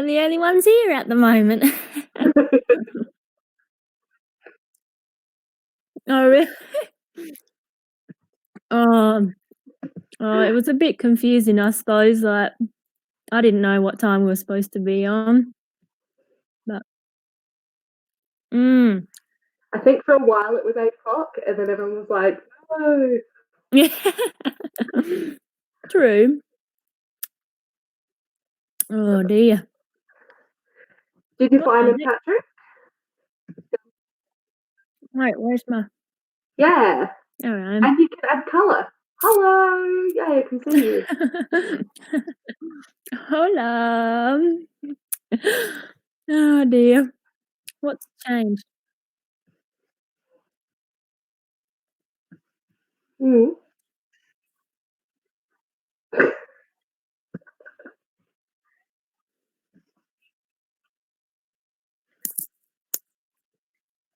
We're the only ones here at the moment. Oh, really? Um, it was a bit confusing, I suppose, like, I didn't know what time we were supposed to be on, but mm. I think for a while it was 8:00 and then everyone was like, "No." Yeah. True. Oh, dear. Did you What find is him, it? Patrick? Wait, where's my Yeah. alright. And you can add colour. Hello! Yay, I can see you. Hola. Oh, dear. What's changed? Mm.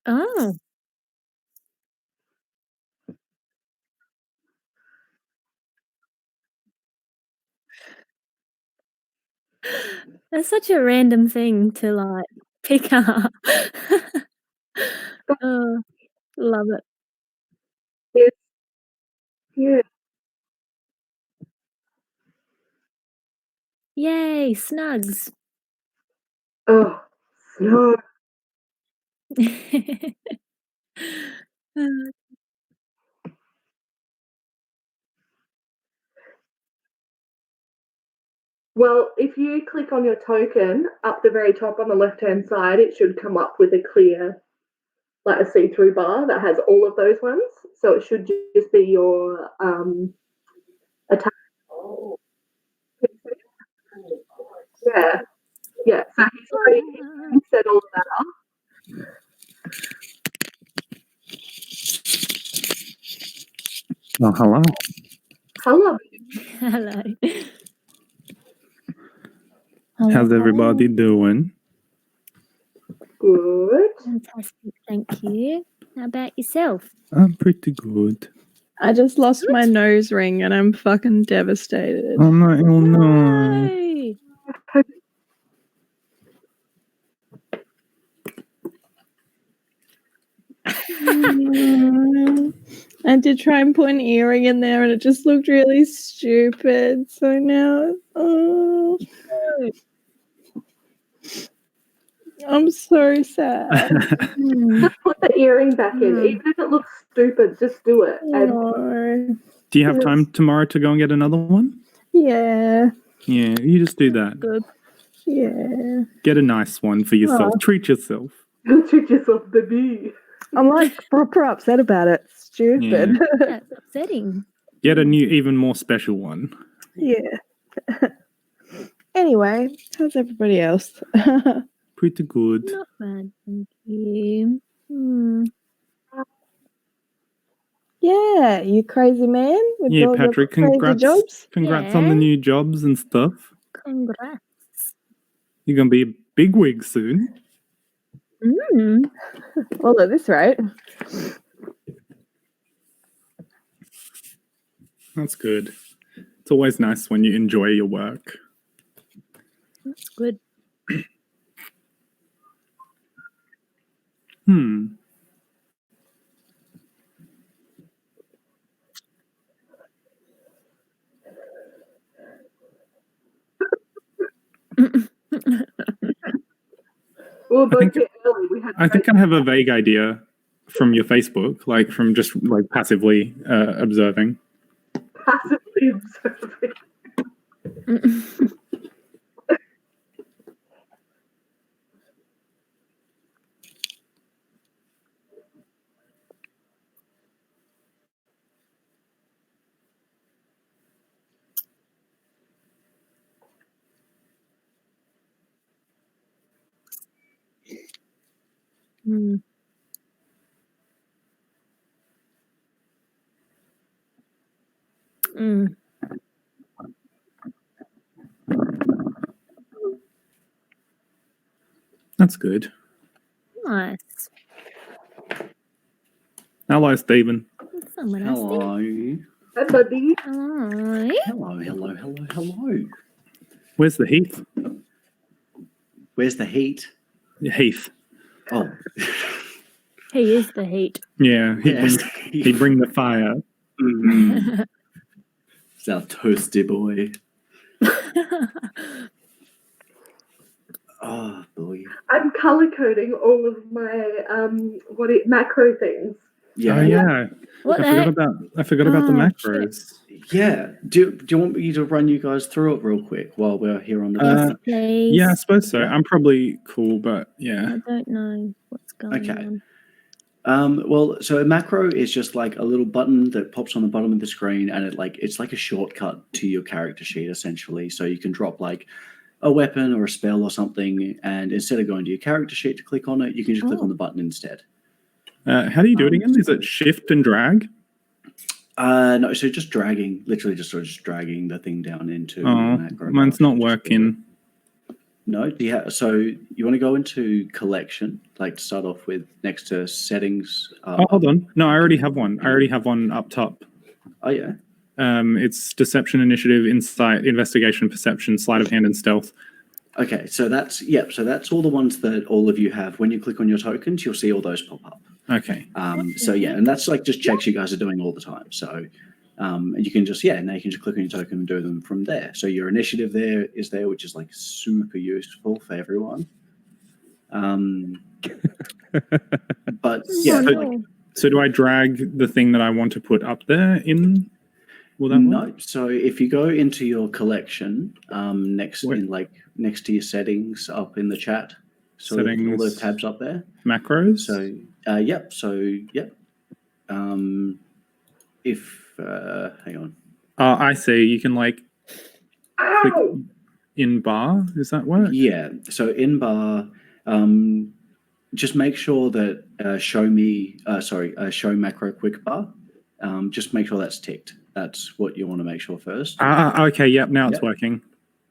Oh, that's such a random thing to, like, pick up. Oh, love it. Yes, yeah. Yay, snugs. Oh, no. Uh, Well, if you click on your token up the very top on the left-hand side, it should come up with a clear, like a see-through bar that has all of those ones. So it should just be your attack. Yeah, yeah. So he's already set all of that up. Oh, hello. Hello. Hello. How's everybody doing? Good. Fantastic, thank you. How about yourself? I'm pretty good. I just lost my nose ring and I'm fucking devastated. Oh no, oh no. Yay! I did try and put an earring in there and it just looked really stupid. So now, I'm so sad. Just put the earring back in. Even if it looks stupid, just do it. No. Do you have time tomorrow to go and get another one? Yeah. Yeah, you just do that. Good. Yeah. Get a nice one for yourself. Oh. Treat yourself. Treat yourself, baby. I'm like proper upset about it. Stupid. That's upsetting. Get a new, even more special one. Yeah. Anyway, how's everybody else? Pretty good. Not bad, thank you. Yeah, you crazy man with Yeah, all Patrick, your crazy congrats. jobs. Congrats on the Yeah. new jobs and stuff. Congrats. You're going to be a bigwig soon. Well, at this rate. That's good. It's always nice when you enjoy your work. That's good. Well, I think, early. We had I think I have a vague idea from your Facebook, like from just like passively observing. passively observing. That's good. Nice. Hello, Stephen. Someone else. Hello. Hi, buddy. Hi. Hello. Where's the Heath? Where's the heat? Heath. Oh, He is the heat. Yeah, yes. he'd bring the fire. Mm, it's our toasty boy. Oh boy. I'm color coding all of my macro things. Yeah. Oh yeah. What I the forgot heck? about the Oh, macros. Yeah. Do you want me to run you guys through it real quick while we're here on the Yes, page? please. Yeah, I suppose so. Yeah. I'm probably cool, but yeah. I don't know what's going Okay. on. Well, so a macro is just like a little button that pops on the bottom of the screen, and it's like a shortcut to your character sheet essentially. So you can drop like a weapon or a spell or something, and instead of going to your character sheet to click on it, you can just click on the button instead. How do you do it again? Is it shift and drag? No, so just dragging, literally just dragging the thing down into the macro. Mine's not working. No, so you want to go into collection, like to start off with, next to settings. Hold on. No, I already have one. I already have one up top. Oh yeah. It's deception, initiative, insight, investigation, perception, sleight of hand, and stealth. Okay, so that's all the ones that all of you have. When you click on your tokens, you'll see all those pop up. Okay. So yeah, and that's like just checks you guys are doing all the time. So and you can just now you can just click on your token and do them from there. So your initiative is there, which is like super useful for everyone. But yeah, So do I drag the thing that I want to put up there in? Will that no. work? So if you go into your collection, next to your settings up in the chat, so Settings. all those tabs up there. Macros? So yep. Hang on. I see. You can like click Ow! in bar. Is that work? Yeah. So in bar, just make sure that show macro quick bar. Just make sure that's ticked. That's what you want to make sure first. Okay. Yep. Now it's working.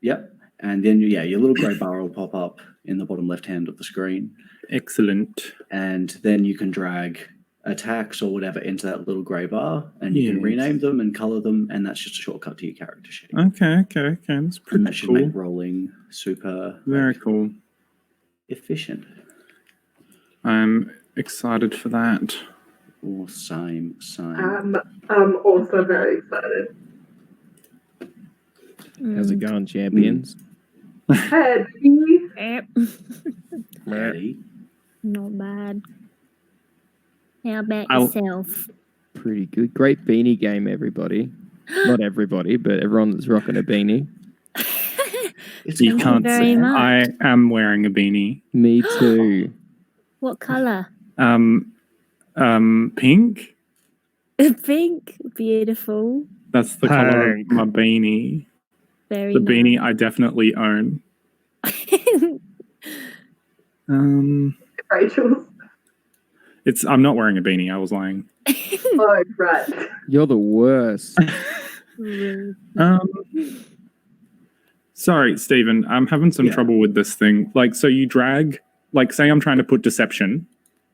Yep. And then your little grey bar will pop up in the bottom left hand of the screen. Excellent. And then you can drag attacks or whatever into that little grey bar, and you can rename them and color them, and that's just a shortcut to your character sheet. Okay. That's pretty And that should cool. make rolling super Very cool. efficient. I'm excited for that. Oh, same. I'm also very excited. How's it going, champions? Hey, Ready? Not bad. How about I'll- yourself? Pretty good. Great beanie game, everybody. Not everybody, but everyone that's rocking a beanie. You can't very see. much. I am wearing a beanie. Me too. What colour? Pink. Pink. Beautiful. That's the color of Pink. my beanie. Very The nice. beanie I definitely own. Rachel's. I'm not wearing a beanie. I was lying. Oh, right. You're the worst. Sorry, Stephen. I'm having some Yeah. trouble with this thing. Like, so you drag, like, say I'm trying to put deception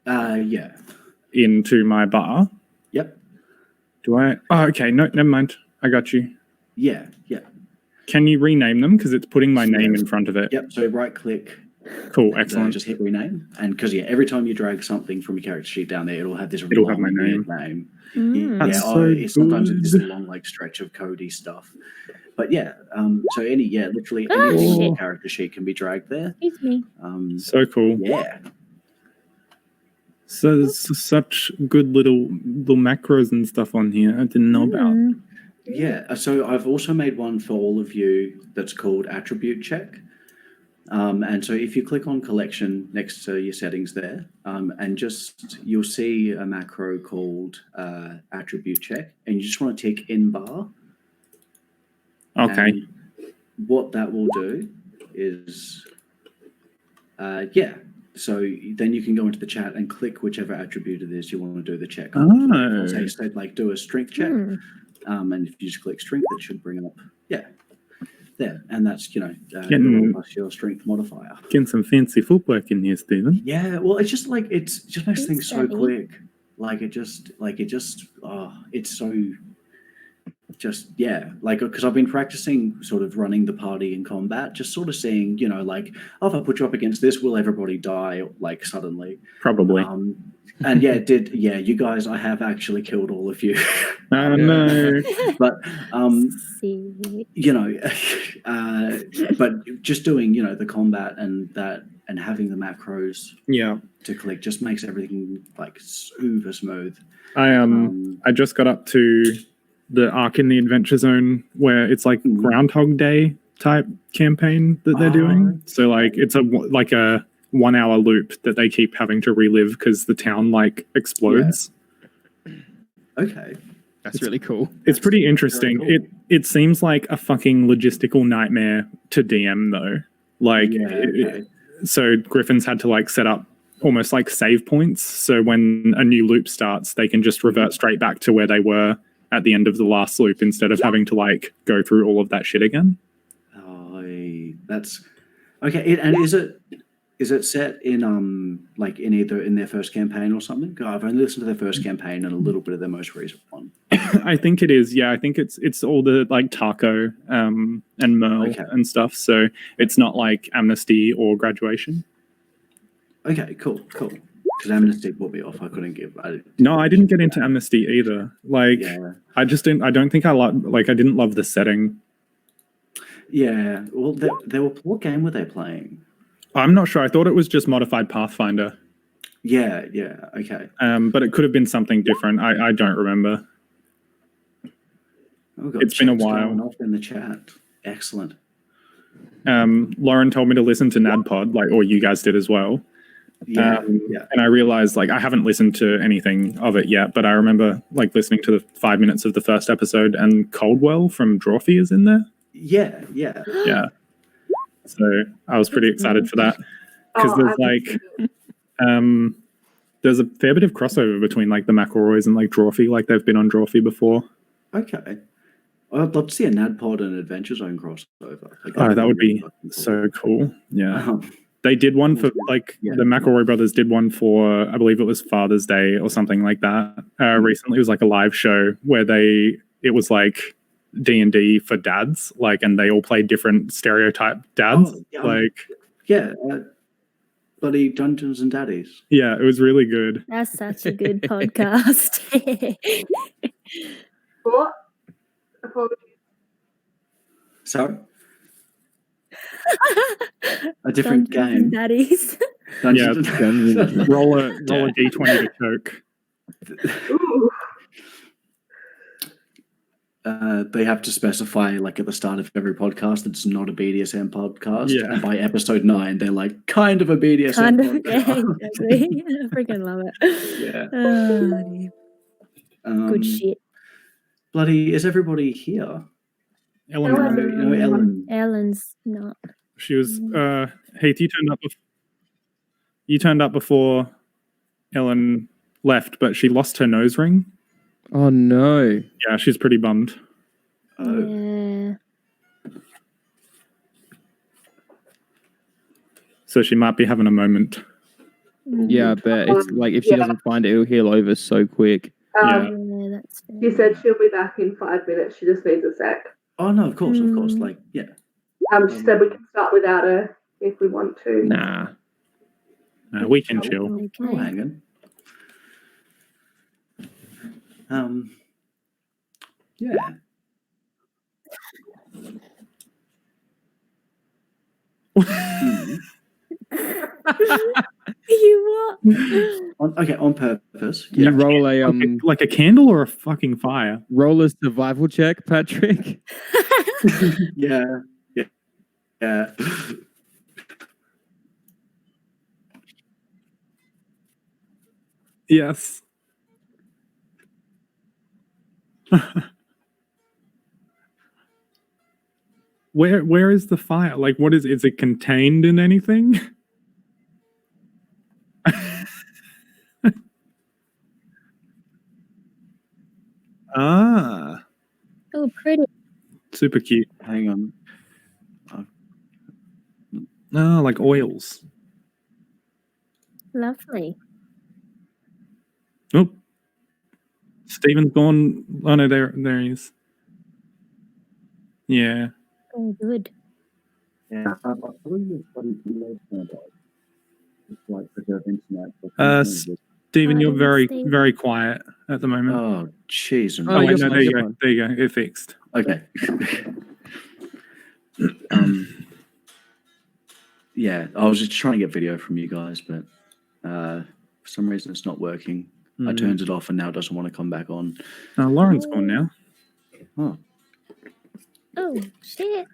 Yeah. into my bar. Yep. Do I? Oh, okay. No, never mind. I got you. Yeah. Can you rename them? Because it's putting my name in front of it. Yep. So right click. Cool. Excellent. Just hit rename, and because every time you drag something from your character sheet down there, it'll have this. It'll have my weird name. Yeah, sometimes it's this long like stretch of Cody stuff, but literally any shit. your character sheet can be dragged there. Excuse me. So cool. Yeah, So there's such good little macros and stuff on here I didn't know about. yeah. So I've also made one for all of you that's called attribute check. And so if you click on collection next to your settings there, and you'll see a macro called attribute check, and you just want to tick in bar. Okay. And what that will do is, so then you can go into the chat and click whichever attribute it is you want to do the check on. Oh. So say like do a strength check, and if you just click strength, it should bring up, there, and that's plus your strength modifier. Getting some fancy footwork in here, Stephen. Yeah, well, it's just like it just makes things so savvy. quick. It's so just yeah, like because I've been practicing sort of running the party in combat, just sort of seeing, like, oh, if I put you up against this, will everybody die like suddenly? Probably. And you guys, I have actually killed all of you. Oh no. But See. but just doing the combat and having the macros Yeah. to click just makes everything like super smooth. I just got up to the arc in the Adventure Zone where it's like Groundhog Day type campaign that they're doing. So like it's a 1 hour loop that they keep having to relive because the town like explodes. Okay. That's really cool. It's pretty interesting. Cool. It seems like a fucking logistical nightmare to DM though. Like so Griffin's had to like set up almost like save points, so when a new loop starts they can just revert straight back to where they were at the end of the last loop instead of having to like go through all of that shit again. Oh, that's okay. And is it set in like in their first campaign or something? I've only listened to their first campaign and a little bit of their most recent one. I think it is. Yeah, I think it's all the like Taco and Merle and stuff. So it's not like Amnesty or Graduation. Okay, cool. Because Amnesty put me off. I couldn't give. I didn't get into Amnesty either. Like, I just didn't. I don't think I I didn't love the setting. Yeah. Well, what game were they playing? I'm not sure. I thought it was just modified Pathfinder. Yeah. Okay. But it could have been something different. I don't remember. It's been a while. Off in the chat. Excellent. Lauren told me to listen to NADPod, or you guys did as well. Yeah. And I realized I haven't listened to anything of it yet, but I remember listening to the 5 minutes of the first episode, and Coldwell from Drawfee is in there. Yeah. So I was pretty excited for that because there's a fair bit of crossover between the McElroys and Drawfee, they've been on Drawfee before. Okay. I'd love to see a NADPod and Adventure Zone crossover. That would be so cool. Yeah. They did one for the McElroy brothers did one for, I believe it was Father's Day or something like that. Recently, it was a live show where it was D&D for dads, and they all played different stereotype dads. Bloody Dungeons and Daddies. Yeah, it was really good. That's such a good podcast. What? Apologies. Sorry? A different Dungeons game. and Daddies. Roll a D20 to choke. Ooh. They have to specify at the start of every podcast it's not a BDSM podcast. Yeah. And by episode 9, they're kind of a BDSM podcast. Yeah, exactly. I freaking love it. Good shit. Bloody, is everybody here? Ellen. Ellen's not. She was. Heath, you turned up before Ellen left, but she lost her nose ring. Oh no! Yeah, she's pretty bummed. Yeah. So she might be having a moment. Yeah, I bet it's if she doesn't find it, it'll heal over so quick. Yeah, that's fair. She said she'll be back in 5 minutes. She just needs a sec. Oh no, of course. She said we can start without her if we want to. Nah. We can chill. We're hanging. Yeah. You what? On purpose. Can you roll a like a candle or a fucking fire? Roll a survival check, Patrick. Yeah. Yes. Where is the fire? What is it contained in anything? Ah. Oh, pretty. Super cute. Hang on. Oh, like oils. Lovely. Oh. Stephen's gone. Oh no, there he is. Yeah. Oh, good. Yeah, I probably use bloody email standard. Just like preserve internet. Stephen, you're Hi, very, Stephen. very quiet at the moment. Oh, jeez. Oh, Oh, wait, you're no, fine, there you you're go. fine. There you go. It fixed. Okay. Yeah, I was just trying to get video from you guys, but for some reason it's not working. I turned it off and now it doesn't want to come back on. Lauren's gone now. Oh, Oh, shit.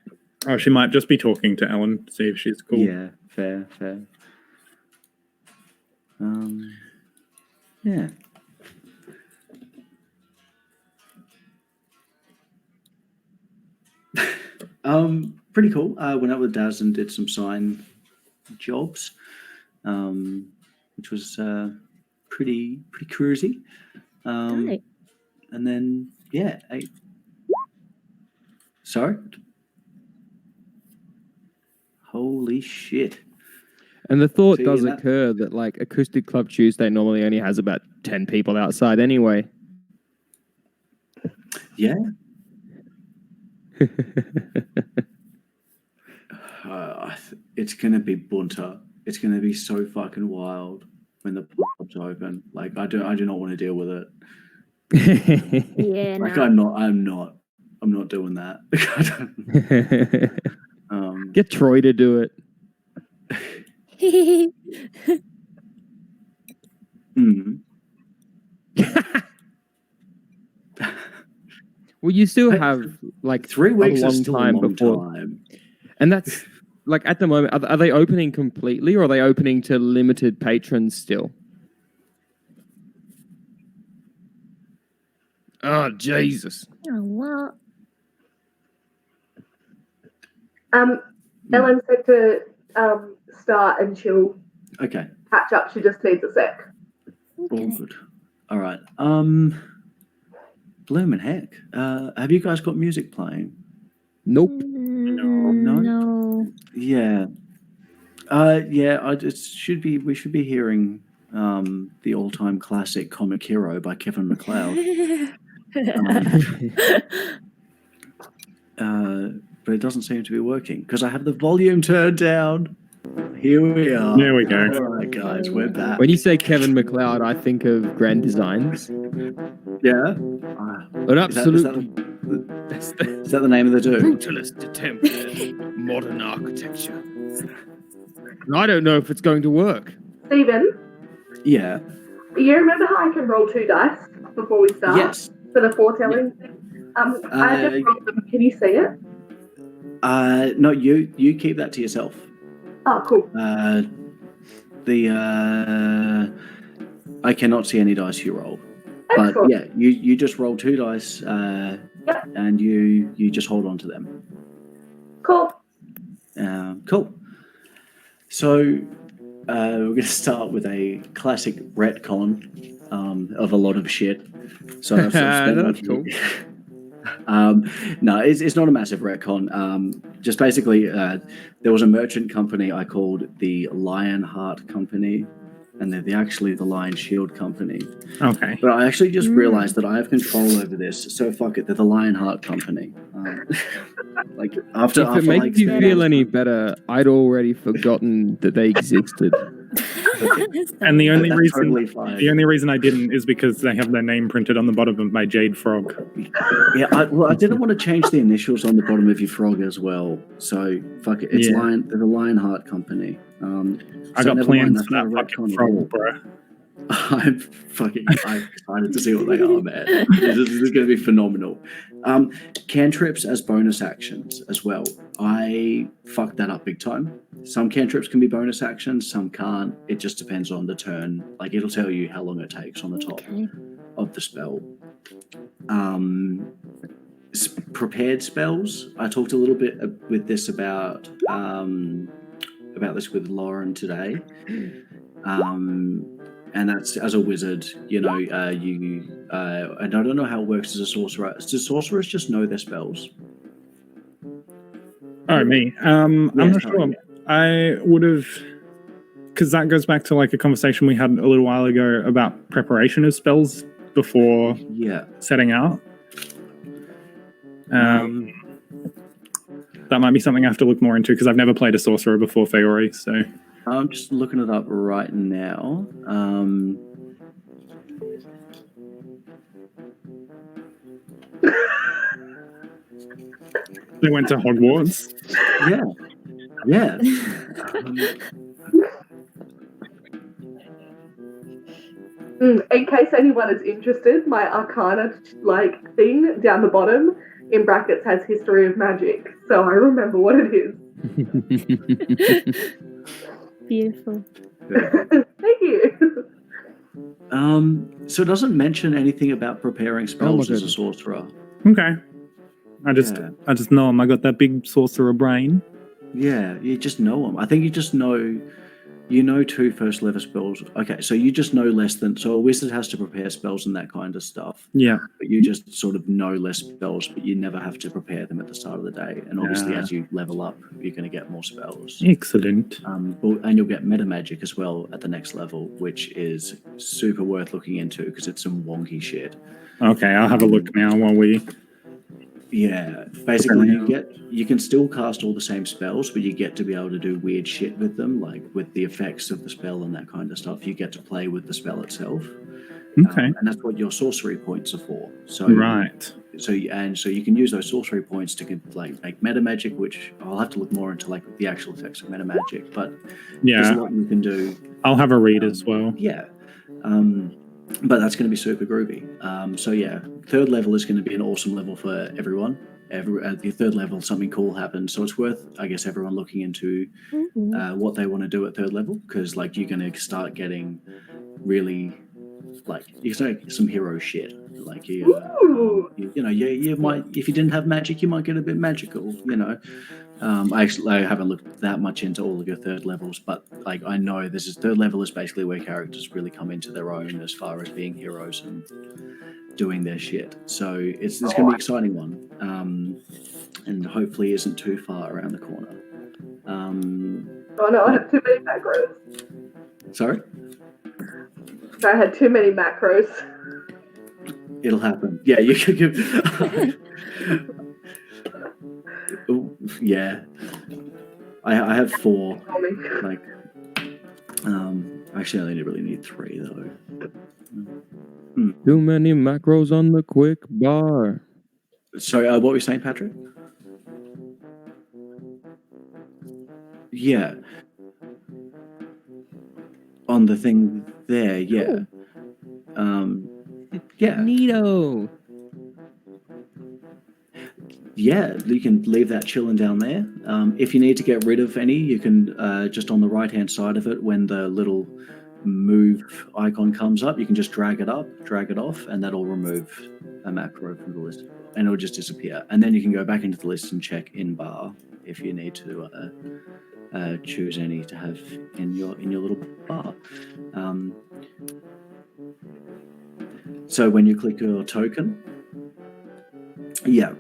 Oh, she might just be talking to Ellen to see if she's cool. yeah, fair. Yeah. Pretty cool. Went out with Daz and did some sign jobs, which was pretty cruisy. Right. And then sorry. Holy shit. And the thought See, does that- occur that like Acoustic Club Tuesday normally only has about 10 people outside anyway. Yeah. It's gonna be bunter. It's gonna be so fucking wild when the pubs open. Like I do not want to deal with it. Yeah, Like no. I'm not doing that. Get Troy to do it. mm. Well, you still have like 3 weeks a long is still time a long before, time. and that's like at the moment. Are they opening completely, or are they opening to limited patrons still? Oh Jesus! Oh, what? Ellen said to start and she'll Okay. catch up. She just needs a sec. All Okay. good. All right. Bloomin' heck. Have you guys got music playing? Nope. No. Yeah. We should be hearing the all-time classic Comic Hero by Kevin MacLeod. But it doesn't seem to be working because I have the volume turned down. Here we are. There we go. All right, guys, we're back. When you say Kevin MacLeod, I think of Grand Designs. Yeah. But absolutely, Is that the name of the dude? brutalist attempt at modern architecture. And I don't know if it's going to work. Stephen, Yeah. you remember how I can roll 2 dice before we start? Yes. For the foretelling thing? I just rolled them. Can you see it? No, you keep that to yourself. Oh, cool. I cannot see any dice you roll. But Excellent. yeah, you just roll 2 dice and you just hold on to them. Cool. Cool. So we're going to start with a classic retcon of a lot of shit. So I've spent That's cool. No, it's not a massive retcon. Just basically, there was a merchant company I called the Lionheart Company, and they're actually the Lion Shield Company. Okay. But I actually just realized that I have control over this, so fuck it. They're the Lionheart Company. Like after If it makes you feel any better, I'd already forgotten that they existed. And the only That's reason totally fine. the only reason I didn't is because they have their name printed on the bottom of my jade frog. Yeah, I didn't want to change the initials on the bottom of your frog as well. So fuck it. It's Yeah. They're the Lionheart Company. I So got never mind, plans that's for not that a fucking retcon at all. frog, bro. I'm excited to see what they are, man. This is going to be phenomenal. Cantrips as bonus actions as well. I fucked that up big time. Some cantrips can be bonus actions, some can't. It just depends on the turn. Like it'll tell you how long it takes on the top of the spell. Prepared spells. I talked a little bit with this about this with Lauren today. And that's as a wizard, you know, and I don't know how it works as a sorcerer. Does sorcerers just know their spells? Oh, me. I'm not sure. I would have, because that goes back to like a conversation we had a little while ago about preparation of spells before setting out. That might be something I have to look more into because I've never played a sorcerer before Feori. So I'm just looking it up right now. they went to Hogwarts. Yeah. In case anyone is interested, my Arcana thing down the bottom in brackets has history of magic, so I remember what it is. Beautiful. Thank you. So it doesn't mention anything about preparing spells as a goodness. sorcerer. Okay. I just know him. I got that big sorcerer brain. Yeah, you just know them. I think you just know, 2 first level spells. Okay, so you just know less than, so a wizard has to prepare spells and that kind of stuff. Yeah. But you just sort of know less spells, but you never have to prepare them at the start of the day. And obviously, as you level up, you're going to get more spells. Excellent. And you'll get meta magic as well at the next level, which is super worth looking into because it's some wonky shit. Okay, I'll have a look now while we. Yeah, basically you can still cast all the same spells, but you get to be able to do weird shit with them, like with the effects of the spell and that kind of stuff. You get to play with the spell itself. Okay. And that's what your sorcery points are for. So right. So you can use those sorcery points to make meta magic, which I'll have to look more into the actual effects of meta magic. But there's a lot you can do. I'll have a read as well. Yeah. But that's going to be super groovy. So yeah, 3rd level is going to be an awesome level for everyone. At the 3rd level, something cool happens, so it's worth, I guess, everyone looking into what they want to do at 3rd level, because you're going to start getting really you start getting some hero shit. You might, if you didn't have magic, you might get a bit magical. I haven't looked that much into all of your 3rd levels, but I know 3rd level is basically where characters really come into their own as far as being heroes and doing their shit. So it's going to be an exciting one, and hopefully isn't too far around the corner. Oh no, I have too many macros. Sorry? I had too many macros. It'll happen. Yeah, you could give. Yeah, I have 4. Actually, I only really need 3 though. Too many macros on the quick bar. Sorry, what were you saying, Patrick? Yeah. On the thing there, yeah. Yeah. Neato. Yeah, you can leave that chilling down there. If you need to get rid of any, you can just on the right-hand side of it, when the little move icon comes up, you can just drag it up, drag it off, and that'll remove a macro from the list, and it'll just disappear. And then you can go back into the list and check in bar if you need to choose any to have in your little bar. So when you click your token, yeah.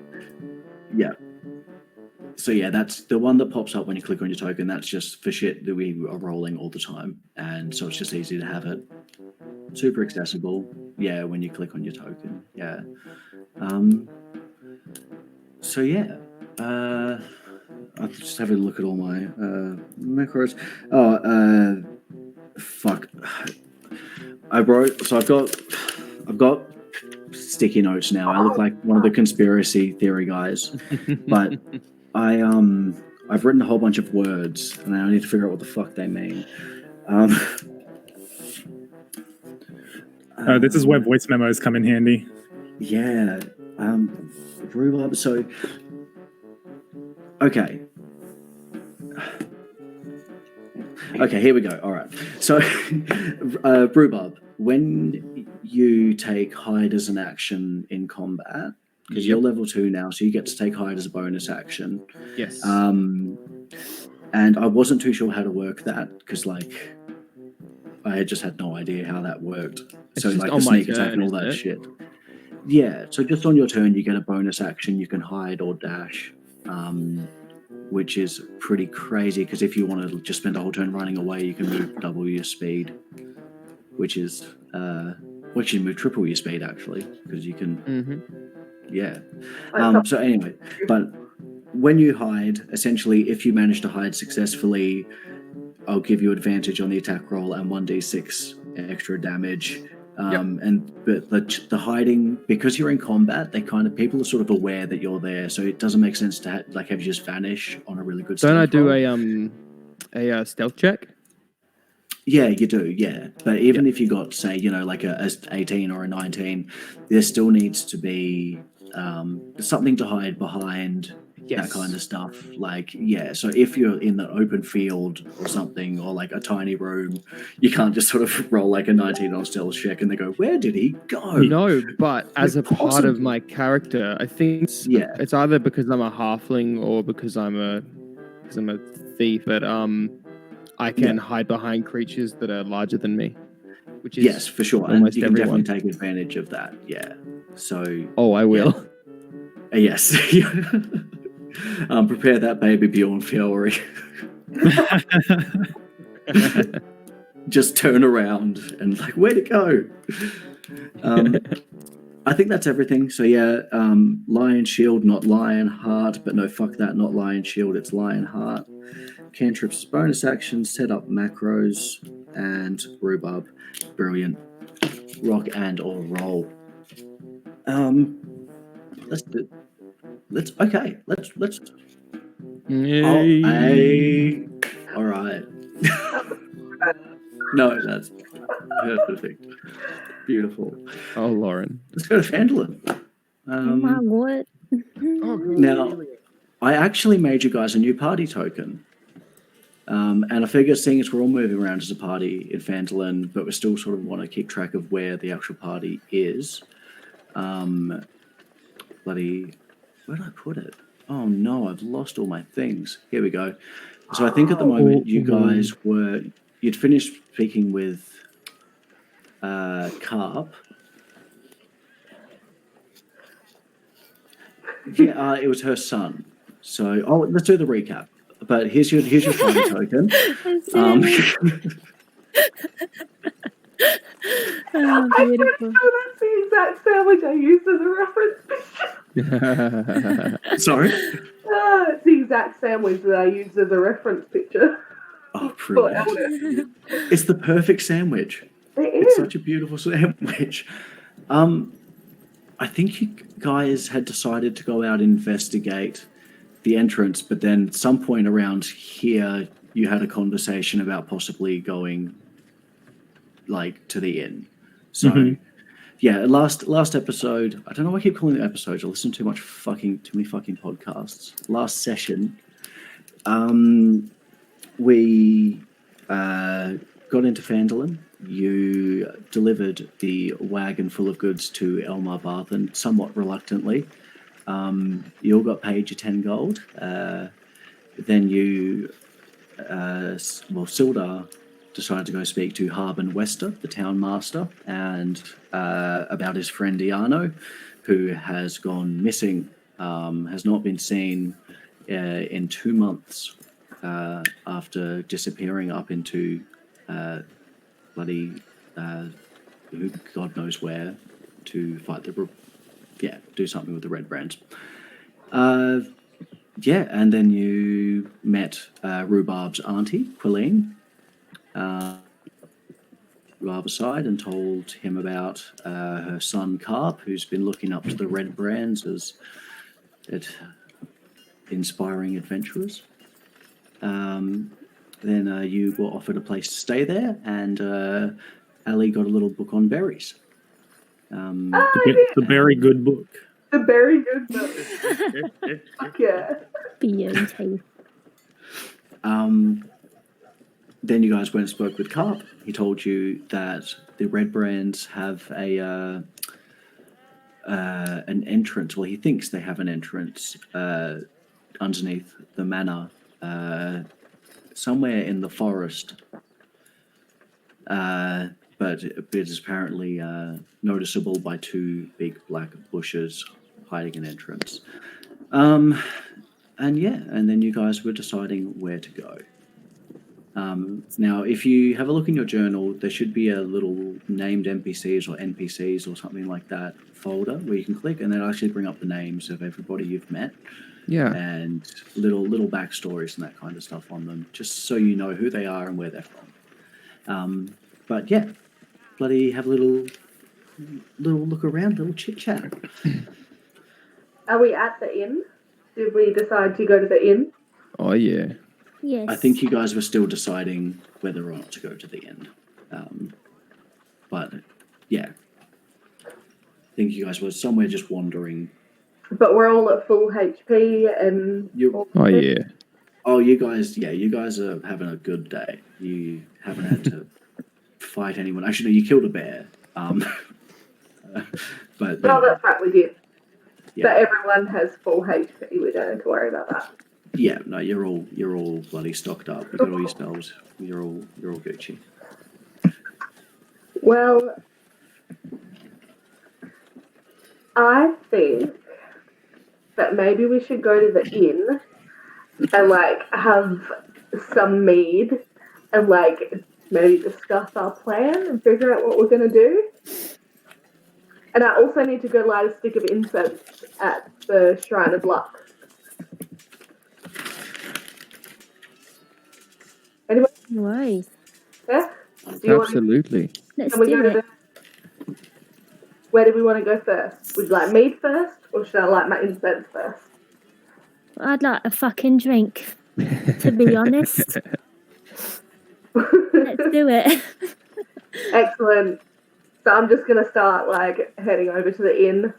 So yeah, that's the one that pops up when you click on your token. That's just for shit that we are rolling all the time, and so it's just easy to have it. Super accessible. Yeah, when you click on your token. Yeah. So yeah. I'll just have a look at all my macros. Fuck. I've got sticky notes now. I look like one of the conspiracy theory guys, but I've written a whole bunch of words, and I need to figure out what the fuck they mean. This is where voice memos come in handy. Yeah. Rhubarb. So, okay. Okay, here we go. All right. So, Rhubarb, when you take hide as an action in combat, because you're level 2 now, so you get to take hide as a bonus action. Yes. And I wasn't too sure how to work that, because I just had no idea how that worked. It's so just the on my sneak attack turn, and all that isn't it? shit. Yeah, so just on your turn, you get a bonus action. You can hide or dash, which is pretty crazy, because if you want to just spend the whole turn running away, you can move double your speed, which is you move triple your speed, actually, because you can. Mm-hmm. Yeah. So anyway, but when you hide, essentially, if you manage to hide successfully, I'll give you advantage on the attack roll and 1d6 extra damage. But the hiding, because you're in combat, people are sort of aware that you're there, so it doesn't make sense to have you just vanish on a really good. Don't I do roll. a stealth check? Yeah, you do. Yeah, but even if you got, say, like a 18 or a 19, there still needs to be something to hide behind. That kind of stuff. So if you're in the open field or something, or like a tiny room, you can't just sort of roll like a 19 on stealth check and they go, where did he go? No, but as a part of my character, I think it's either because I'm a halfling or because I'm a thief, but I can hide behind creatures that are larger than me, which is yes, for sure. And you can definitely take advantage of that. Yeah. So. Oh, I will. Yes. Prepare that baby Bjorn Fury. Just turn around and where'd it go? I think that's everything. So Lion Shield, not Lion Heart, but no, fuck that, not Lion Shield, it's Lion Heart. Cantrips, bonus actions, set up macros, and Rhubarb. Brilliant. Rock and or roll. Let's. All right. No, that's perfect. Beautiful. Oh, Lauren. Let's go to Phandelver. Oh my god. Now, I actually made you guys a new party token. And I figure, seeing as we're all moving around as a party in Phandelver, but we still sort of want to keep track of where the actual party is. Where'd I put it? Oh no, I've lost all my things. Here we go. So I think at the moment you guys you'd finished speaking with Carp. Yeah, it was her son. So let's do the recap. But here's your party token. Oh, beautiful. That's the exact sandwich I used as a reference picture. Sorry? It's the exact sandwich that I used as a reference picture. Oh, brilliant. It's the perfect sandwich. It's such a beautiful sandwich. I think you guys had decided to go out and investigate the entrance, but then at some point around here, you had a conversation about possibly going to the inn. So last episode, I don't know why I keep calling it episodes. I listen to too many fucking podcasts. Last session, we got into Phandelver. You delivered the wagon full of goods to Elmar Barthen somewhat reluctantly. You all got paid your 10 gold. Then you, Sildar decided to go speak to Harbin Wester, the town master, and about his friend Iano, who has gone missing, has not been seen in 2 months after disappearing up into bloody who God knows where to fight do something with the Red Brands. And then you met Rhubarb's auntie, Quilleen, Rhubarb aside, and told him about her son Carp, who's been looking up to the Red Brands as inspiring adventurers. Then you were offered a place to stay there, and Ali got a little book on berries. The very good book. The very good book. Fuck yeah. Beauty. Then you guys went and spoke with Carp. He told you that the Red Brands have an entrance. Well, he thinks they have an entrance underneath the manor, somewhere in the forest. But it is apparently noticeable by 2 big black bushes hiding an entrance. And then you guys were deciding where to go. Now, if you have a look in your journal, there should be a little named NPCs or something like that folder where you can click, and then actually bring up the names of everybody you've met. Yeah. and little backstories and that kind of stuff on them, just so you know who they are and where they're from. But yeah, bloody have a little look around, little chit chat. Are we at the inn? Did we decide to go to the inn? Oh yeah. Yes. I think you guys were still deciding whether or not to go to the inn. But yeah, I think you guys were somewhere just wandering. But we're all at full HP and... Oh yeah. Oh, you guys are having a good day. You haven't had to fight anyone. Actually, no, you killed a bear. But Oh, that's right, we did. yeah. But everyone has full HP. We don't have to worry about that. Yeah, no, you're all bloody stocked up. You got all your spells. You're all Gucci. Well, I think that maybe we should go to the inn and like have some mead and like maybe discuss our plan and figure out what we're gonna do. And I also need to go light a stick of incense at the Shrine of Luck. Anybody? Nice. Yeah? Do you Absolutely. Let's Can we do go to it. where do we want to go first? Would you like mead first, or should I light my incense first? I'd like a fucking drink, to be honest. Let's do it. Excellent. So I'm just gonna start like heading over to the inn.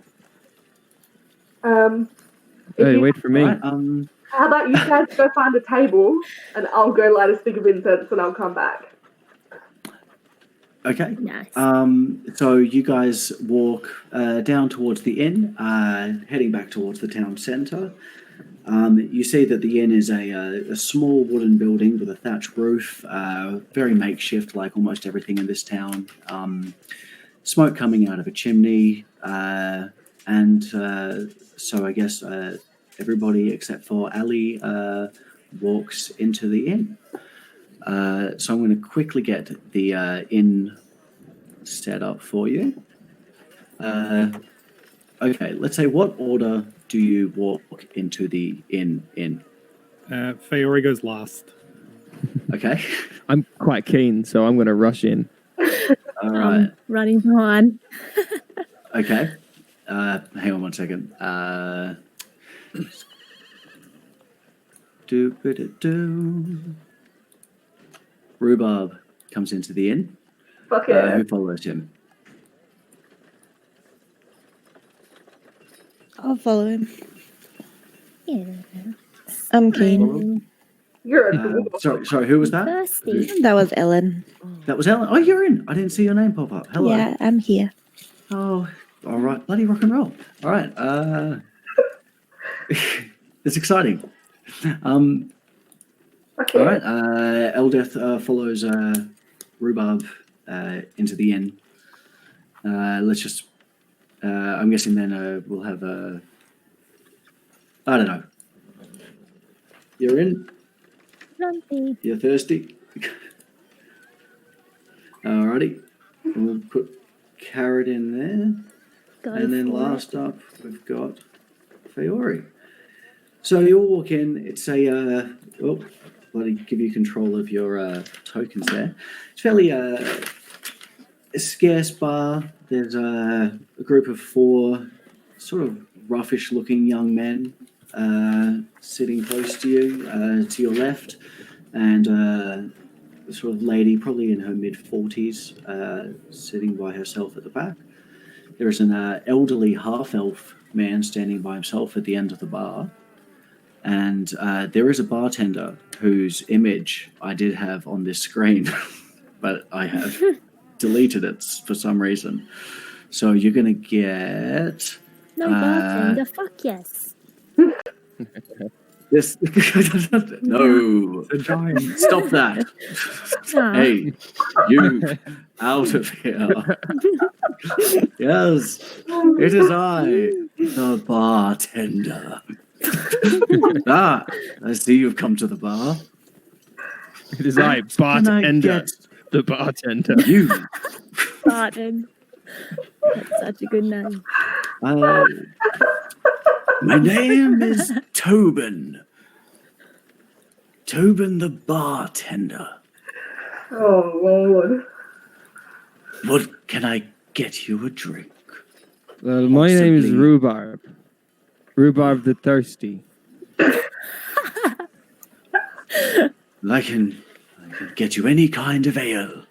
Hey, wait for me. Right, How about you guys go find a table and I'll go light a stick of incense and I'll come back. okay. Nice. So you guys walk down towards the inn, heading back towards the town centre. You see that the inn is a small wooden building with a thatched roof, very makeshift, like almost everything in this town. Smoke coming out of a chimney, and so I guess everybody except for Ali walks into the inn. So I'm going to quickly get the inn set up for you. Okay, let's say, what order do you walk into the inn in? Fiore goes last. Okay. I'm quite keen, so I'm going to rush in. All right. Running behind. Okay. Hang on one second. Rhubarb comes into the inn. Fuck yeah. Who follows him? I'll follow him. Yeah. I'm keen. You're a dwarf. Sorry, who was that? Thirsty. That was Ellen. That was Ellen. Oh, you're in. I didn't see your name pop up. Hello. Yeah, I'm here. Oh, all right. Bloody rock and roll. All right. It's exciting. Okay. All right. Eldeth follows Rhubarb into the inn. Let's just. I'm guessing then we'll have a. I don't know. You're in. Lumpy. You're thirsty. Alrighty. We'll put Carrot in there. Go And then for last up, we've got Fiore. So you all walk in. It's a bloody give you control of your tokens there. It's fairly a scarce bar. There's a group of 4 sort of roughish-looking young men sitting close to you, to your left, and a sort of lady, probably in her mid-40s, sitting by herself at the back. There is an elderly half-elf man standing by himself at the end of the bar. And there is a bartender whose image I did have on this screen, but I have deleted it for some reason. So you're going to get... No bartender, fuck yes. This no, A giant. stop that. Ah. Hey, you out of here. Yes, it is I, the bartender. I see you've come to the bar. It is I, bartender, the bartender. You. Barton. That's such a good name. My name is Tobin. Tobin the bartender. Oh, Lord. What can I get you a drink? Well, my name is Possibly. Rhubarb. Rhubarb the Thirsty. I can get you any kind of ale,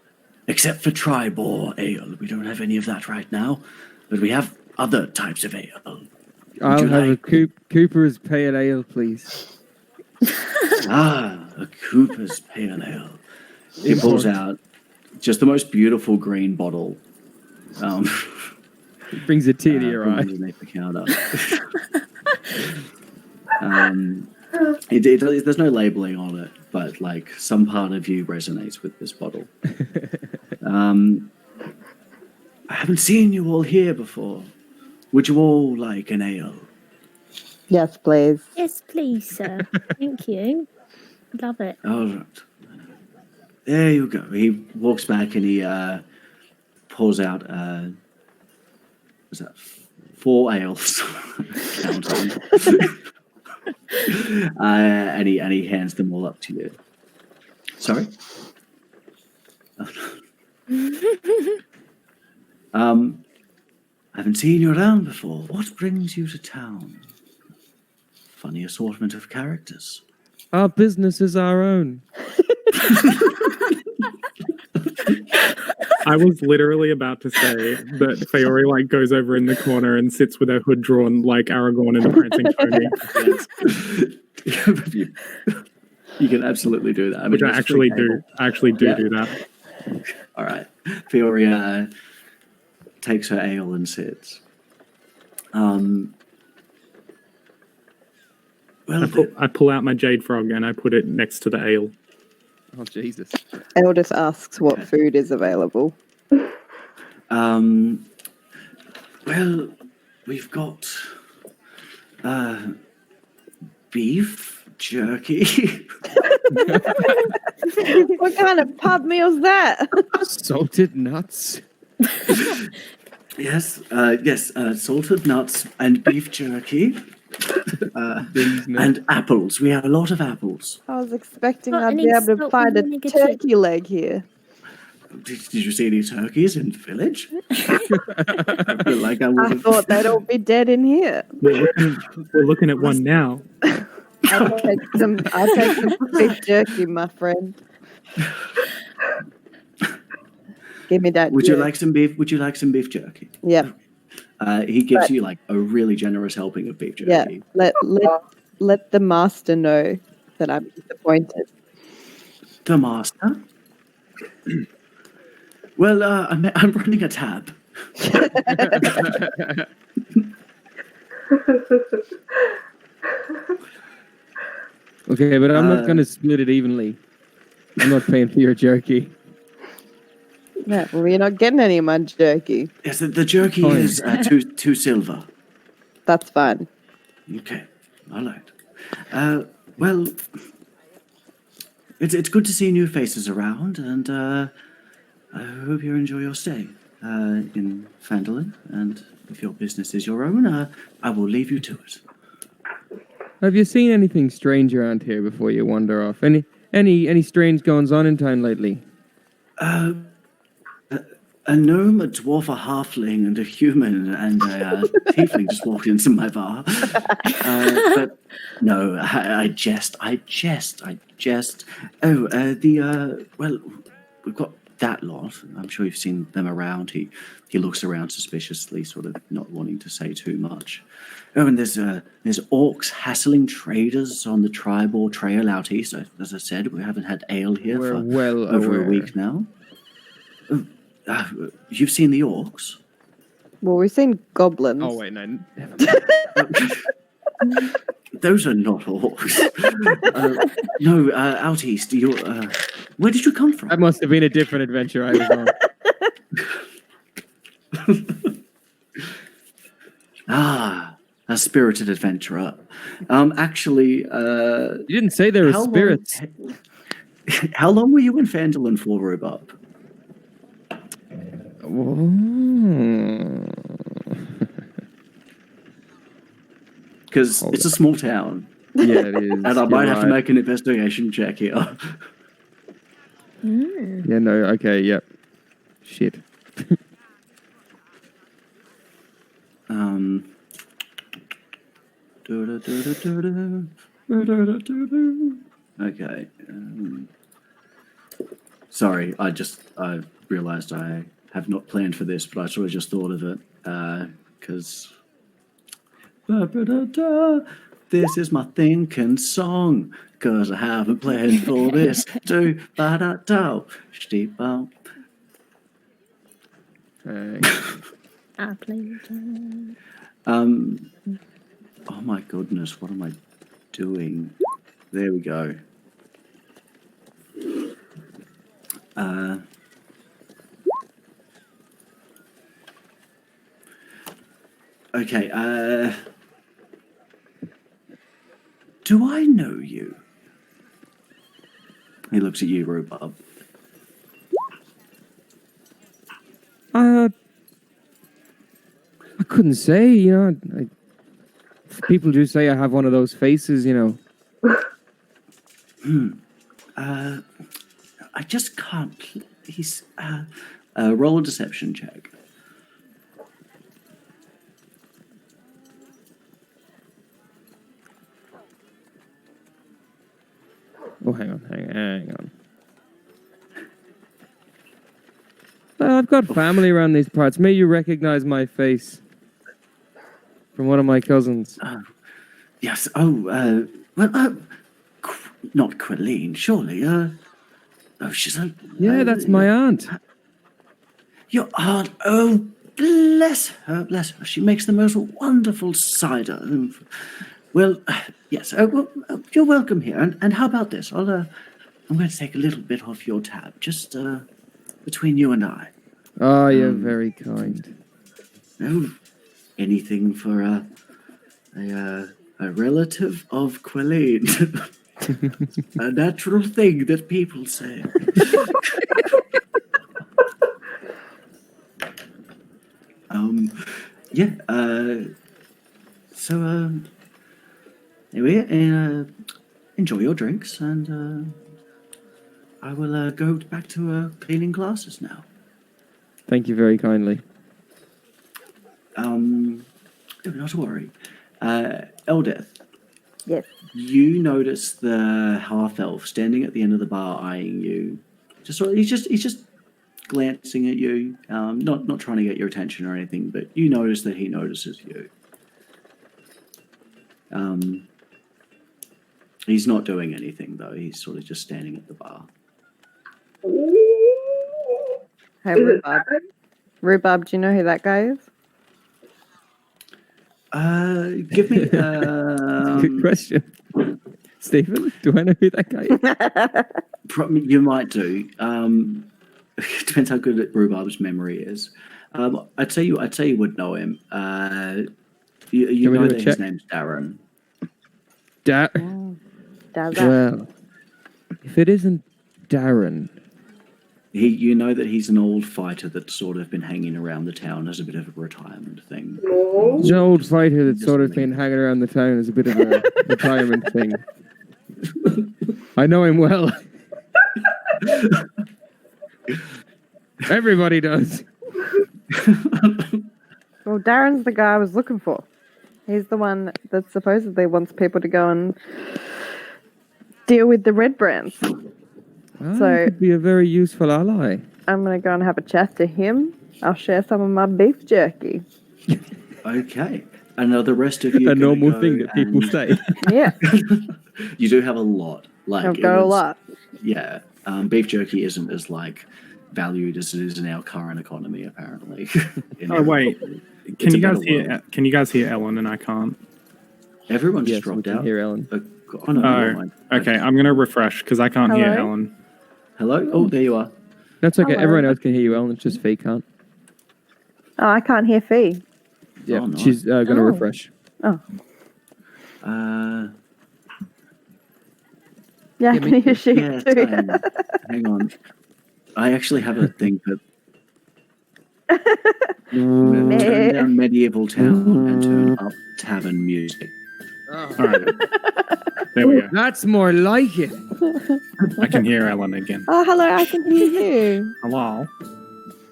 except for Tribor ale. We don't have any of that right now, but we have other types of ale. I'll have a Cooper's Pale Ale, please. A Cooper's Pale Ale. He pulls out just the most beautiful green bottle. It brings a tear to your from eye. underneath the counter. There's no labeling on it, but like some part of you resonates with this bottle. I haven't seen you all here before. Would you all like an ale? Yes, please. Yes, please, sir. Thank you. Love it. All right. There you go. He walks back and he pulls out what's that? 4 ales. Counting. And he hands them all up to you. Sorry? I haven't seen you around before. What brings you to town? Funny assortment of characters. Our business is our own. I was literally about to say that Fiore like goes over in the corner and sits with her hood drawn like Aragorn in the Prancing Pony. You can absolutely do that. Which I actually do. I actually do that. All right. Fiore takes her ale and sits. Well, I pull out my jade frog and I put it next to the ale. Oh, Jesus. Eldest asks what food is available. Well, we've got beef jerky. What kind of pub meal's that? Salted nuts. Yes, salted nuts and beef jerky. And apples. We have a lot of apples. I was expecting Got I'd any be able to salt find a and vinegar turkey leg here. Did you see any turkeys in the village? I feel like I I would. thought they'd all be dead in here. We're looking at one now. I'll take some beef jerky, my friend. Give me that. Would you like some beef? Would you like some beef jerky? Yeah. He gives you like a really generous helping of beef jerky. Yeah. Let the master know that I'm disappointed. The master? Well, I'm running a tab. Okay, but I'm not going to split it evenly. I'm not paying for your jerky. Yeah, well, you're not getting any of my jerky. Yes, the jerky is two silver. That's fine. Okay, all right. Well, it's good to see new faces around, and I hope you enjoy your stay in Phandelver. And if your business is your own, I will leave you to it. Have you seen anything strange around here before you wander off? Any strange goings on in town lately? A gnome, a dwarf, a halfling, and a human, and a tiefling just walked into my bar. But no, I jest. Oh, well, we've got that lot. I'm sure you've seen them around. He looks around suspiciously, sort of not wanting to say too much. Oh, and there's orcs hassling traders on the Tribor Trail out east. As I said, we haven't had ale here for over a week now. You've seen the orcs? Well, we've seen goblins. Oh, wait, no. Those are not orcs. No, out east. Where did you come from? That must have been a different adventure I was on. A spirited adventurer. Actually, you didn't say there were spirits. How long were you in Phandelver for, Rhubarb? because it's a small town. Yeah, it is. And I might have to make an investigation check here. Yeah, no, okay, yep. Shit. Okay. Sorry, I realised I have not planned for this, but I sort of just thought of it because this is my thinking song because I haven't planned for this. Do ba da da steep out. I played. Oh my goodness, what am I doing? There we go. Okay, do I know you? He looks at you, Rhubarb. I couldn't say, you know. People do say I have one of those faces, you know. I just can't. He's roll a deception check. Oh, hang on. I've got family around these parts. May you recognize my face from one of my cousins. Yes. Oh, well, not Quilleen, surely. Oh, she's a... Yeah, that's my aunt. Your aunt? Oh, bless her, bless her. She makes the most wonderful cider. Well, yes. Well, you're welcome here. And how about this? I'm going to take a little bit off your tab, just between you and I. Oh, you're very kind. Oh, anything for a relative of Quilleen. A natural thing that people say. Yeah. So, anyway, enjoy your drinks, and I will go back to cleaning classes now. Thank you very kindly. Not to worry. Eldeth. Yes. You notice the half elf standing at the end of the bar, eyeing you. He's just glancing at you, not trying to get your attention or anything, but you notice that he notices you. He's not doing anything though. He's sort of just standing at the bar. Hey, Rhubarb. Rhubarb, do you know who that guy is? Give me. Good question. Stephen, do I know who that guy is? You might do. Depends how good Rhubarb's memory is. I'd say you would know him. You know that his name's Darren. Darren. Well, if it isn't Darren, you know that he's an old fighter that's sort of been hanging around the town as a bit of a retirement thing. he's an old fighter that's sort of been hanging around the town as a bit of a retirement thing. I know him well. Everybody does. Well, Darren's the guy I was looking for. He's the one that supposedly wants people to go and deal with the red brands. So could be a very useful ally. I'm going to go and have a chat to him. I'll share some of my beef jerky. Okay. And are the rest of you a normal thing that people say? Yeah. You do have a lot. I've got a lot. Yeah. Beef jerky isn't as valued as it is in our current economy, apparently. Oh wait, can you guys hear? Can you guys hear Ellen and I can't? Everyone's just dropped out. Hear Ellen. Okay. I'm gonna refresh because I can't hear Ellen. Hello. Oh, there you are. That's okay. Hello. Everyone else can hear you, Ellen. It's just Fee can't. Oh, I can't hear Fee. Yeah, nice. she's gonna refresh. Oh. Yeah, I me can hear she Yeah, too. hang on. I actually have a thing that I'm going to turn down Medieval Town and turn up tavern music. Oh, All right. There we go. that's more like it. I can hear Ellen again. Oh, hello, I can hear you. Hello.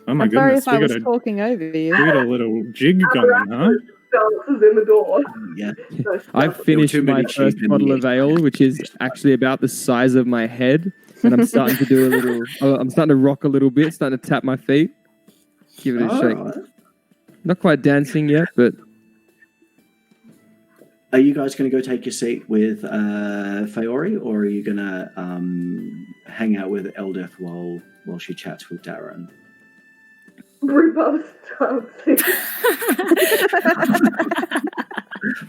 Oh my I'm sorry goodness, if I was we talking over you. got a little jig going, huh? Dances in the door. Yeah. No, I've finished too many my first sheep in bottle the of ale, which is actually about the size of my head, and I'm starting to do a little. I'm starting to rock a little bit, starting to tap my feet, give it a shake. Alright. Not quite dancing yet, but Are you guys going to go take your seat with Faori, or are you going to hang out with Eldeth while she chats with Darren? Rhubarb's dancing.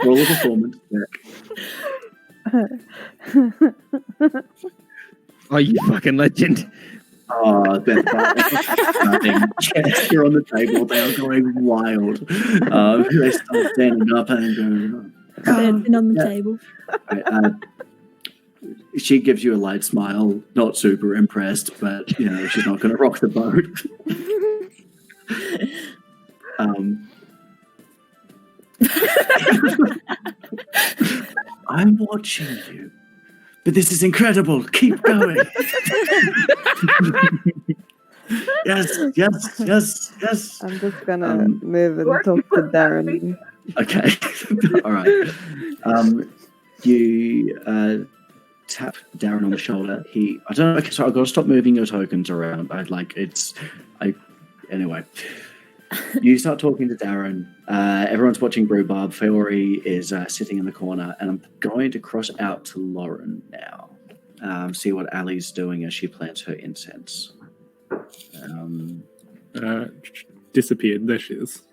Roll a performance check. oh, you fucking legend! Oh, Beth, you're on the table. They are going wild. They start standing up and going. Dancing on the Yeah. table. Right, she gives you a light smile, not super impressed, but she's not going to rock the boat. I'm watching you, but this is incredible. Keep going. Yes. I'm just gonna move and talk to Darren. Okay. All right. You tap Darren on the shoulder. I don't know. Okay, so I've got to stop moving your tokens around. Anyway. You start talking to Darren. Everyone's watching Rhubarb. Faori is sitting in the corner, and I'm going to cross out to Lauren now. See what Ali's doing as she plants her incense. Disappeared. There she is.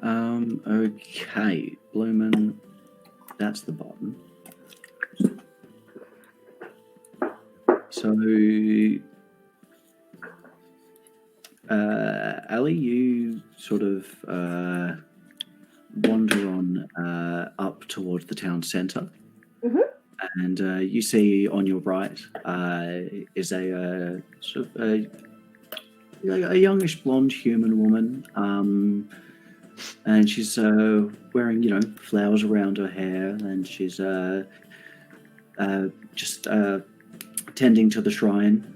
Okay, Bloomin', that's the bottom. So, Ali, you sort of wander on up towards the town centre, and you see on your right is a sort of a youngish blonde human woman. And she's wearing, flowers around her hair, and she's just tending to the shrine,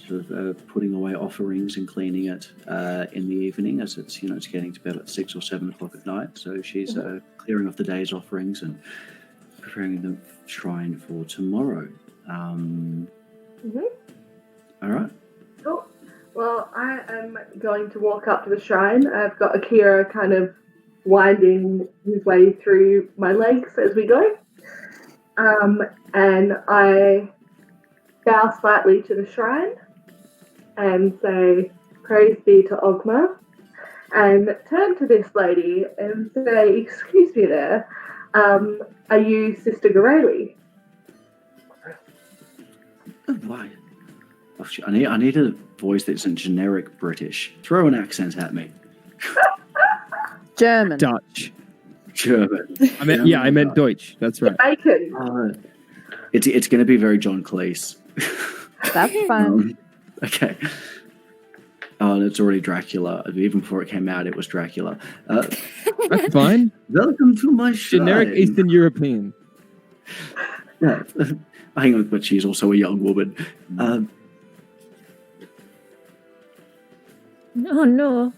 sort of putting away offerings and cleaning it in the evening, as it's it's getting to bed at 6 or 7 o'clock at night. So she's clearing off the day's offerings and preparing the shrine for tomorrow. All right. Cool. Well, I am going to walk up to the shrine. I've got Akira kind of winding his way through my legs as we go. And I bow slightly to the shrine and say, "Praise be to Ogma," and turn to this lady and say, "Excuse me there, are you Sister Gareli?" Oh, why? Oh, shit, I need a voice that's in generic British. Throw an accent at me. German. Dutch. German. I meant Deutsch. That's right. Bacon. It's going to be very John Cleese. That's fine. Okay. Oh, and it's already Dracula. Even before it came out, it was Dracula. That's fine. Welcome to my shrine. Generic Eastern European. Yeah. Hang on, but she's also a young woman. Oh no.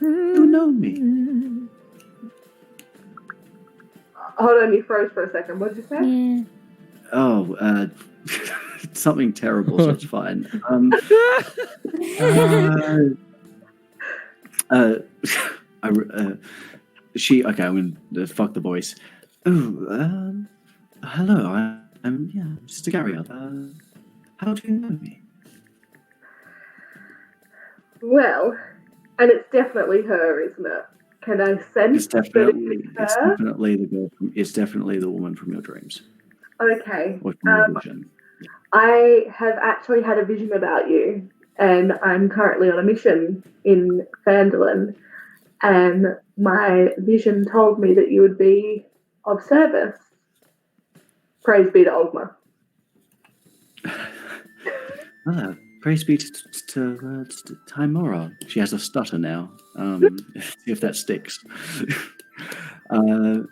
You know me. Hold on, you froze for a second. What did you say? Yeah. Oh, something terrible, so it's fine. Okay, I'm going to fuck the voice. Oh, hello, I'm Sister Gabrielle. How do you know me? Well, and it's definitely her, isn't it? Can I sense It's definitely it's definitely the woman from your dreams. Okay. Or from your vision. I have actually had a vision about you, and I'm currently on a mission in Phandelver, and my vision told me that you would be of service. Praise be to Ogma. praise be to Timora. She has a stutter now. See if that sticks. Well,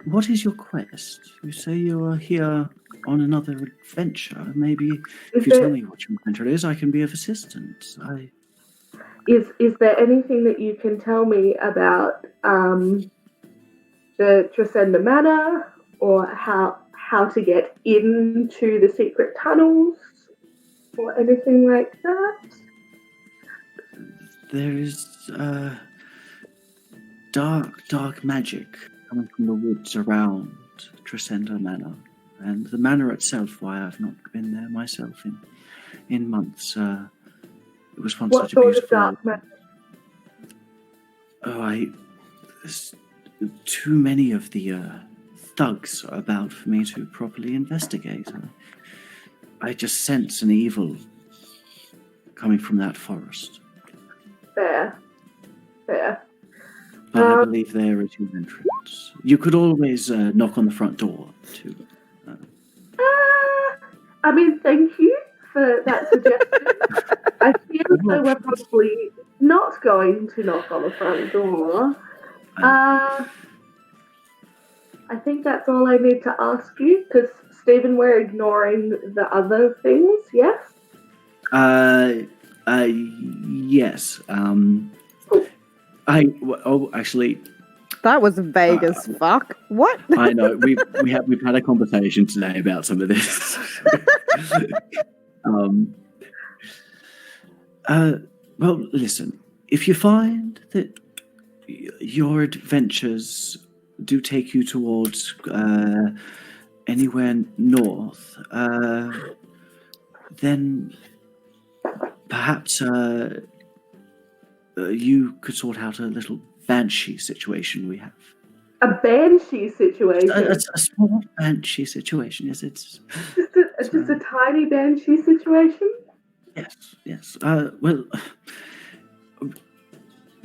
what is your quest? You say you are here on another adventure. Maybe if you tell me what your adventure is, I can be of assistance. Is there anything that you can tell me about the Tresenda Manor, or how to get into the secret tunnels, or anything like that? There is dark magic coming from the woods around Tresenda Manor, and the manor itself. Why I've not been there myself in months. It was once such a beautiful. What sort of dark magic? There's too many of the thugs are about for me to properly investigate. I just sense an evil coming from that forest. Fair. But I believe there is your entrance. You could always knock on the front door, too. I mean, thank you for that suggestion. I feel as though we're probably not going to knock on the front door. I think that's all I need to ask you, because, Stephen, we're ignoring the other things, yes? Yes. Actually... That was vague as fuck. What? I know. We've had a conversation today about some of this. Well, listen. If you find that your adventures do take you towards anywhere north, then perhaps you could sort out a little banshee situation we have. A banshee situation? A small banshee situation, yes. It's just a tiny banshee situation? Yes. Well,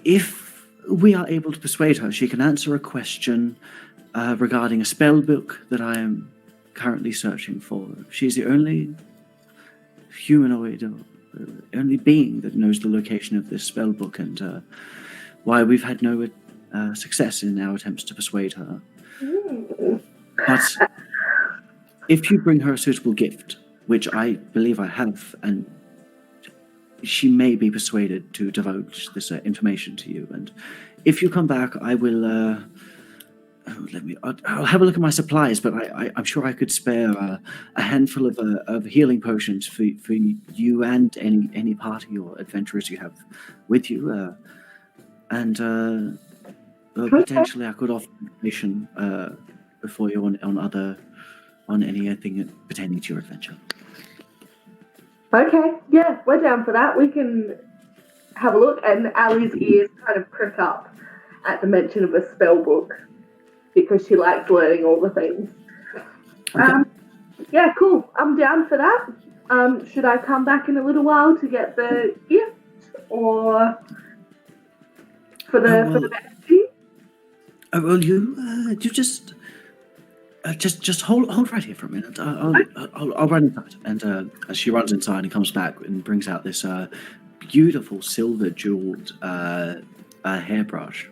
if we are able to persuade her, she can answer a question regarding a spell book that I am currently searching for. She's the only humanoid, or only being that knows the location of this spell book, and why we've had no success in our attempts to persuade her. But if you bring her a suitable gift, which I believe I have, and she may be persuaded to divulge this information to you. And if you come back, I will. I'll have a look at my supplies, but I'm sure I could spare a handful of healing potions for you and any party or adventurers you have with you. And potentially, I could offer information before you on anything pertaining to your adventure. Okay, yeah, we're down for that. We can have a look, and Ali's ears kind of prick up at the mention of a spell book because she likes learning all the things. Okay. Yeah, cool. I'm down for that. Should I come back in a little while to get the gift, or for the banshee? Well, you just hold right here for a minute. I'll run inside, and as she runs inside and comes back and brings out this beautiful silver jeweled hairbrush.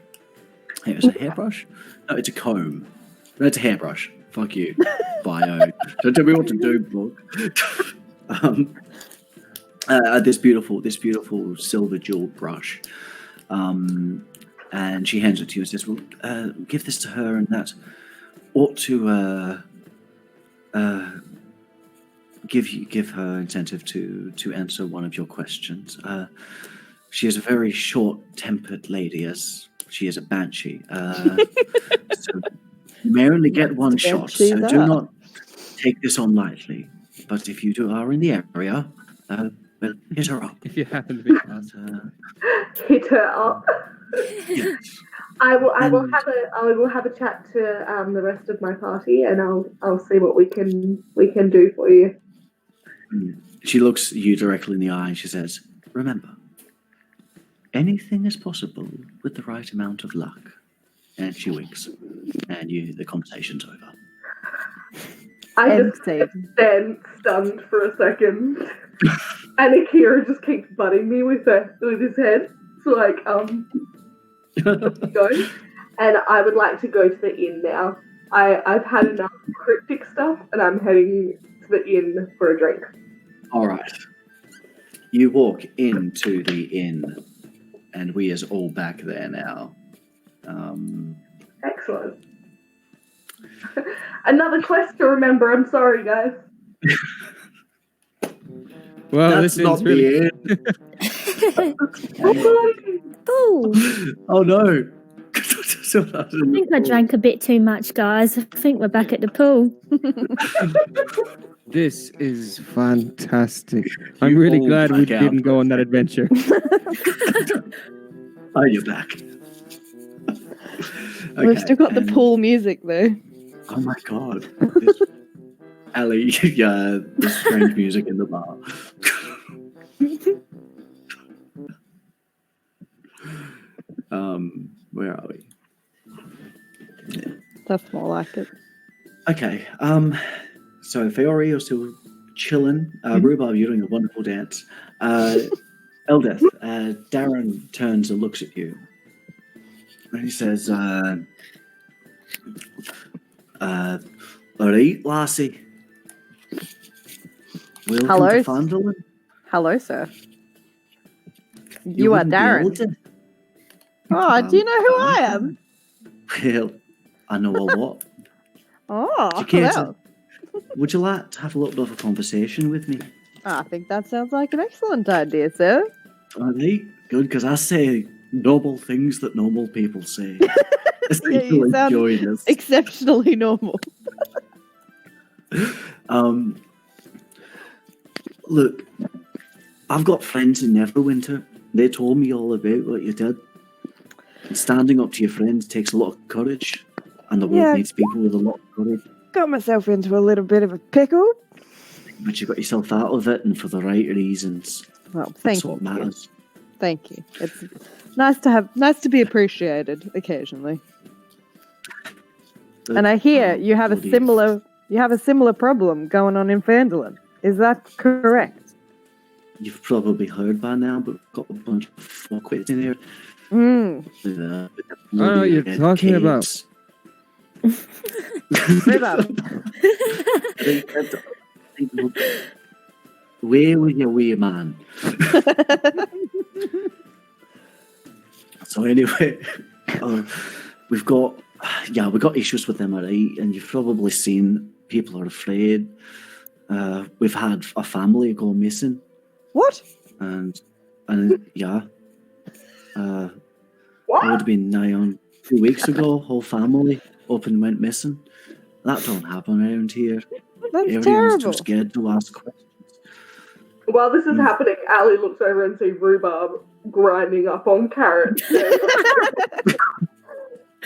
Hey, is it a hairbrush? No, it's a comb. No, it's a hairbrush. Fuck you, bio. Don't tell me what to do, book. This beautiful silver jeweled brush, and she hands it to you and says, "Well, give this to her, and that ought to give her incentive to answer one of your questions. She is a very short-tempered lady, as she is a banshee. So you may only get one shot, so do not take this on lightly. But if you are in the area, well, hit her up. If you happen to be hit her up. Yes. I will have a chat to the rest of my party, and I'll see what we can do for you. She looks you directly in the eye and she says, "Remember, anything is possible with the right amount of luck." And she winks, and the conversation's over. I End just scene. stand stunned for a second, and Akira just keeps butting me with his head. So like, go. And I would like to go to the inn now. I've had enough cryptic stuff, and I'm heading to the inn for a drink. All right. You walk into the inn, and we is all back there now. Excellent. Another quest to remember. I'm sorry, guys. Well, That's this not is really. the end. Oh, Oh no. I think I drank a bit too much, guys. I think we're back at the pool. This is fantastic. I'm really all glad we back out. didn't go on that adventure. Oh, you're back. We've still got the pool music though. Oh my god. Ali, yeah, the strange music in the bar. Where are we? That's more like it. Okay. So Fiore, you're still chilling. Rhubarb, you're doing a wonderful dance. Eldeth, Darren turns and looks at you. And he says, all right, lassie. Welcome Hello. to Phandelver. Hello, sir. You are wouldn't be able Darren. to. Oh, do you know who I am? Well, I know a lot. Oh, Do you care well. Would you like to have a little bit of a conversation with me? I think that sounds like an excellent idea, sir. All right, good, because I say noble things that normal people say. Yeah, you sound enjoy this. exceptionally normal. Look, I've got friends in Neverwinter. They told me all about what you did. And standing up to your friends takes a lot of courage, and the world Yeah. needs people with a lot of courage. Got myself into a little bit of a pickle. But you got yourself out of it, and for the right reasons. Well, That's thank what you. matters. Thank you. It's nice to be appreciated occasionally. And I hear you have a similar problem going on in Phandelver. Is that correct? You've probably heard by now, but we've got a bunch of fuckwits in here. Mm. With, I know what you're talking about. Where was your wee man? So anyway, we've got issues with them, alright, and you've probably seen people are afraid. We've had a family go missing, What? and yeah, it What? would have been nigh on 2 weeks ago. Whole family up and went missing. That don't happen around here. That's Everyone's terrible. too scared to ask questions. While this is happening, Ali looks over and sees Rhubarb grinding up on carrots.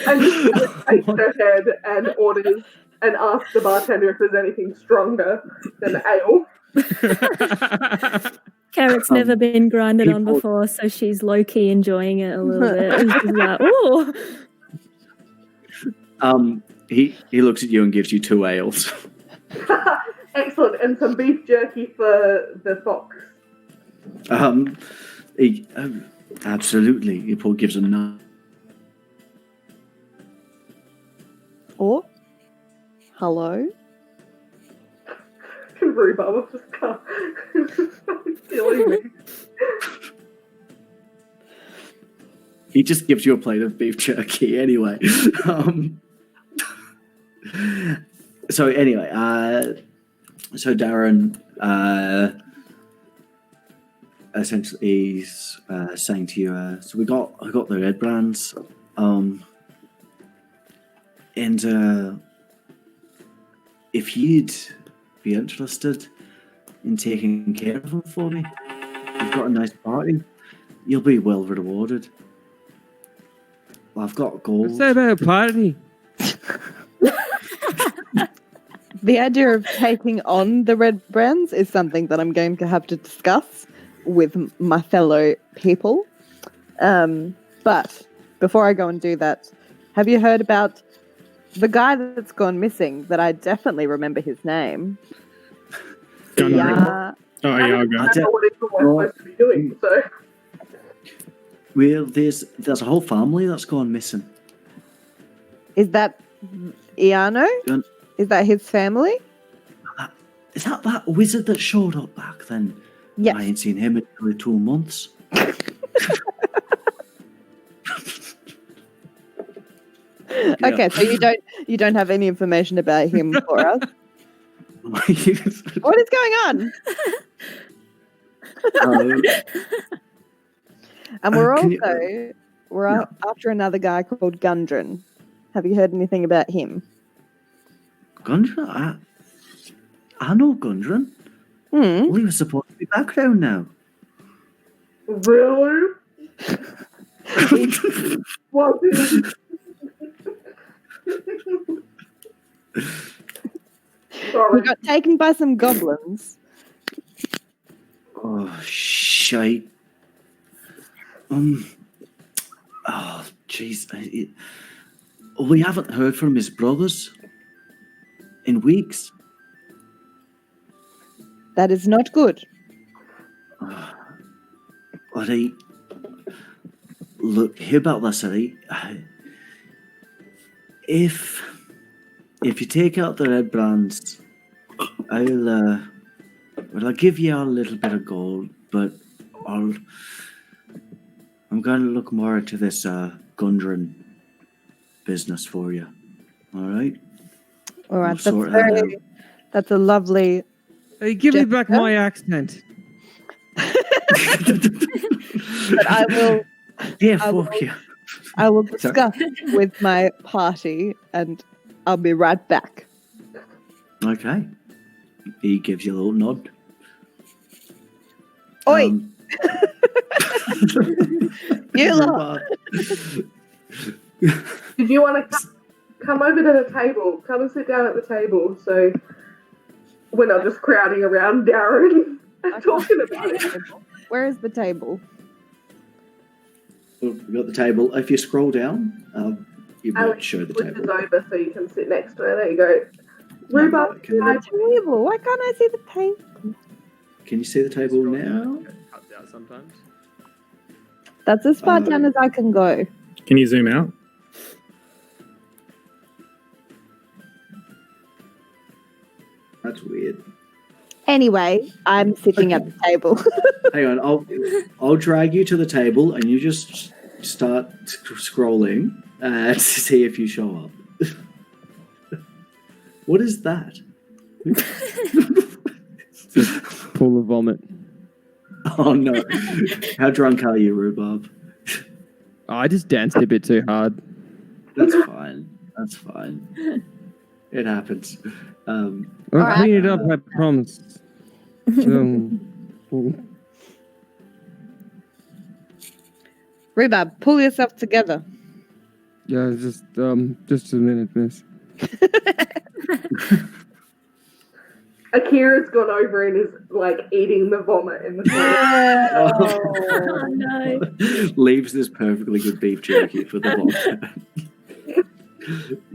And just shakes her head and orders and asks the bartender if there's anything stronger than ale. Carrot's never been grinded on people- before, so she's low-key enjoying it a little bit. She's like, ooh. He looks at you and gives you 2 ales. Excellent, and some beef jerky for the fox. Absolutely. He probably gives a nut. Or? Hello? Rhubarb just can't. Killing me. He just gives you a plate of beef jerky anyway. So anyway, so Darren essentially is saying to you, so I got the red brands, and if you'd be interested in taking care of them for me, you've got a nice party, you'll be well rewarded. I've got gold. What's that about a party? The idea of taking on the red brands is something that I'm going to have to discuss with my fellow people. But before I go and do that, have you heard about the guy that's gone missing, that I definitely remember his name. Gun Yeah. Oh, yeah, I'll go. I don't know what it's supposed to be doing, so. Well, there's a whole family that's gone missing. Is that Iano? Gun- Is that his family? Is that wizard that showed up back then? Yes. I ain't seen him in nearly 2 months. Okay, so you don't have any information about him for us. What is going on? And we're after another guy called Gundren. Have you heard anything about him? Gundren? I know Gundren. Hmm. Well, he was supposed to be back down now. Really? What? We Sorry. got taken by some goblins. Oh, shite. Oh, jeez. We haven't heard from his brothers in weeks. That is not good. But look, hear about this, Eddie. If you take out the red brands, I'll give you a little bit of gold, but I'm going to look more into this Gundren business for you. All right. All right, We'll sort that out. that's a lovely. Hey, give me back Jessica? my accent. But I will. Yeah, I will- fuck you. I will discuss with my party, and I'll be right back. Okay. He gives you a little nod. Oi, you lot. Did you want to come over to the table? Come and sit down at the table so we're not just crowding around Darren and talking about it. Where is the table? We've got the table. If you scroll down, you might Alex show the pushes table. over so you can sit next to her. There you go. Rhubarb, Can The table. Why can't I see the table? you see the table now? Cuts out sometimes. That's as far down as I can go. Can you zoom out? That's weird. Anyway, I'm sitting at the table. Hang on, I'll drag you to the table and you just start scrolling to see if you show up. What is that? Pool of vomit. Oh no! How drunk are you, Rhubarb? Oh, I just danced a bit too hard. That's fine. That's fine. It happens. I'll Alright. clean it up, I promise. Rhubarb, pull yourself together. Yeah, just a minute, miss. Akira's gone over and is like eating the vomit in the corner. Oh no. Leaves this perfectly good beef jerky for the bomb.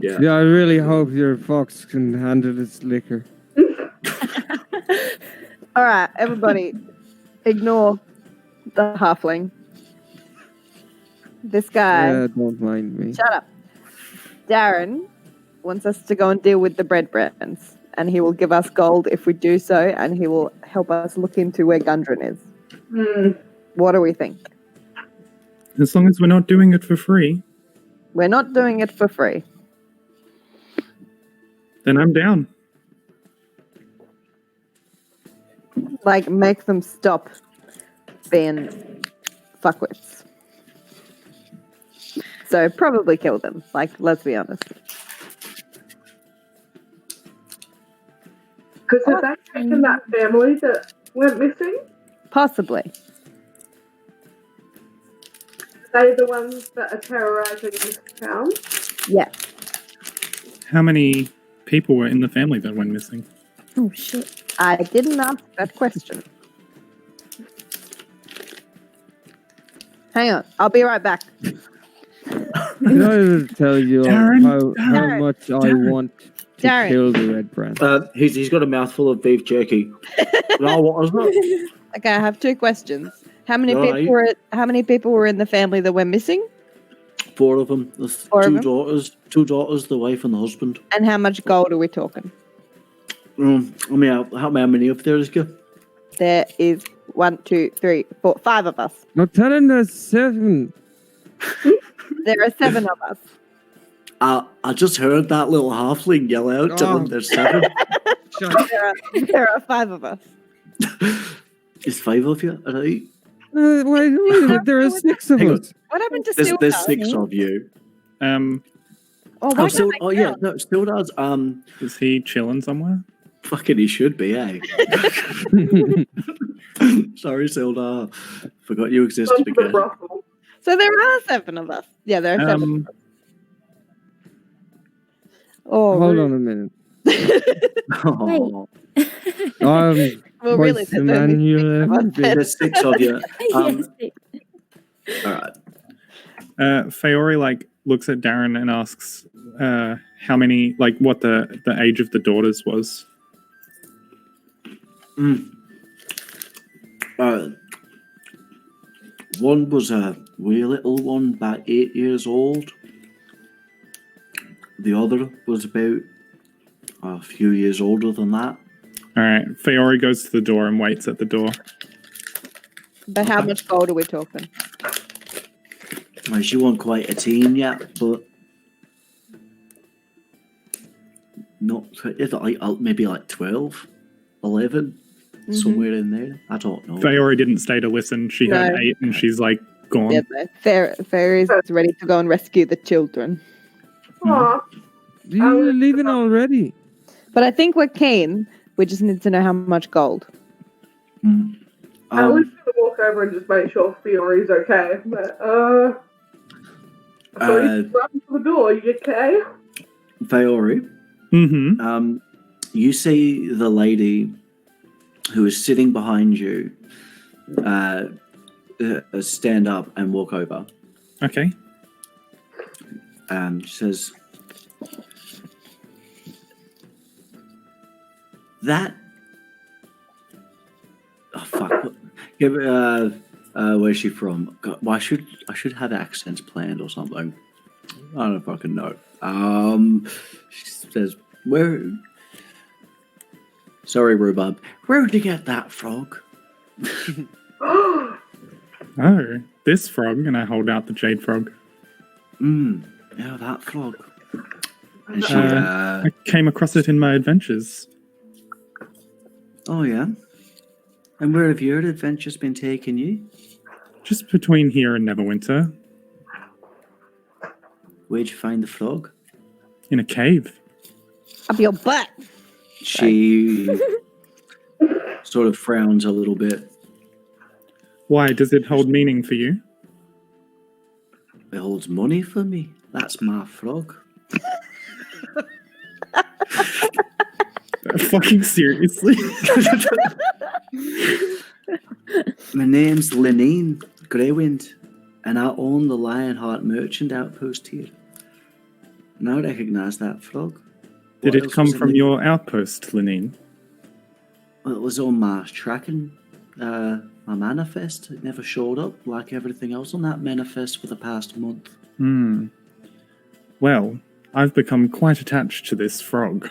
Yeah. Yeah, I really hope your fox can handle its liquor. All right, everybody, ignore the halfling. This guy, Don't mind me. shut up. Darren wants us to go and deal with the bread brands, and he will give us gold if we do so, and he will help us look into where Gundren is. What do we think? As long as we're not doing it for free, We're not doing it for free. then I'm down. Like, make them stop being fuckwits. So probably kill them. Like, let's be honest. Because have they taken that family that went missing? Possibly. Are they the ones that are terrorizing this town? Yeah. How many people were in the family that went missing? Oh shit. I didn't ask that question. Hang on. I'll be right back. Can I just tell you Darren, how much I want to Darren. kill the red brand? He's got a mouthful of beef jerky. No, what was it? Okay, I have 2 questions. How many Right. people were in the family that were missing? 4 of them. There's 4 of two them? daughters. 2 daughters, the wife and the husband. And how much gold are we talking? I mean, how many of there is good? There is 1, 2, 3, 4, 5 of us. I'm telling us 7. There are 7 of us. I just heard that little halfling yell out, telling there's 7. There are 5 of us. Is 5 of you, right? Wait a minute, there are 6 of us. What happened to There's Silver? 6 of you. Why still, can't I count? no, still does. Is he chilling somewhere? Fucking, he should be, eh? Sorry, Sildar. Forgot you existed again. So there are 7 of us. Yeah, there are 7 of us. Oh, Hold on a minute. Oh, well, really, there's only 6 of us. there's 6 of you. Yes. All right. Feori looks at Darren and asks how many, what the age of the daughters was. One was a wee little one, about 8 years old. The other was about a few years older than that. All right. Feori goes to the door and waits at the door. But how much gold are we talking? Well, she wasn't quite a teen yet, but not maybe 12, 11, somewhere in there. I don't know. Feori didn't stay to listen. She had No. 8 and she's gone. Yeah, Fairy's ready to go and rescue the children. Aw. You're leaving already. But I think we're keen. We just need to know how much gold. I was going to walk over and just make sure Fiore's okay. But, I thought you run to the door. You okay? Feori, you see the lady who is sitting behind you stand up and walk over. Okay. She says, "That fuck. Where's she from? God, I should have accents planned or something. I don't fucking know. She says, where? Sorry, Rhubarb. Where'd you get that frog? Oh, this frog, and I hold out the jade frog. Yeah, that frog. And she, I came across it in my adventures. Oh yeah. And where have your adventures been taking you? Just between here and Neverwinter. Where'd you find the frog? In a cave. Up your butt. She sort of frowns a little bit. Why? Does it hold meaning for you? It holds money for me. That's my frog. Fucking seriously? My name's Lenine Greywind, and I own the Lionheart Merchant Outpost here. And I recognise that frog. Did What it else come was from in your outpost, Lenine? Well, it was on my tracking, my manifest. It never showed up like everything else on that manifest for the past month. Well, I've become quite attached to this frog.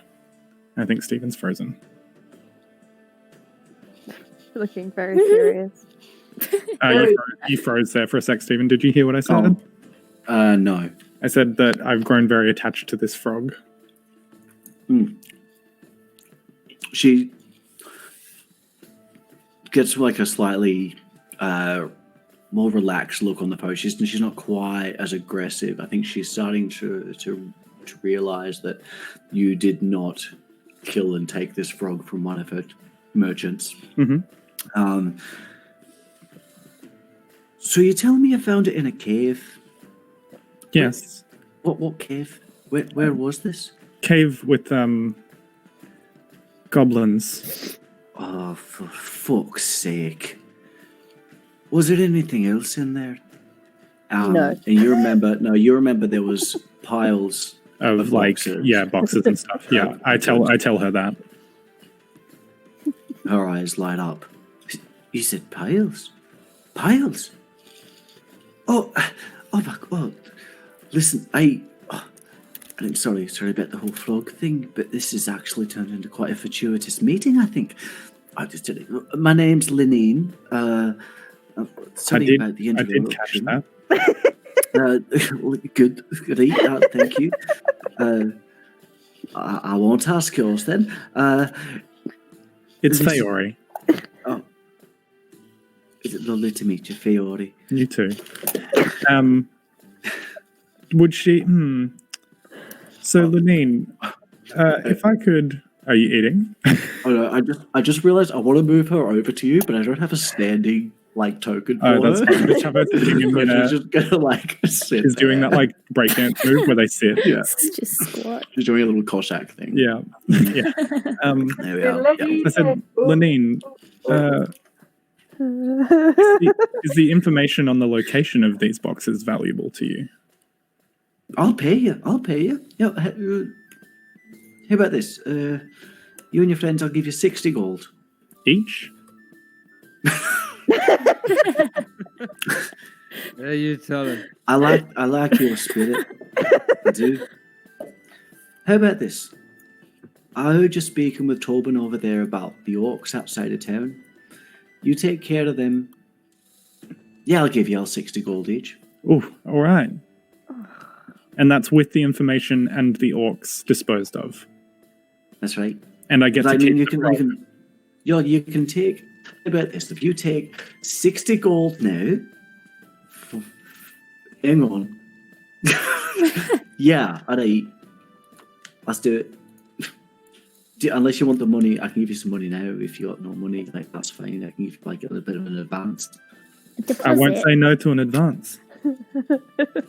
I think Stephen's frozen. Looking very serious. You froze there for a sec, Stephen. Did you hear what I said? No. I said that I've grown very attached to this frog. She gets like a slightly more relaxed look on the pose. She's not quite as aggressive. I think she's starting to realize that you did not kill and take this frog from one of her merchants. So you tell me you found it in a cave? Yes. What cave? Where was this? Cave with goblins. Oh, for fuck's sake. Was there anything else in there? No. And you remember there was piles of like boxes. boxes and stuff. Yeah, I tell her that. Her eyes light up. You said piles? Piles? Oh my God. Listen, I'm sorry about the whole frog thing, but this has actually turned into quite a fortuitous meeting, I think. My name's Lenine. Sorry about the introduction. I did catch that. Good. Thank you. I won't ask yours then. It's Fiore. Oh. Is it lovely to meet you, Fiore? You too. Would she... So, Lenine, if I could... Are you eating? Oh no, I just realized I want to move her over to you, but I don't have a standing token for that's her. fine. Just have her sitting in She's just gonna sit. She's doing that breakdance move where they sit. Yeah. Just squat. She's doing a little Cossack thing. Yeah. Yeah. There we are. Yeah. I said, Lenine, is the information on the location of these boxes valuable to you? I'll pay you. Yeah, how about this? You and your friends, I'll give you 60 gold. Each? Yeah, you tell him. I like your spirit. I do. How about this? I heard you speaking with Tobin over there about the orcs outside of town. You take care of them. Yeah, I'll give you all 60 gold each. Oh, all right. And that's with the information and the orcs disposed of. That's right. And I get to keep you can take. How about this? If you take 60 gold now, hang on. Yeah, all right. Let's do it. Unless you want the money, I can give you some money now. If you got no money, that's fine. I can give you a little bit of an advance. I won't say no to an advance.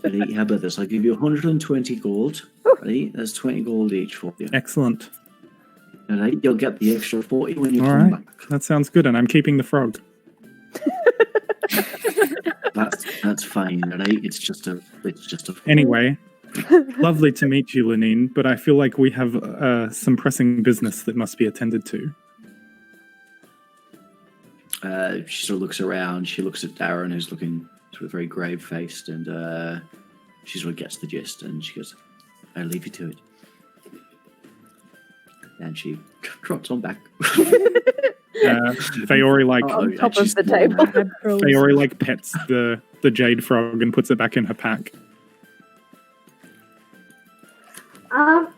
Right, how about this? I'll give you 120 gold. Right, that's 20 gold each for you. Excellent. All right, you'll get the extra 40 when you All come right. back. That sounds good, and I'm keeping the frog. That's fine, all right? It's just a. Anyway, lovely to meet you, Lenine, but I feel like we have some pressing business that must be attended to. She sort of looks around. She looks at Darren, who's looking sort of very grave-faced, and she sort of gets the gist, and she goes, I'll leave you to it. And she trots on back. Fiore on top of the table. Fiore pets the jade frog and puts it back in her pack. I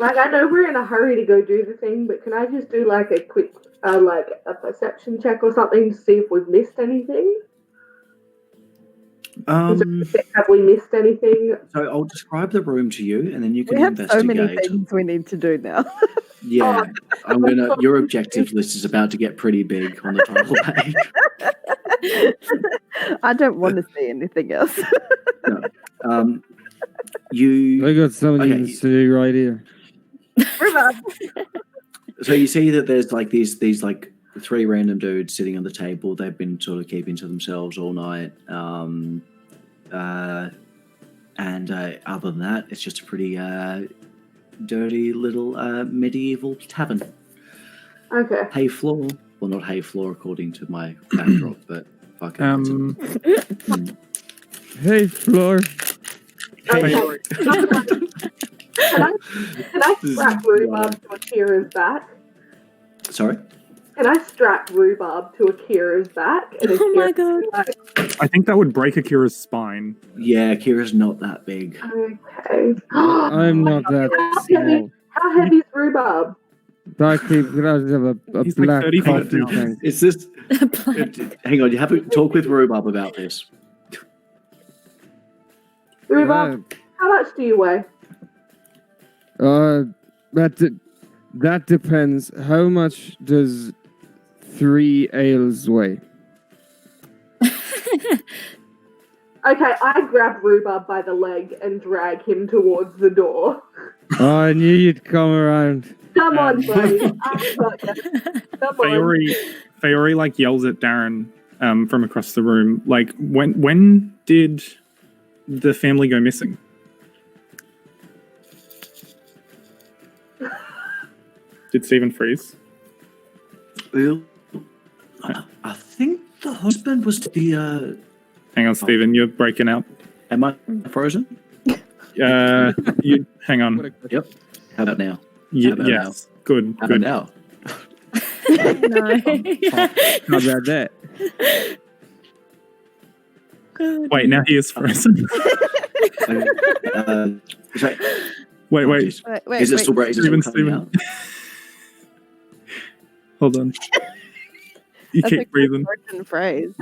know we're in a hurry to go do the thing, but can I just do a quick a perception check or something to see if we've missed anything? Have we missed anything? So I'll describe the room to you, and then you can We have investigate. so many things we need to do now. Yeah, Your objective list is about to get pretty big on the title page. I don't want to see anything else. No. I got something to say right here. So you see that there's these three random dudes sitting on the table. They've been sort of keeping to themselves all night. And other than that, it's just a pretty dirty little medieval tavern. Okay. Hay floor. Well, not hay floor according to my backdrop, but fuck it. Hey, floor. Okay. Can I strap rhubarb to Akira's back? Sorry? Can I strap rhubarb to Akira's back? And Oh my god. I think that would break Akira's spine. Yeah, Kira's not that big. Okay. I'm not that small. How heavy is rhubarb? Dark because of a He's black 30 feet coffee down. tank. It's this. Hang on, you have to talk with Rhubarb about this. Rhubarb, how much do you weigh? That depends. How much does 3 ales weigh? Okay, I grab Rhubarb by the leg and drag him towards the door. Oh, I knew you'd come around. Come on, buddy. I've got you. Come on. Fiore yells at Darren, from across the room. Like, when did the family go missing? Did Stephen freeze? Well, I think the husband was the. Hang on, Stephen, you're breaking out. Am I frozen? You hang on. Yep. How about now? Yes. Now? Good. How Good. about now? No. How about that? Wait, now he is frozen. So, wait. Wait, is it still breaking? Steven. Hold on. You That's a keep breathing. good phrase.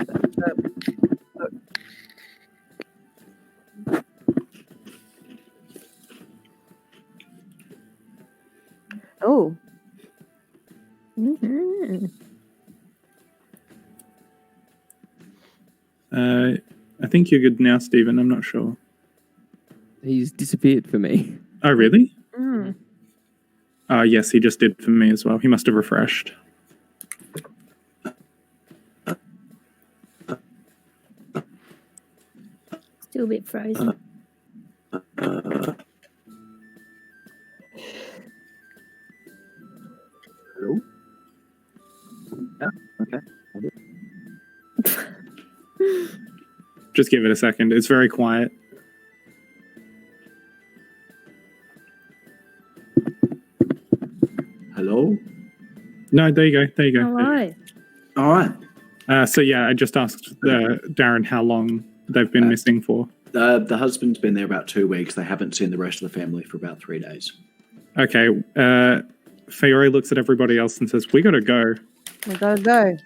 Oh. Mm-hmm. I think you're good now, Stephen. I'm not sure. He's disappeared for me. Oh, really? Mm. Yes, he just did for me as well. He must have refreshed. Still a bit frozen. Hello? Yeah, okay. Just give it a second. It's very quiet. Hello? No, there you go. There you go. Hello. All right. So yeah, I just asked Darren how long they've been missing for. The husband's been there about 2 weeks. They haven't seen the rest of the family for about 3 days. Okay. Fiore looks at everybody else and says, "We gotta go We gotta go.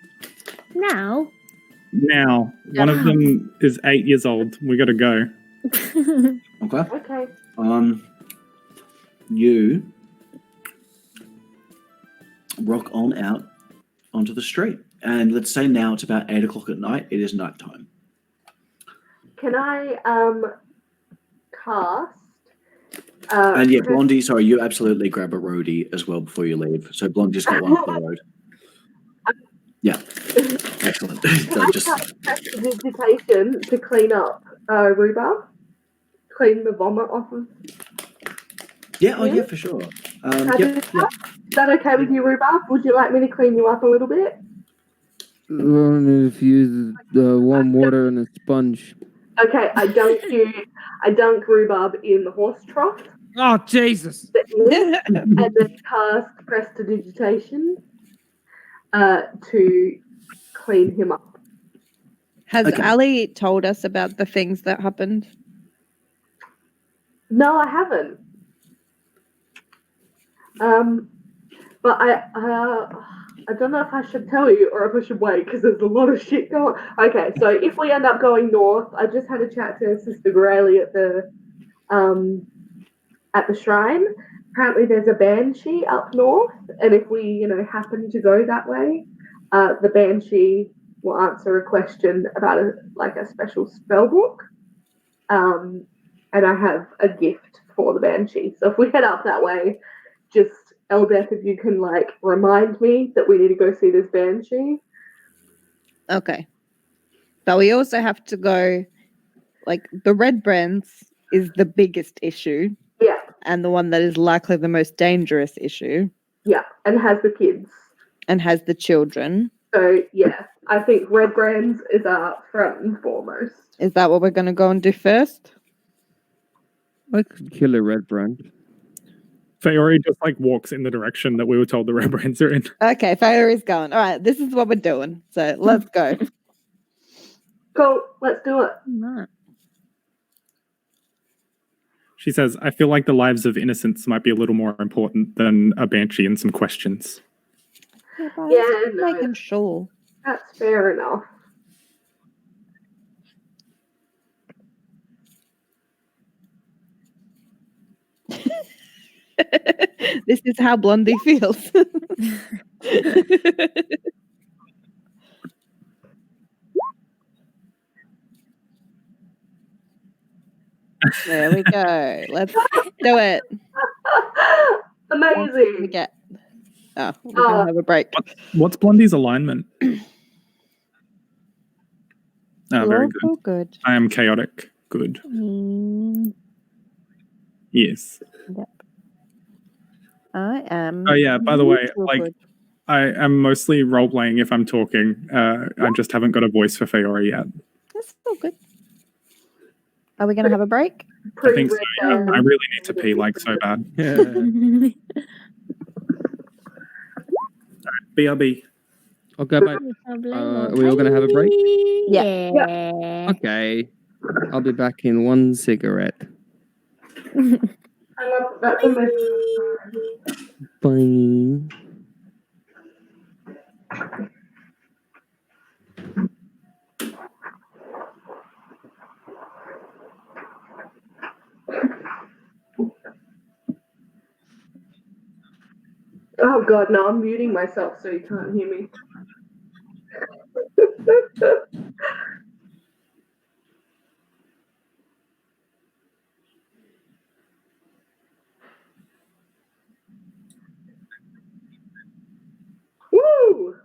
Now. now." One of them is 8 years old. We gotta go. Okay. Okay. You rock on out onto the street, and let's say now it's about 8 o'clock at night. It is nighttime. Can I cast? And yeah, Blondie, sorry, you absolutely grab a roadie as well before you leave. So Blondie's got one for the road. Yeah, excellent. Can I cast prestidigitation to clean up rhubarb? Clean the vomit off of. Yeah, oh yeah, for sure. Is that okay with you, rhubarb? Would you like me to clean you up a little bit? If you use the warm water and a sponge. Okay, I dunk rhubarb in the horse trough. Oh, Jesus. And then cast prestidigitation to clean him up. Has Okay. Ali told us about the things that happened? No, I haven't. But I don't know if I should tell you or if I should wait because there's a lot of shit going. Okay, so if we end up going north, I just had a chat to Sister Graylee at the shrine. Apparently, there's a banshee up north, and if we, happen to go that way, the banshee will answer a question about a special spell book. And I have a gift for the banshee. So if we head up that way, just Elbeth, if you can remind me that we need to go see this banshee. Okay. But we also have to go, the red brands is the biggest issue. Yeah. And the one that is likely the most dangerous issue. Yeah, and has the kids. And has the children. So, yeah, I think red brands is front and foremost. Is that what we're going to go and do first? I could kill a red brand. Fiore just walks in the direction that we were told the Rembrandts are in. Okay, Fire is going. All right, this is what we're doing. So let's go. Cool, let's do it. Right. She says, "I feel like the lives of innocents might be a little more important than a banshee and some questions." Yeah, no, making sure. That's fair enough. This is how Blondie feels. There we go. Let's do it. Amazing. We get. Oh, we're gonna have a break. What's Blondie's alignment? Very good. Lawful good. I am chaotic good. Yes. Yep. I am. Oh yeah. By the way, neutral like good. I am mostly role playing if I'm talking. I just haven't got a voice for Fiora yet. That's all good. Are we going to have a break? I think so. Yeah. I really need to pee like so bad. BRB. I'll go back. Are we all going to have a break? Yeah. Okay. I'll be back in one cigarette. I love that's the most. Bye. Oh god, no, I'm muting myself so you can't hear me. Woo!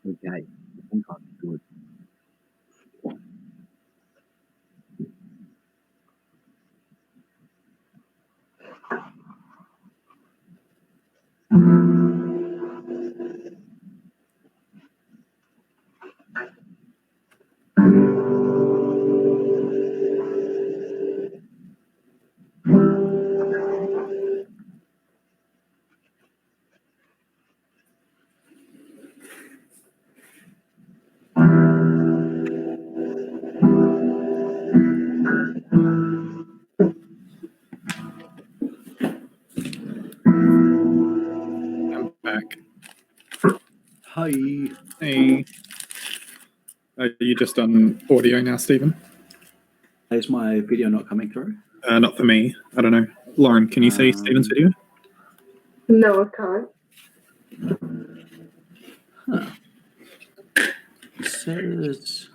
Okay, I think I'm good. I'm back. Hi. Hey. Are you just on audio now, Stephen? Is my video not coming through? Not for me. I don't know. Lauren, can you see Stephen's video? No, I can't. Huh. It says...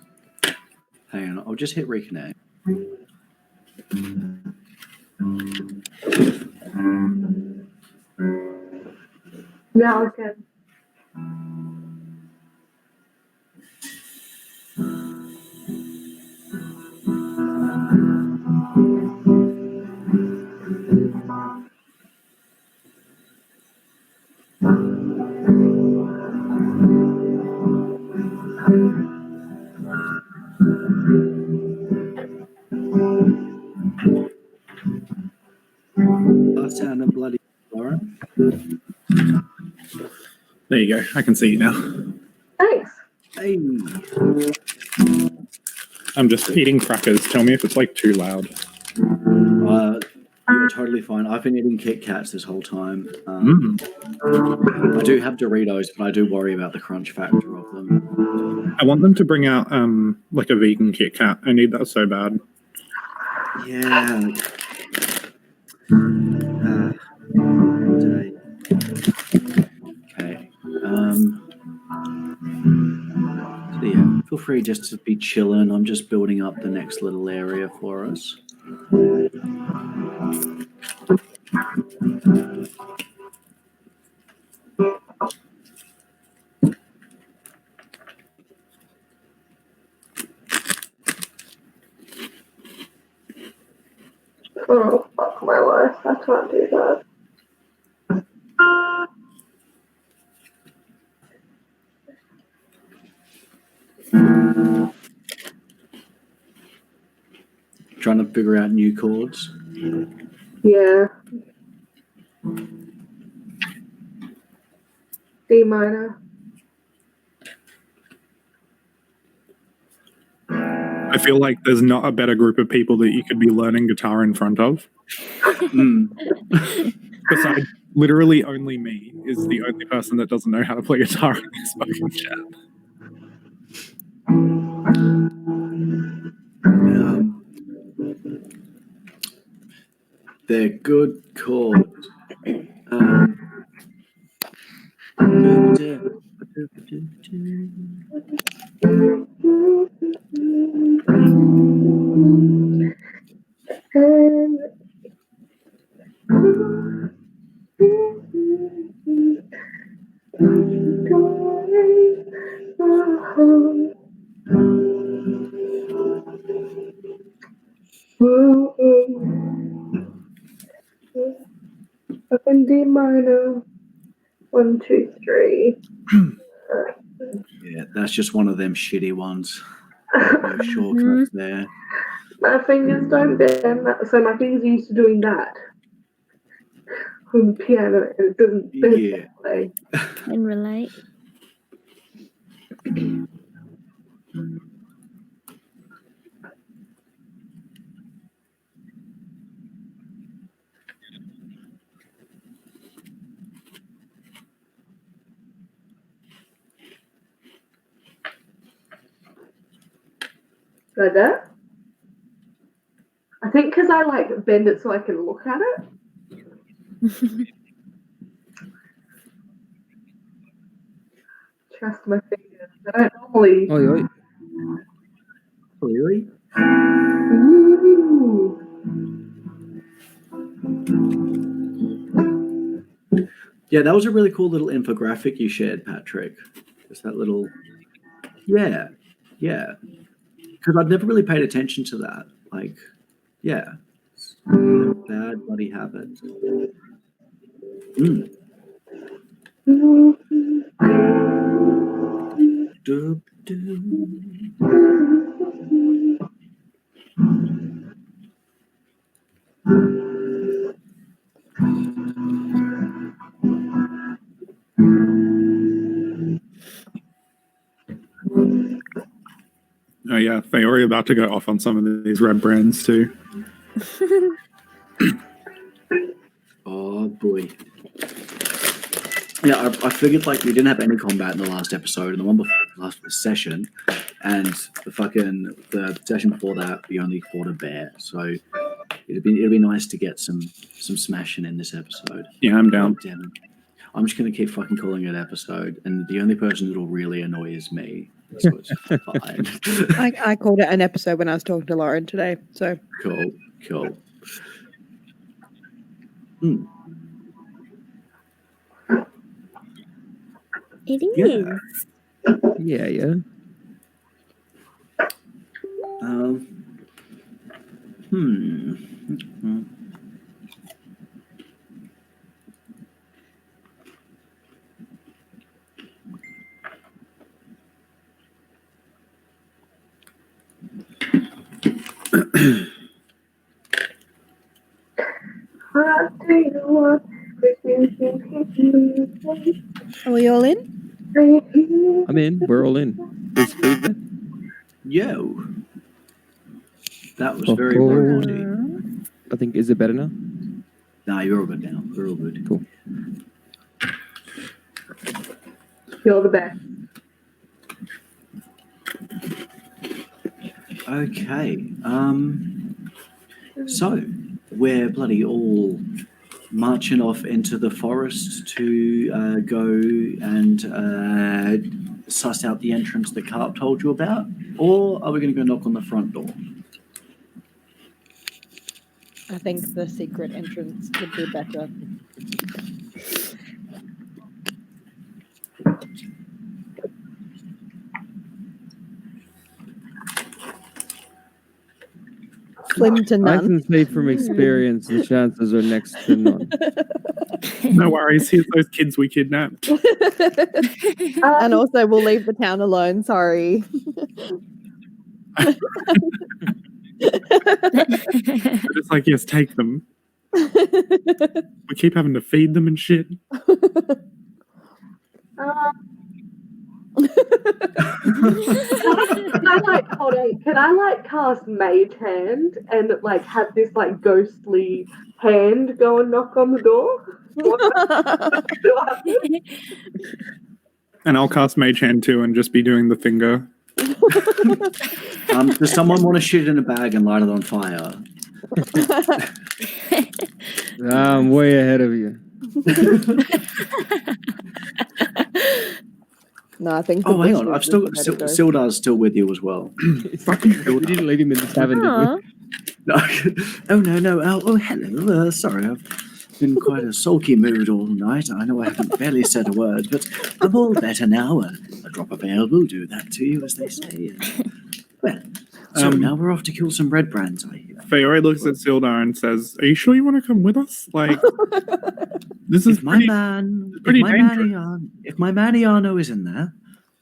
Hang on, I'll just hit reconnect. Now I can. That sounded bloody, Lauren. There you go. I can see you now. Thanks. Hey. I'm just eating crackers. Tell me if it's like too loud. You're totally fine. I've been eating Kit Kats this whole time. I do have Doritos, but I do worry about the crunch factor of them. I want them to bring out like a vegan Kit Kat. I need that so bad. Yeah. Okay. So yeah, feel free just to be chilling. I'm just building up the next little area for us. Oh, fuck my life. I can't do that. Trying to figure out new chords. Yeah. D minor. I feel like there's not a better group of people that you could be learning guitar in front of. Besides, literally only me is the only person that doesn't know how to play guitar in this fucking chat. They're good chords. Up in D minor. 1, 2, 3. Yeah, that's just one of them shitty ones. No shortcuts there. My fingers don't bend, so my fingers are used to doing that on the piano, and it doesn't bend that way. Can relate. Like that? I think because I like bend it so I can look at it. Trust my fingers. I don't normally. Oi, oi. Really? Ooh. Yeah, that was a really cool little infographic you shared, Patrick. Just that little. Yeah. Because I've never really paid attention to that. Like, yeah. Bad bloody habit. Doop, doop. Oh yeah, they are about to go off on some of these red brands too. Oh boy. Yeah, I figured like we didn't have any combat in the last episode, and the one before last session, and the session before that we only fought a bear. So it'd be nice to get some smashing in this episode. Yeah, I'm down. God damn it. I'm just gonna keep fucking calling it episode, and the only person that'll really annoy is me. So it's fine. I called it an episode when I was talking to Lauren today. So Cool. It is. Yeah. are we all in? I'm in. We're all in. Is Speed there? Yo. That was very rude. I think, is it better now? Nah, you're all good now. We're all good. Cool. You're the best. Okay. So we're bloody all marching off into the forest to go and suss out the entrance that Carp told you about, or are we going to go knock on the front door? I think the secret entrance would be better. Slim to I none. can say from experience the chances are next to none. No worries. Here's those kids we kidnapped. And also, we'll leave the town alone. Sorry. It's like, yes, take them. We keep having to feed them and shit. Can I like cast Mage Hand and like have this like ghostly hand go and knock on the door? And I'll cast Mage Hand too and just be doing the finger. Does someone want to shoot it in a bag and light it on fire? I'm way ahead of you. No, I think. Oh, hang on. I've still got Sildar's still with you as well. Fucking we didn't leave him in the tavern, did we? No. No. Oh, hello. Sorry, I've been quite a sulky mood all night. I know I haven't barely said a word, but I'm all better now. A drop of ale will do that to you, as they say. Well, so now we're off to kill some red brands, I hear. Fayori looks at Sildar and says, "Are you sure you want to come with us? Like, this is If my man Iano is in there,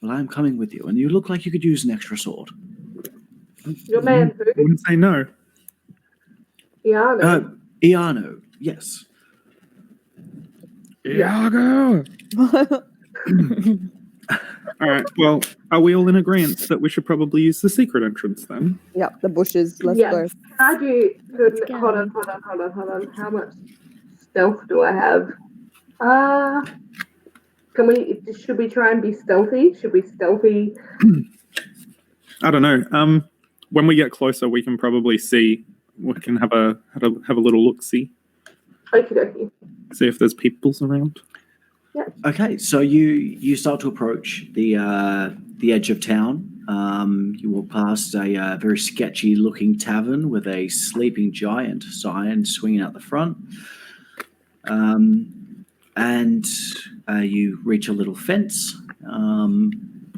well, I'm coming with you, and you look like you could use an extra sword." Your man who? I wouldn't say no. Iano. Iano, yes. Iago! All right. Well, are we all in agreement that we should probably use the secret entrance then? Yep, the bushes. Let's Yeah. go. I do. go. Hold on. How much stealth do I have? Should we try and be stealthy? Should we stealthy? I don't know. When we get closer, we can probably see. We can have a little look. See Okie if there's peoples around. Okay, so you start to approach the edge of town. You walk past a very sketchy-looking tavern with a sleeping giant sign swinging out the front, and you reach a little fence.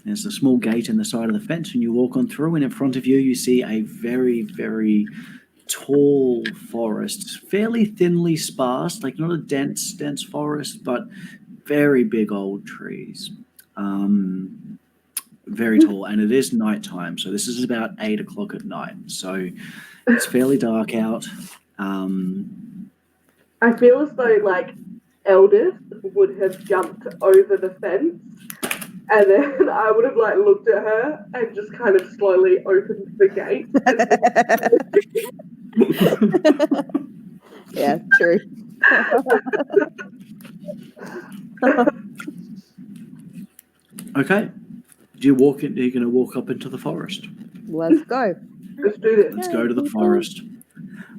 There's a small gate in the side of the fence, and you walk on through. And in front of you, you see a very, very tall forest, fairly thinly sparse, like not a dense forest, but very big old trees, very tall, and it is nighttime. So this is about 8 o'clock at night. So it's fairly dark out. I feel as though like Eldest would have jumped over the fence, and then I would have like looked at her and just kind of slowly opened the gate. Yeah, true. Okay. Are you going to walk up into the forest? Let's go. Let's do this. Let's go to the forest.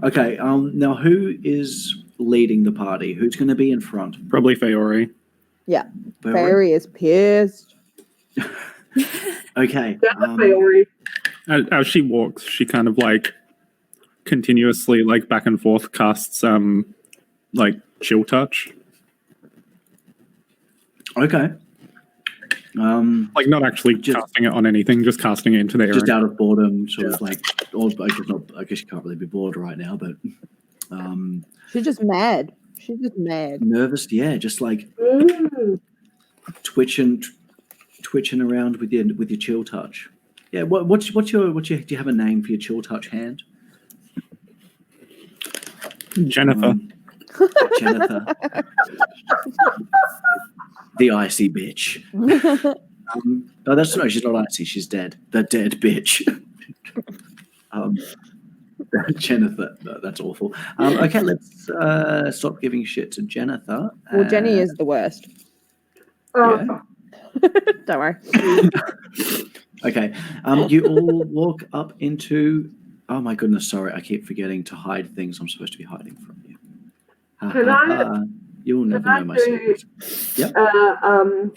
Okay. Now, who is leading the party? Who's going to be in front? Probably Fayori. Yeah. Fairy is pissed. Okay. As she walks, she kind of like continuously like back and forth casts like chill touch. Okay. Like not actually casting it on anything, just casting it into the area. Just out of boredom, sort of like, or I guess you can't really be bored right now, but She's just mad. She's just mad. Nervous, yeah, just like twitching around with your chill touch. Yeah, what's your do you have a name for your chill touch hand? Jennifer. Jennifer. The icy bitch. No, she's not icy, she's dead. The dead bitch. Jennifer, no, that's awful. Okay, let's stop giving shit to Jennifer. Well, Jenny is the worst. Yeah. Don't worry. Okay, you all walk up into. Oh my goodness, sorry, I keep forgetting to hide things I'm supposed to be hiding from you. You'll never know my secrets. Yep. A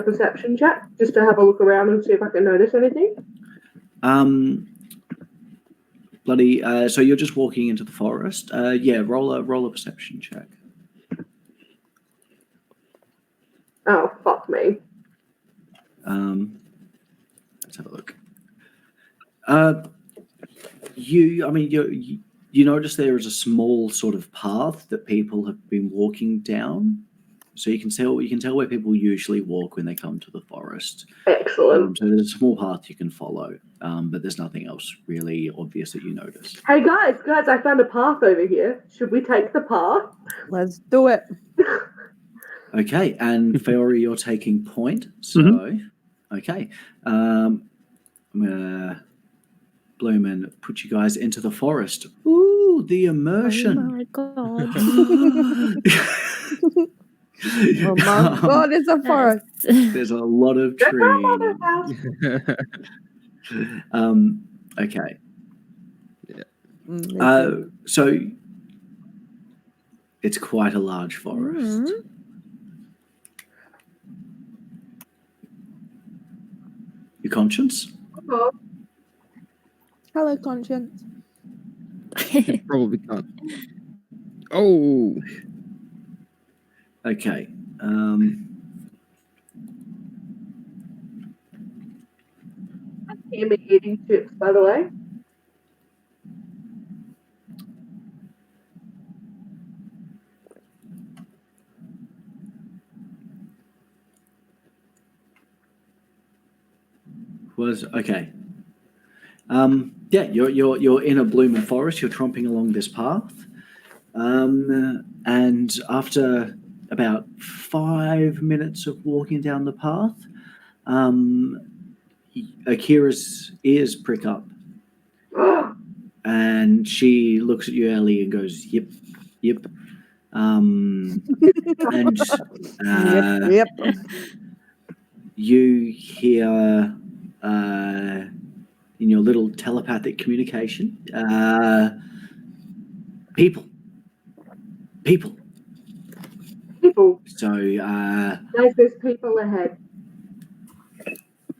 perception check just to have a look around and see if I can notice anything. So you're just walking into the forest. Yeah, roll a perception check. Oh, fuck me. Let's have a look. You notice there is a small sort of path that people have been walking down, so you can tell where people usually walk when they come to the forest. Excellent. So there's a small path you can follow. but there's nothing else really obvious that you notice. Hey guys, I found a path over here. Should we take the path? Let's do it. Okay, and Fiori, you're taking point. So, okay. I'm going to bloom and put you guys into the forest. Ooh, the immersion. Oh my god. Oh my god, it's a forest. There's a lot of That's my trees. mother's house. Okay. Yeah. So it's quite a large forest. Mm. Your conscience? Oh, Hello, Conscience. Probably can't. Oh, Okay. hear me eating chips, by the way. Was okay. Yeah, you're in a blooming forest. You're tromping along this path, and after about 5 minutes of walking down the path, Akira's ears prick up, and she looks at you, Ellie, and goes, "Yep, yep." And Yep. you hear in your little telepathic communication, people. People. So, Guys, there's people ahead.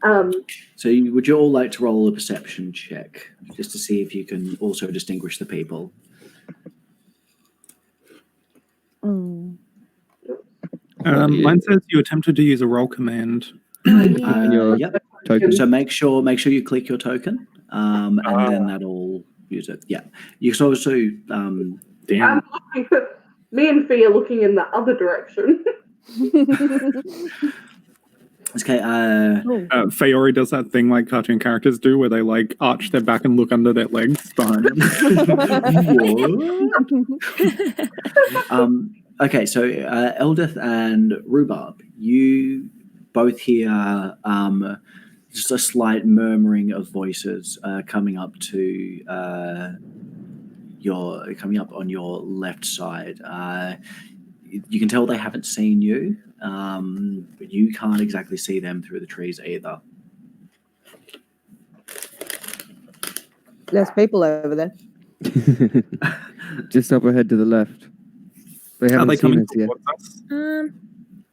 would you all like to roll a perception check just to see if you can also distinguish the people? Mine says you attempted to use a roll command. Yep. token. So make sure you click your token, and then that'll use it. Yeah. You can also Damn. Me and Fee are looking in the other direction. Okay. Fiori does that thing like cartoon characters do, where they like arch their back and look under their legs behind them. Okay, so Eldith and Rhubarb, you both hear just a slight murmuring of voices coming up on your left side. You can tell they haven't seen you, but you can't exactly see them through the trees either. There's people over there. Just up ahead to the left. They Are haven't they seen coming us yet. towards us?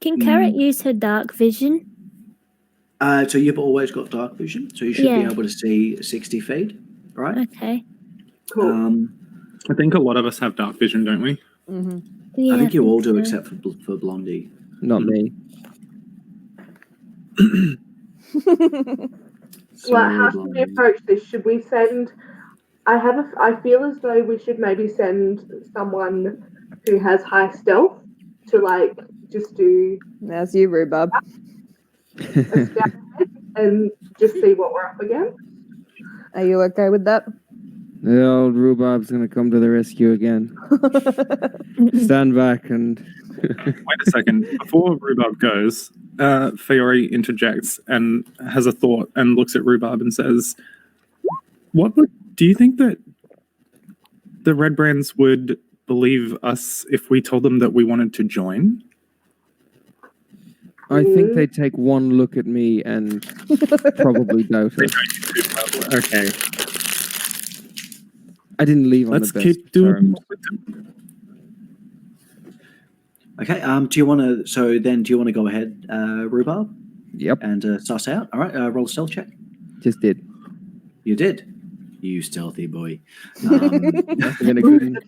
Can Carrot use her dark vision? So you've always got dark vision, so you should be Yeah. able to see 60 feet, right? Okay. Cool. I think a lot of us have dark vision, don't we? Mm-hmm. Yeah, I think you all do, so. except for Blondie. Not me. Well, how should we approach this? Should we send? I feel as though we should maybe send someone who has high stealth to like just do That's you, Rhubarb. a scout and just see what we're up against. Are you okay with that? The old rhubarb's gonna come to the rescue again. Stand back and Wait a second. Before Rhubarb goes, Fiori interjects and has a thought and looks at Rhubarb and says, do you think that the Red Brands would believe us if we told them that we wanted to join? I think they take one look at me and probably doubt it. Okay. I didn't leave on Let's the best keep doing terms. Okay. Do you want to go ahead, Rhubarb, Yep, and suss out? All right. Roll a stealth check. just did. You did. You stealthy boy. Again, again.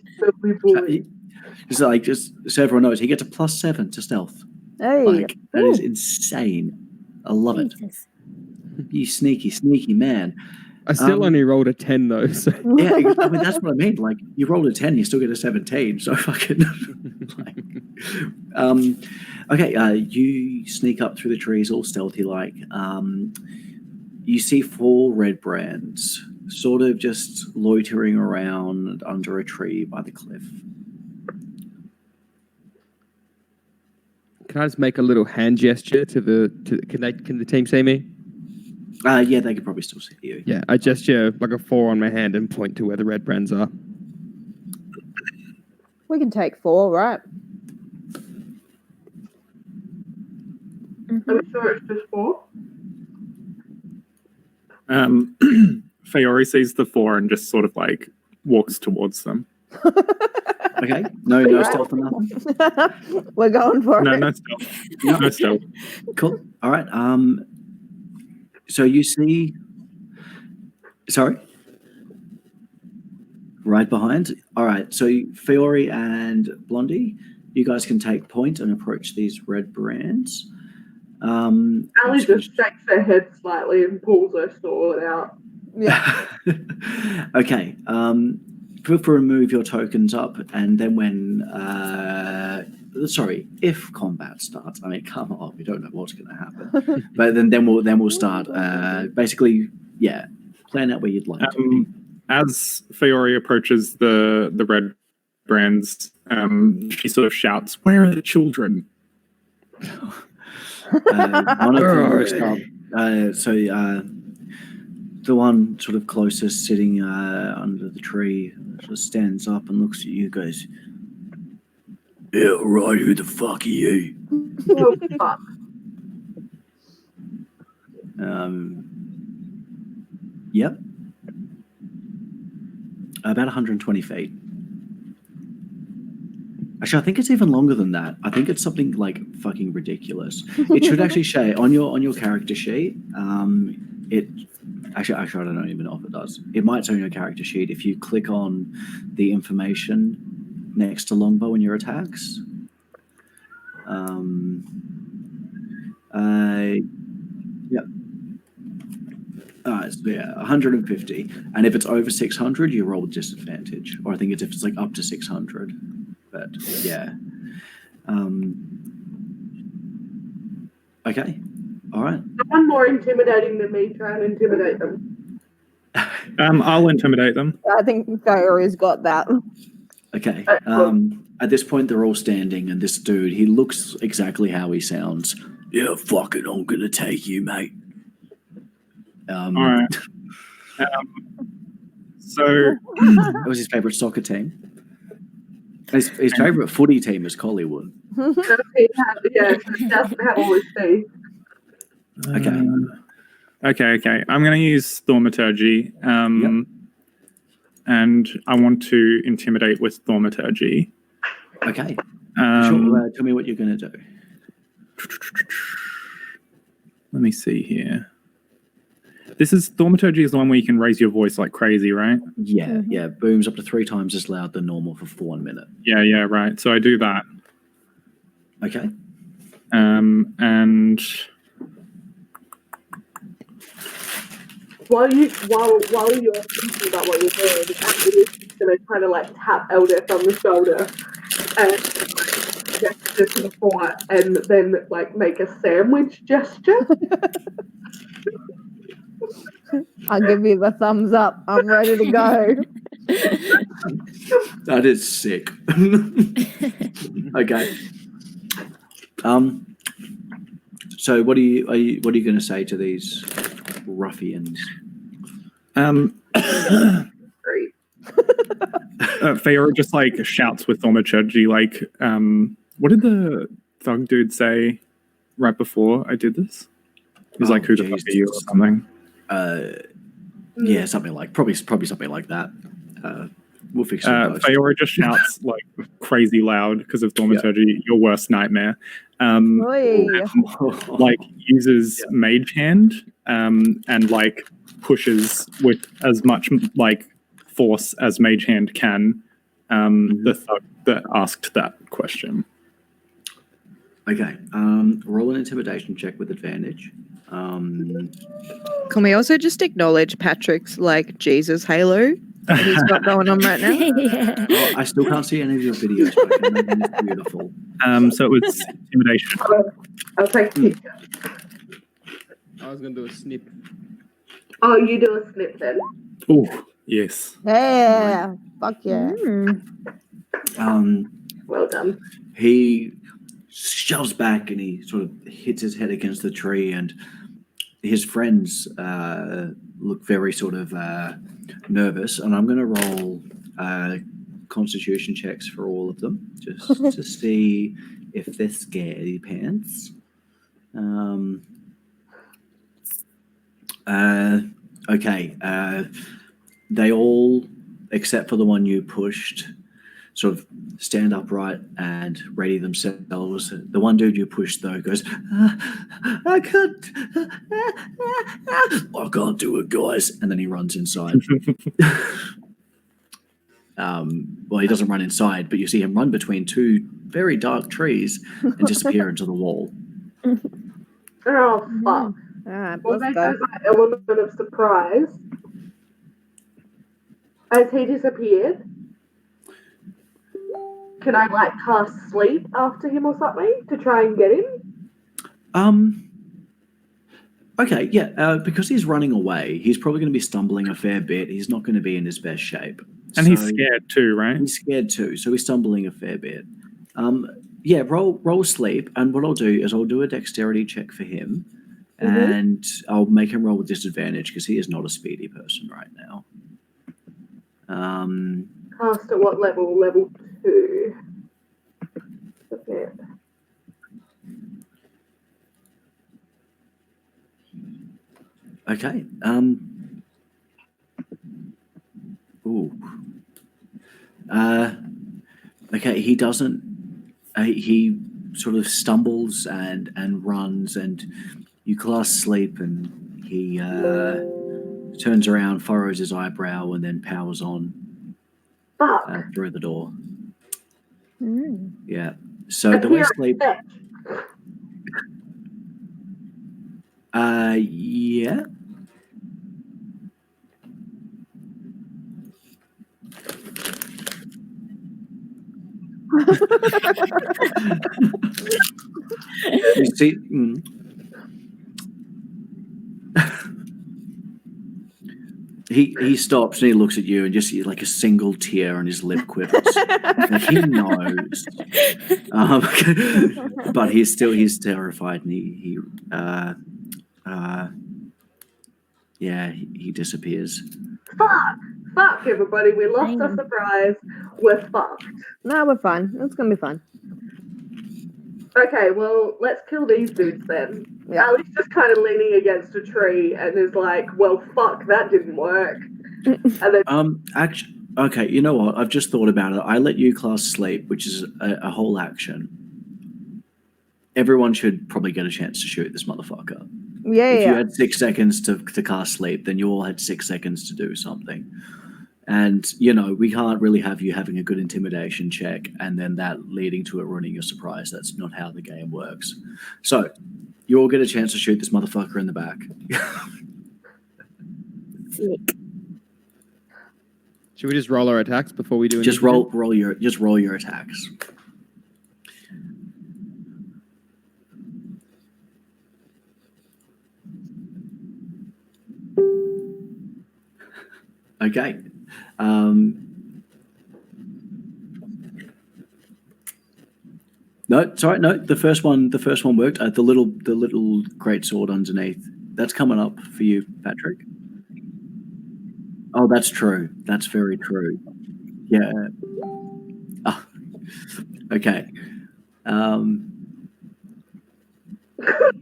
Just so everyone knows, he gets a +7 to stealth. Hey. Like that is insane. I love it. Jesus. You sneaky man. I still only rolled a 10 though, so Yeah, I mean that's what I mean. Like you roll a 10, you still get a 17. So fucking. Okay, you sneak up through the trees, all stealthy like. you see 4 red brands sort of just loitering around under a tree by the cliff. Can I just make a little hand gesture to can the team see me? Yeah, they could probably still see you. Yeah, I gesture like a 4 on my hand and point to where the red brands are. We can take 4, right? I'm sure it's just 4. Fiore sees the 4 and just sort of like walks towards them. Okay. No stealth on that. We're going for it. No stealth. No stealth. Cool. All right. So you see. Sorry. Right behind. All right. So Fiore and Blondie, you guys can take point and approach these red brands. Ali just shakes her head slightly and pulls her sword out. Yeah. Okay. Feel free to move your tokens up, and then when if combat starts, I mean, come on, we don't know what's going to happen, but then we'll start. Basically, yeah, plan out where you'd like to be. As Fiore approaches the red brands, she sort of shouts, "Where are the children?" One of them looks up. The one sort of closest, sitting under the tree, sort of stands up and looks at you guys. Yeah, right. Who the fuck are you? Oh, fuck. Yep. About 120 feet. Actually, I think it's even longer than that. I think it's something like fucking ridiculous. It should actually say on your character sheet. It actually I don't even know if it does. It might say on your character sheet if you click on the information next to longbow in your attacks. Yep. So yeah, 150, and if it's over 600, you roll with disadvantage. Or I think it's if it's like up to 600. But yeah. Okay. All right. Someone more intimidating than me, try and intimidate them. I'll intimidate them. I think Fiore's got that. Okay. At this point, they're all standing, and this dude, he looks exactly how he sounds. Yeah, fuck it, I'm gonna take you, mate. All right. So that was his favorite soccer team. His favorite footy team is Collywood. Yeah, it doesn't have all his teeth. Okay. I'm going to use Thaumaturgy. Yep. And I want to intimidate with Thaumaturgy. Okay. Sure. Tell me what you're going to do. Let me see here. This is Thaumaturgy is the one where you can raise your voice like crazy, right? Yeah, yeah. Booms up to 3 times as loud than normal for 1 minute. Yeah, right. So I do that. Okay. And while you're thinking about what you're doing, actually is going to kind of like tap Eldeth on the shoulder and gesture to the fore, and then like make a sandwich gesture. I'll give you the thumbs up. I'm ready to go. That is sick. Okay. So what are you going to say to these ruffians? Great. Fiora just like shouts with Thaumaturgy, like, what did the thug dude say right before I did this? He's like, who the fuck are you or something? Yeah, something like probably something like that. We'll fix it. Fiora just shouts like crazy loud because of Thaumaturgy, your worst nightmare. Like uses Mage Hand and like pushes with as much like force as Mage Hand can the thug that asked that question. Okay. Roll an intimidation check with advantage. Can we also just acknowledge Patrick's like Jesus halo that he's got going on right now? Yeah. Oh, I still can't see any of your videos, but I can imagine it's beautiful. So it was intimidation. I'll take a picture. I was going to do a snip. Oh, you do a snip then. Oh, yes. Yeah. Fuck yeah. Well done. He shoves back and he sort of hits his head against the tree, and his friends look very sort of nervous. And I'm going to roll constitution checks for all of them just to see if they're scaredy pants. Okay. They all, except for the one you pushed, sort of stand upright and ready themselves. The one dude you pushed, though, goes, I can't do it, guys. And then he runs inside. Well, he doesn't run inside, but you see him run between two very dark trees and disappear into the wall. Oh, fuck. Alright, Well, let's there go. goes that element of surprise. As he disappeared, can I, like, cast sleep after him or something to try and get him? Okay, yeah, because he's running away, he's probably going to be stumbling a fair bit. He's not going to be in his best shape. And he's scared too, right? He's scared too, so he's stumbling a fair bit. Yeah, roll sleep, and what I'll do is I'll do a dexterity check for him, and I'll make him roll with disadvantage because he is not a speedy person right now. Cast at what level? Level 2. Okay. Okay. Ooh. Okay, he doesn't. He sort of stumbles and runs, and you cast sleep, and he turns around, furrows his eyebrow, and then powers on through the door. Yeah. So the way sleep. Yeah. You see, he stops and he looks at you, and just like a single tear on his lip quivers. Like he knows, but he's terrified, and he disappears. Fuck, everybody. We lost our surprise. We're fucked. No, we're fine. It's gonna be fun. Okay, well, let's kill these dudes then. Yeah. Ali's just kind of leaning against a tree and is like, well, fuck, that didn't work. And then Actually, okay, you know what? I've just thought about it. I let you class sleep, which is a whole action. Everyone should probably get a chance to shoot this motherfucker. Yeah, If you had 6 seconds to cast sleep, then you all had 6 seconds to do something. And, we can't really have you having a good intimidation check and then that leading to it ruining your surprise. That's not how the game works. So, you all get a chance to shoot this motherfucker in the back. Should we just roll our attacks before we do anything? Just roll your attacks. Okay. No, sorry, no. The first one worked. The little great sword underneath. That's coming up for you, Patrick. Oh, that's true. That's very true. Yeah. Ah, okay.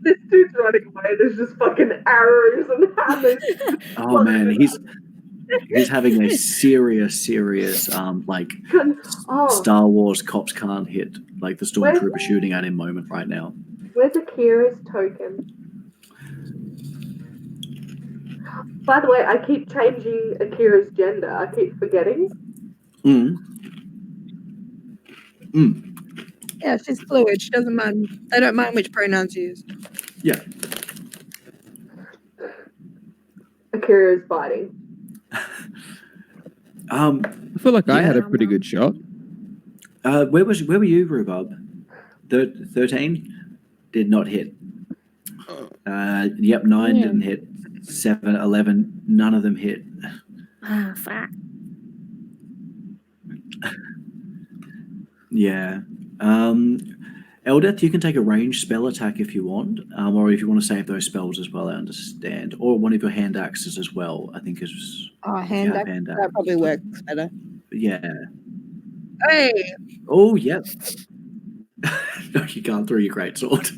this dude's running away. There's just fucking arrows and hammers. Oh man, he's having a serious Star Wars cops can't hit, like the stormtrooper shooting at him moment right now. Where's Akira's token? By the way, I keep changing Akira's gender. I keep forgetting. Yeah, she's fluid. She doesn't mind. They don't mind which pronouns you use. Yeah. Akira's biting. I feel like I had a pretty good shot. Where were you, Rhubarb? 13 did not hit. Yep, 9 Yeah. didn't hit. 7, 11, none of them hit. Ah, fuck. Yeah. Eldeth, you can take a ranged spell attack if you want, or if you want to save those spells as well, I understand. Or one of your hand axes as well, I think is... Hand axe, that probably works better. Yeah. Hey! Oh, yep. No, you can't throw your greatsword.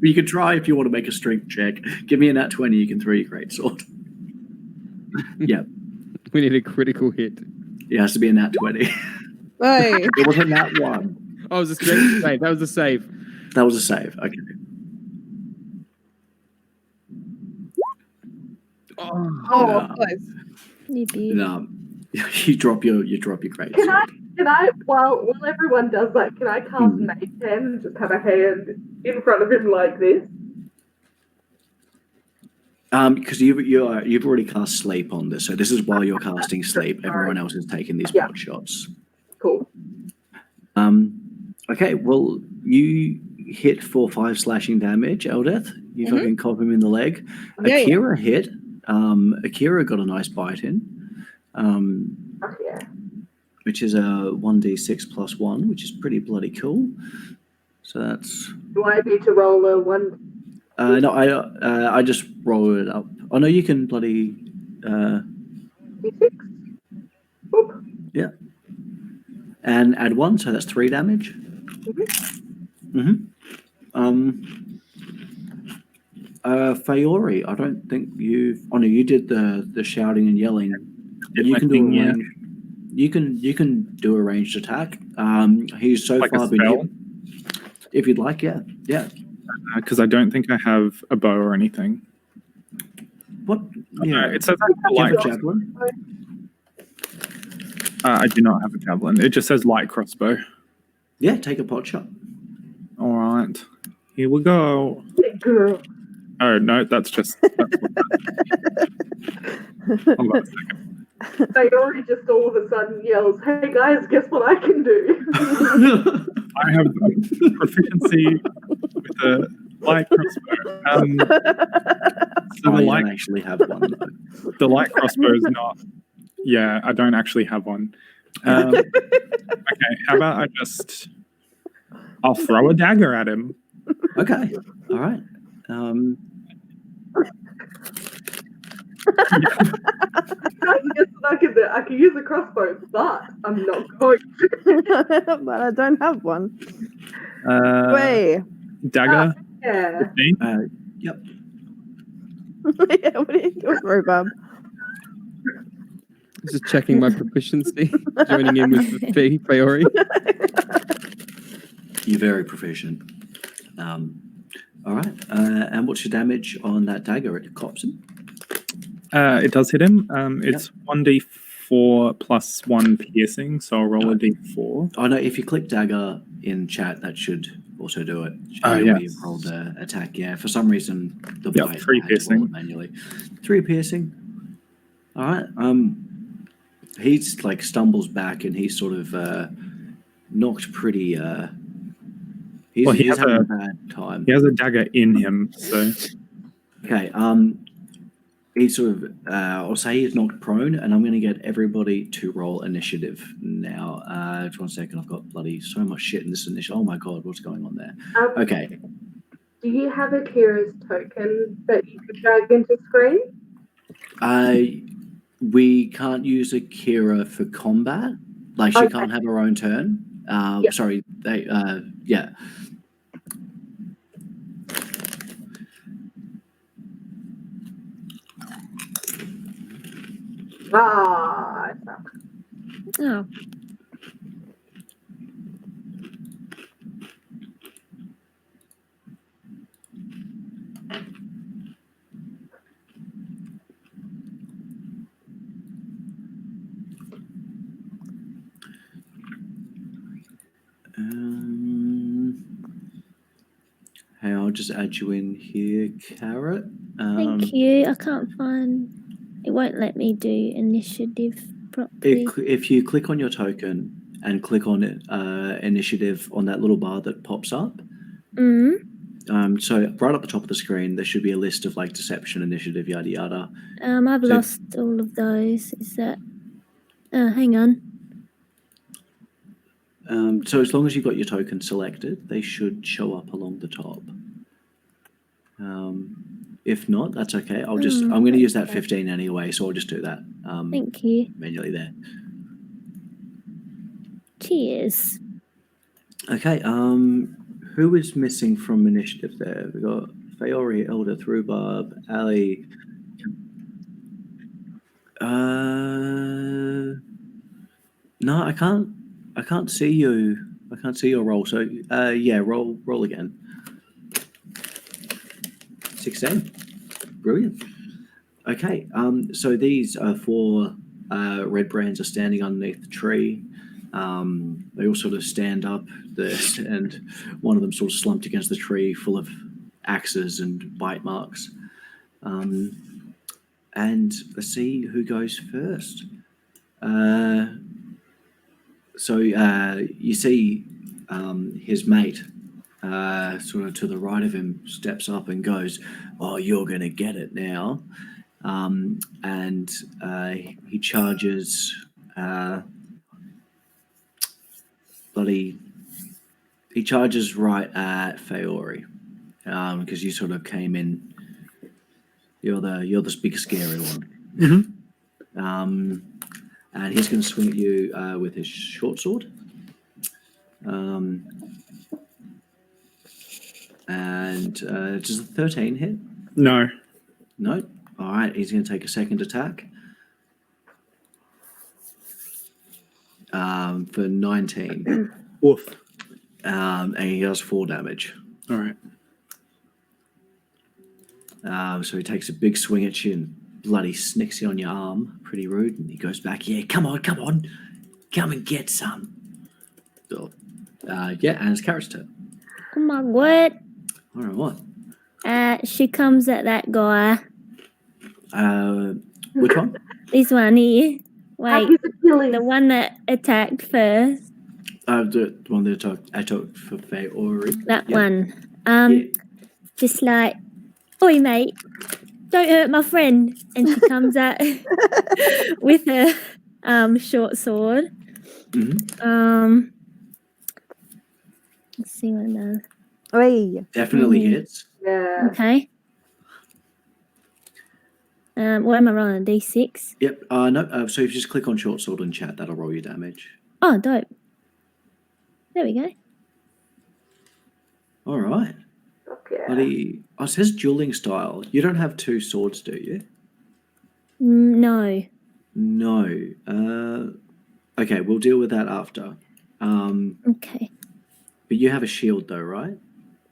You can try if you want to make a strength check. Give me a nat 20, you can throw your greatsword. Yep. We need a critical hit. It has to be a nat 20. Hey! It was a nat 1. Oh, it was a strength save. That was a save. That was a save. Okay. Oh, close. You did. No, you drop your greatsword. Can I while everyone does that, can I cast Mage Hand and just have a hand in front of him like this? Because you've already cast sleep on this, so this is while you're casting sleep. Everyone else is taking these pot shots. Cool. Okay, well, you hit for 5 slashing damage, Eldeth. You fucking cop him in the leg. Yeah, Akira hit. Akira got a nice bite in. Which is a 1d6 plus 1, which is pretty bloody cool. So that's... Do I need to roll a 1? No, I just roll it up. Oh no, you can bloody... D6? Oop. Yeah. And add 1, so that's 3 damage. Fayori, I don't think you've... Oh no, you did the shouting and yelling. You can do a range... You can do a ranged attack. He's so like far a spell? beneath. If you'd like, yeah. Because I don't think I have a bow or anything. What? Yeah, it says light light javelin. I do not have a javelin. It just says light crossbow. Yeah, take a pot shot. All right, here we go. Oh no, that's just. Hold on a second. Fayori just all of a sudden yells, "Hey guys, guess what I can do?" I have a proficiency with a light crossbow. So I don't actually have one. Though. The light crossbow is not. Yeah, I don't actually have one. Okay, how about I'll throw a dagger at him. Okay, all right. I can use a crossbow, but I'm not going to. But I don't have one. Wait. Dagger? Yeah. Yep. Yeah, what are you doing, Rhubarb? Just checking my proficiency. Joining in with the Fayori. You're very proficient. All right. And what's your damage on that dagger? It cops him? It does hit him. It's 1d4 plus 1 piercing, so I'll roll a d4. Oh, no, if you click dagger in chat, that should also do it. Yeah. You've rolled the attack, yeah. For some reason, the bite 3 had to roll piercing. it manually. 3 piercing. All right. He's like stumbles back and he's sort of knocked pretty... He's having a bad time. He has a dagger in him, so... Okay, he's sort of, I'll say he's knocked prone, and I'm going to get everybody to roll initiative now. Just 1 second, I've got bloody so much shit in this initiative. Oh my god, what's going on there? Okay. Do you have Akira's token that you could drag into screen? We can't use Akira for combat. Like, she can't have her own turn. Sorry, yeah. Ah, Oh. Hey, I'll just add you in here, Carrot. Thank you. I can't find... It won't let me do initiative properly. If you click on your token and click on it, initiative on that little bar that pops up. So right up the top of the screen, there should be a list of like deception, initiative, yada yada. I've lost all of those. Is that? Hang on. So as long as you've got your token selected, they should show up along the top. If not, that's okay. I'm going to use that 15 anyway, so I'll just do that. Thank you. Manually there. Cheers. Okay. Who is missing from initiative there? We got Fayori, Elder, Rhubarb, Ali. No, I can't see you. I can't see your roll. So yeah, roll again. 16. Brilliant. Okay. So these 4 red brands are standing underneath the tree. They all sort of stand up there, and one of them sort of slumped against the tree, full of axes and bite marks. And let's see who goes first. So you see his mate, sort of to the right of him, steps up and goes, "Oh, you're going to get it now." And he charges... he charges right at Fayori, because you sort of came in. You're the big scary one. And he's going to swing at you with his short sword. And does a 13 hit? No. No. All right. He's going to take a second attack. For 19. Woof. And he does 4 damage. All right. So he takes a big swing at you and bloody snicks you on your arm. Pretty rude. And he goes back, "Yeah, come on. Come and get some." So, yeah, and it's Carrot's turn. Oh my god. All right, what? She comes at that guy. Which one? This one here. Wait, the one that attacked first. The one that I talked for Fayori. That Yeah. one. Yeah. Just like, "Oi, mate, don't hurt my friend." And she comes out with her short sword. Let's see what it does. Oi. Definitely hits. Yeah. Okay. What am I rolling? A D6? Yep. No. So if you just click on short sword and chat, that'll roll your damage. Oh, dope. There we go. All right. Okay. Buddy, it says dueling style. You don't have 2 swords, do you? No. No. Okay, we'll deal with that after. Okay. But you have a shield, though, right?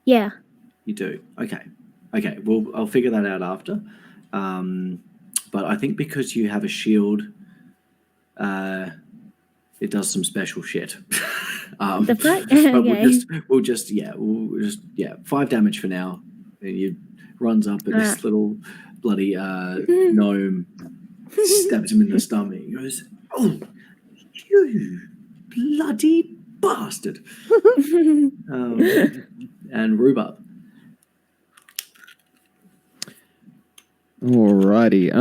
Yeah. You do. Okay. Okay. Well, I'll figure that out after. But I think because you have a shield, it does some special shit. The fuck? But Okay. we'll just 5 damage for now. And he runs up at this little bloody gnome, stabs him in the stomach. He goes, "Oh, you bloody bastard!" And Rhubarb. Alrighty.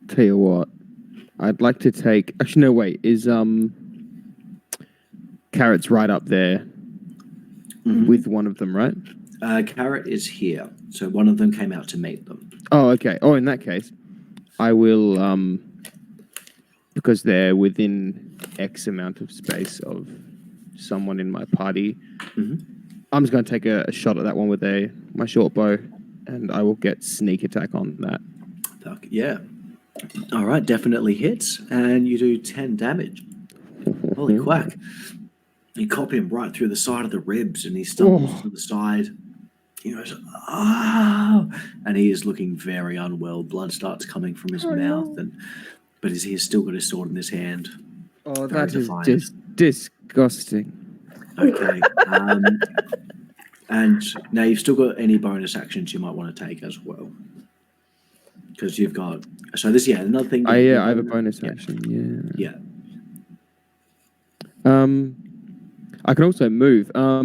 Tell you what, I'd like to take. Actually, no. Wait, is Carrot's right up there with one of them, right? Carrot is here, so one of them came out to meet them. Oh, okay. Oh, in that case, I will because they're within X amount of space of someone in my party. I'm just going to take a shot at that one with my short bow, and I will get sneak attack on that. Fuck, yeah. All right, definitely hits, and you do 10 damage. Holy quack. You cop him right through the side of the ribs, and he stumbles to the side. He goes, "Oh!" And he is looking very unwell. Blood starts coming from his mouth, but he's still got his sword in his hand. Oh, Very that is defiant. just disgusting. Okay. And now you've still got any bonus actions you might want to take as well. because you've got. So this, another thing. I have a bonus action. Yeah. I can also move. Are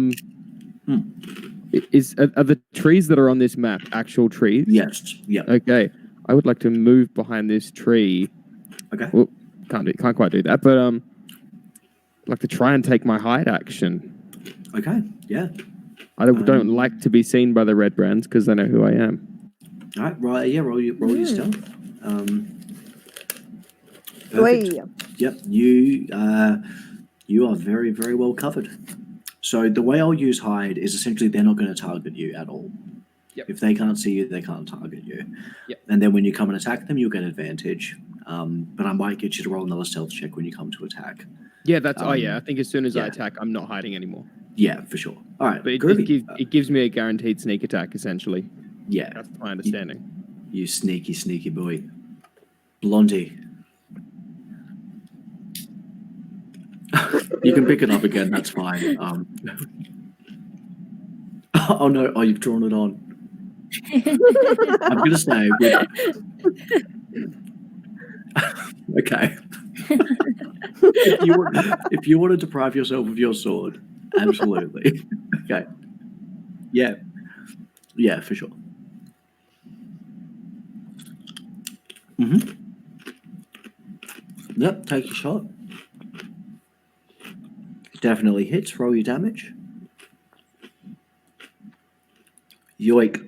the trees that are on this map actual trees? Yes. Yeah. Okay. I would like to move behind this tree. Okay. Well, can't quite do that, but I'd like to try and take my hide action. Okay. Yeah. I don't like to be seen by the red brands because they know who I am. All right. Right. Yeah. Roll your stealth. Perfect. Wait. Yep. You are very, very well covered. So the way I'll use hide is essentially they're not going to target you at all. Yep. If they can't see you, they can't target you. Yep. And then when you come and attack them, you'll get advantage. But I might get you to roll another stealth check when you come to attack. Yeah, that's. I think as soon as I attack, I'm not hiding anymore. Yeah, for sure. All right. But it gives me a guaranteed sneak attack, essentially. Yeah. That's my understanding. You sneaky, sneaky boy. Blondie. You can pick it up again, that's fine. Oh no, you've drawn it on. I'm going to say... Okay. If you want to deprive yourself of your sword, absolutely. Okay. Yeah. Yeah, for sure. Yep, take your shot. Definitely hits. Roll your damage. Yoink.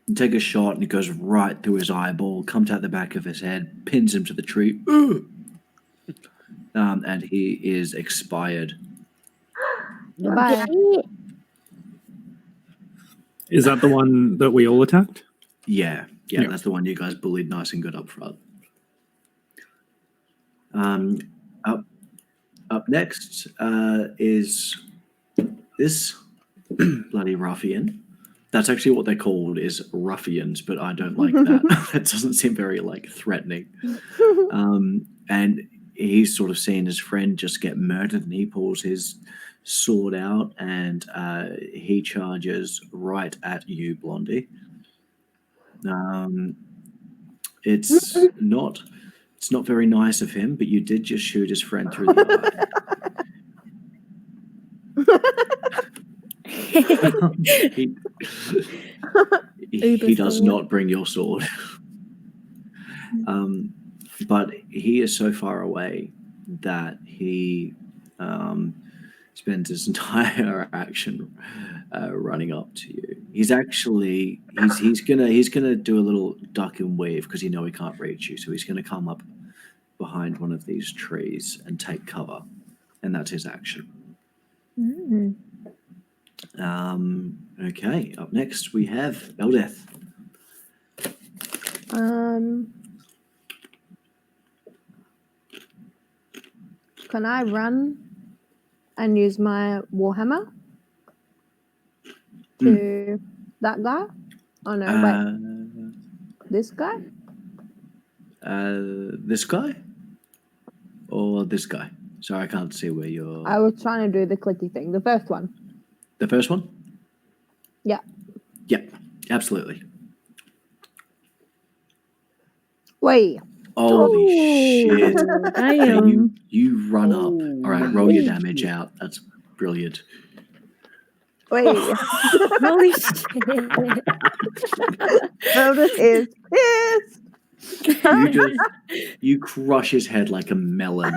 You take a shot and it goes right through his eyeball, comes out the back of his head, pins him to the tree. And he is expired. Goodbye. Is that the one that we all attacked? Yeah, that's the one you guys bullied nice and good up front. Up next is this bloody ruffian. That's actually what they're called, is ruffians, but I don't like that. That doesn't seem very threatening. And he's sort of seen his friend just get murdered, and he pulls his sword out and he charges right at you, Blondie. It's not very nice of him, but you did just shoot his friend through the eye. he does not bring your sword. But he is so far away that he spends his entire action running up to you. He's gonna do a little duck and weave because he can't reach you. So he's gonna come up behind one of these trees and take cover, and that's his action. Okay, up next we have Eldeth. Can I run and use my warhammer to that guy? Oh no, wait. This guy? This guy? Or this guy? Sorry, I can't see where you're... I was trying to do the clicky thing. The first one. The first one? Yeah. Yeah, absolutely. Wait. Holy shit. Okay, you run up. All right, roll your Wait. damage out. That's brilliant. Wait. Holy shit. Notice is pissed. You crush his head like a melon.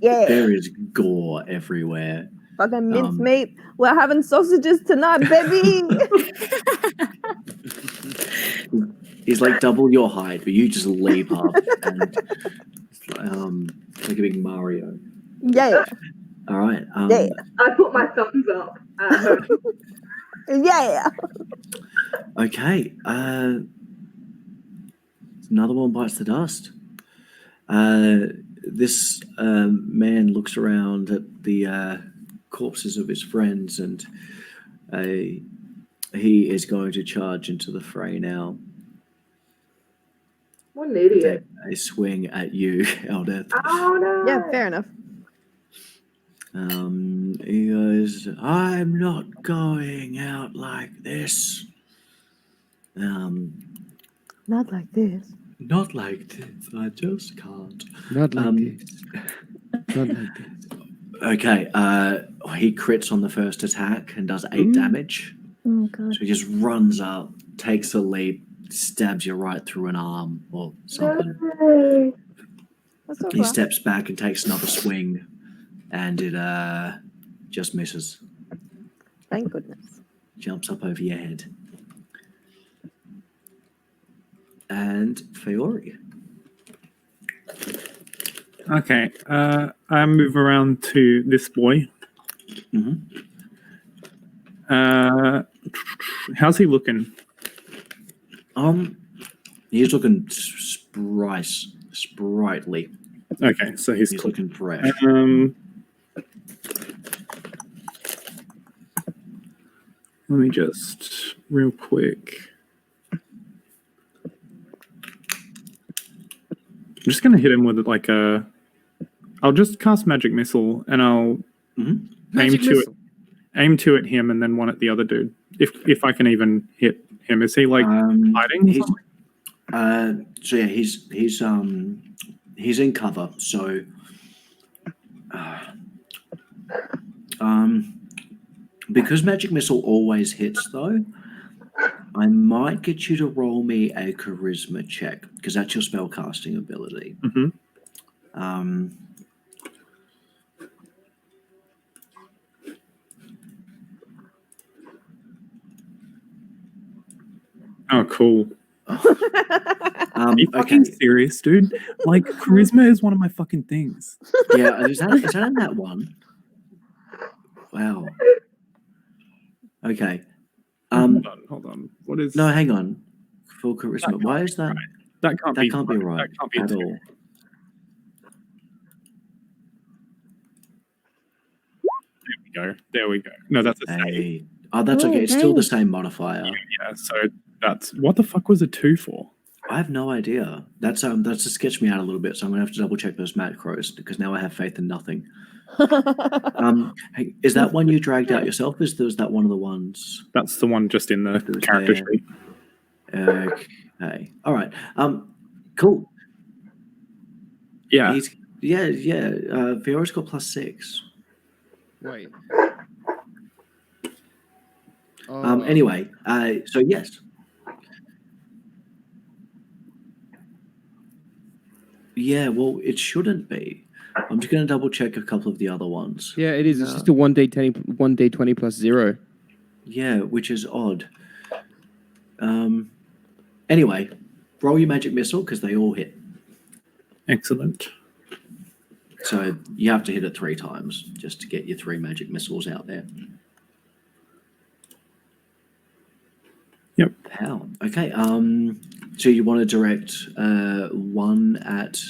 Yeah. There is gore everywhere. Fucking mincemeat. We're having sausages tonight, baby. He's double your height, but you just leap up and like a big Mario. Yeah. All right. Yeah. I put my thumbs up at her. Yeah. Okay. Another one bites the dust. This man looks around at the corpses of his friends, and he is going to charge into the fray now. What an idiot. Take a swing at you, Eldeth. Oh no. Yeah, fair enough. He goes, I'm not going out like this. Not like this. Not like this. I just can't. Not like this. Not like this. Okay. He crits on the first attack and does 8 damage. Oh god. So he just runs up, takes a leap, stabs you right through an arm or something. Yay. That's all He right. steps back and takes another swing, and it just misses. Thank goodness. Jumps up over your head. And Fiori. Okay. I move around to this boy. Mhm. How's he looking? He's looking sprightly. Okay, so he's He's cool. looking fresh. Let me just real quick. I'm just gonna hit him with like a. I'll just cast magic missile and I'll aim two at him and then one at the other dude. If I can even hit him, is he like hiding? So yeah, he's in cover. So because magic missile always hits though, I might get you to roll me a charisma check because that's your spell casting ability. Mm-hmm. Oh, cool. Are you fucking serious, dude? Like, charisma is one of my fucking things. Yeah, is that in that one? Wow. Okay. Hold on. What is? No, hang on. Full charisma. Why is that? Right. That can't be right. That can't be at two. all. There we go. No, that's a save. Oh, that's okay. It's still dang. the same modifier. Yeah, so that's what the fuck was a 2 for? I have no idea. That's to sketch me out a little bit. So I'm gonna have to double check those macros because now I have faith in nothing. Hey, is that one you dragged out yourself? Was that one of the ones? That's the one just in the character sheet. Okay. All right. Cool. Yeah. Fiori's got +6. Wait. Anyway, so yes. Yeah, well, it shouldn't be. I'm just going to double check a couple of the other ones. Yeah, it is. It's just a 1d20 plus 0. Yeah, which is odd. Anyway, roll your magic missile because they all hit. Excellent. So you have to hit it 3 times just to get your 3 magic missiles out there. Yep. Wow. Okay. So you want to direct 1 at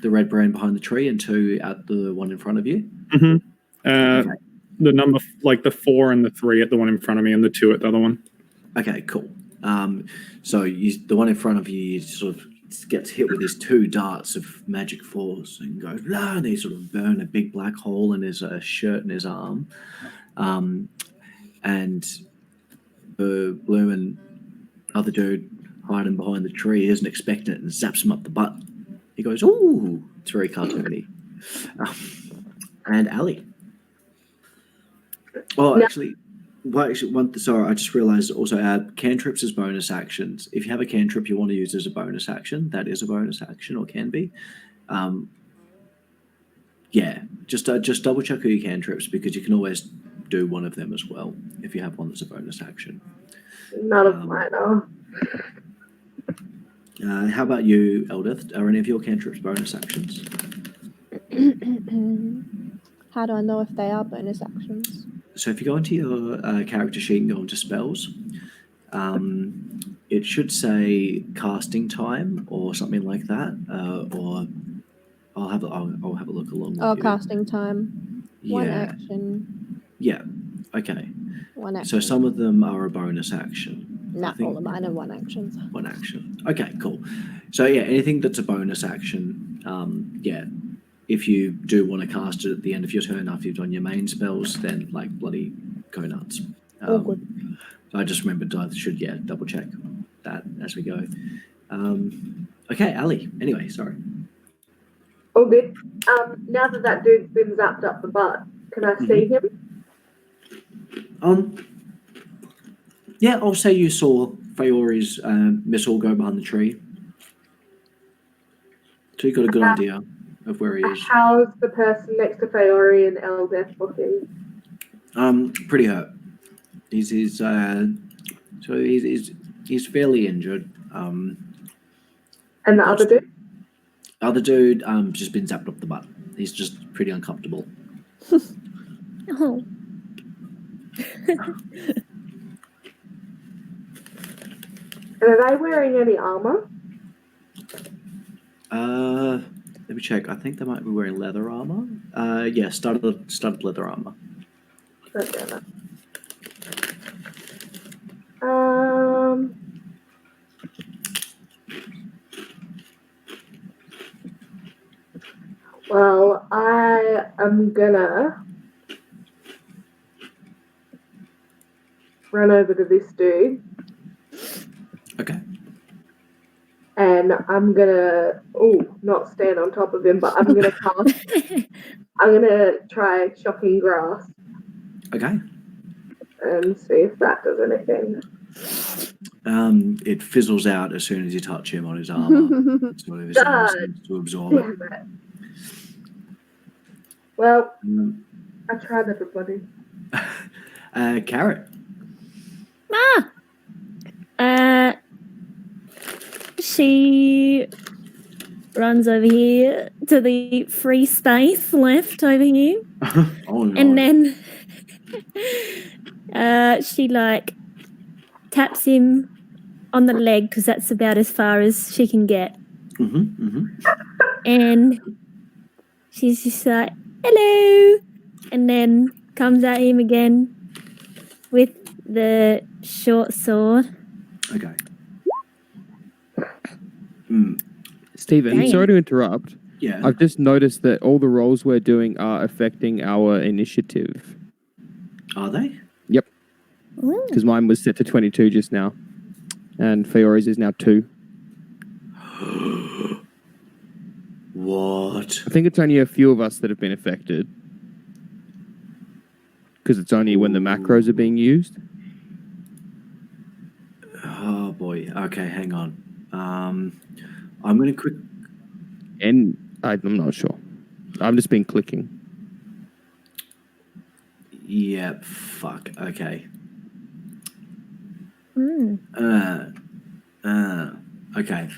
the red brand behind the tree and 2 at the one in front of you? Mm-hmm. Okay. The number, like the 4 and the 3 at the one in front of me and the 2 at the other one. Okay, cool. So the one in front of you sort of gets hit with these 2 darts of magic force and goes, blah, and they sort of burn a big black hole in his shirt and his arm. And the blue and other dude hiding behind the tree isn't expecting it and zaps him up the butt. He goes, ooh, it's very cartoony. And Ali. Oh, actually, sorry, I just realized also cantrips as bonus actions. If you have a cantrip you want to use as a bonus action, that is a bonus action or can be. Yeah, just double check your cantrips because you can always do one of them as well if you have one that's a bonus action. None of mine are. How about you, Eldith? Are any of your cantrips bonus actions? How do I know if they are bonus actions? So if you go into your character sheet and go into spells, it should say casting time or something like that, or I'll have a look along with you. Casting time. Yeah. One action. Yeah. Okay. One action. So some of them are a bonus action. Not all of mine are one actions. One action. Okay, cool. So yeah, anything that's a bonus action, if you do want to cast it at the end of your turn after you've done your main spells, then like bloody go nuts. All good. I just remembered I should double check. that as we go. Okay, Ali. Anyway, sorry. All good. Now that dude's been zapped up the butt, can I see him? Yeah, I'll say you saw Faori's missile go behind the tree. So you got a good idea of where he is. How's the person next to Faori and Eldeth looking? Pretty hurt. He's fairly injured. And the other dude? Other dude just been zapped up the butt. He's just pretty uncomfortable. Oh. And are they wearing any armor? Let me check. I think they might be wearing leather armor. Yeah, studded leather armor. Okay. Well, I am gonna run over to this dude. Okay. And I'm gonna, not stand on top of him, but I'm gonna I'm gonna try shocking grass. Okay. And see if that does anything. It fizzles out as soon as you touch him on his armor. Sort of seems to absorb it. Well, I tried everybody. Carrot. She runs over here to the free space left over here. Oh no. And then she taps him on the leg because that's about as far as she can get. And she's just like, hello. And then comes at him again with the short sword. Okay. Stephen, Damn. sorry to interrupt. Yeah. I've just noticed that all the rolls we're doing are affecting our initiative. Are they? Yep. Because mine was set to 22 just now. And Fiori's is now 2. What? I think it's only a few of us that have been affected. Because it's only when the macros are being used. Oh boy. Okay, hang on. I'm going to quick. And I'm not sure. I've just been clicking. Yeah, fuck. Okay. Okay.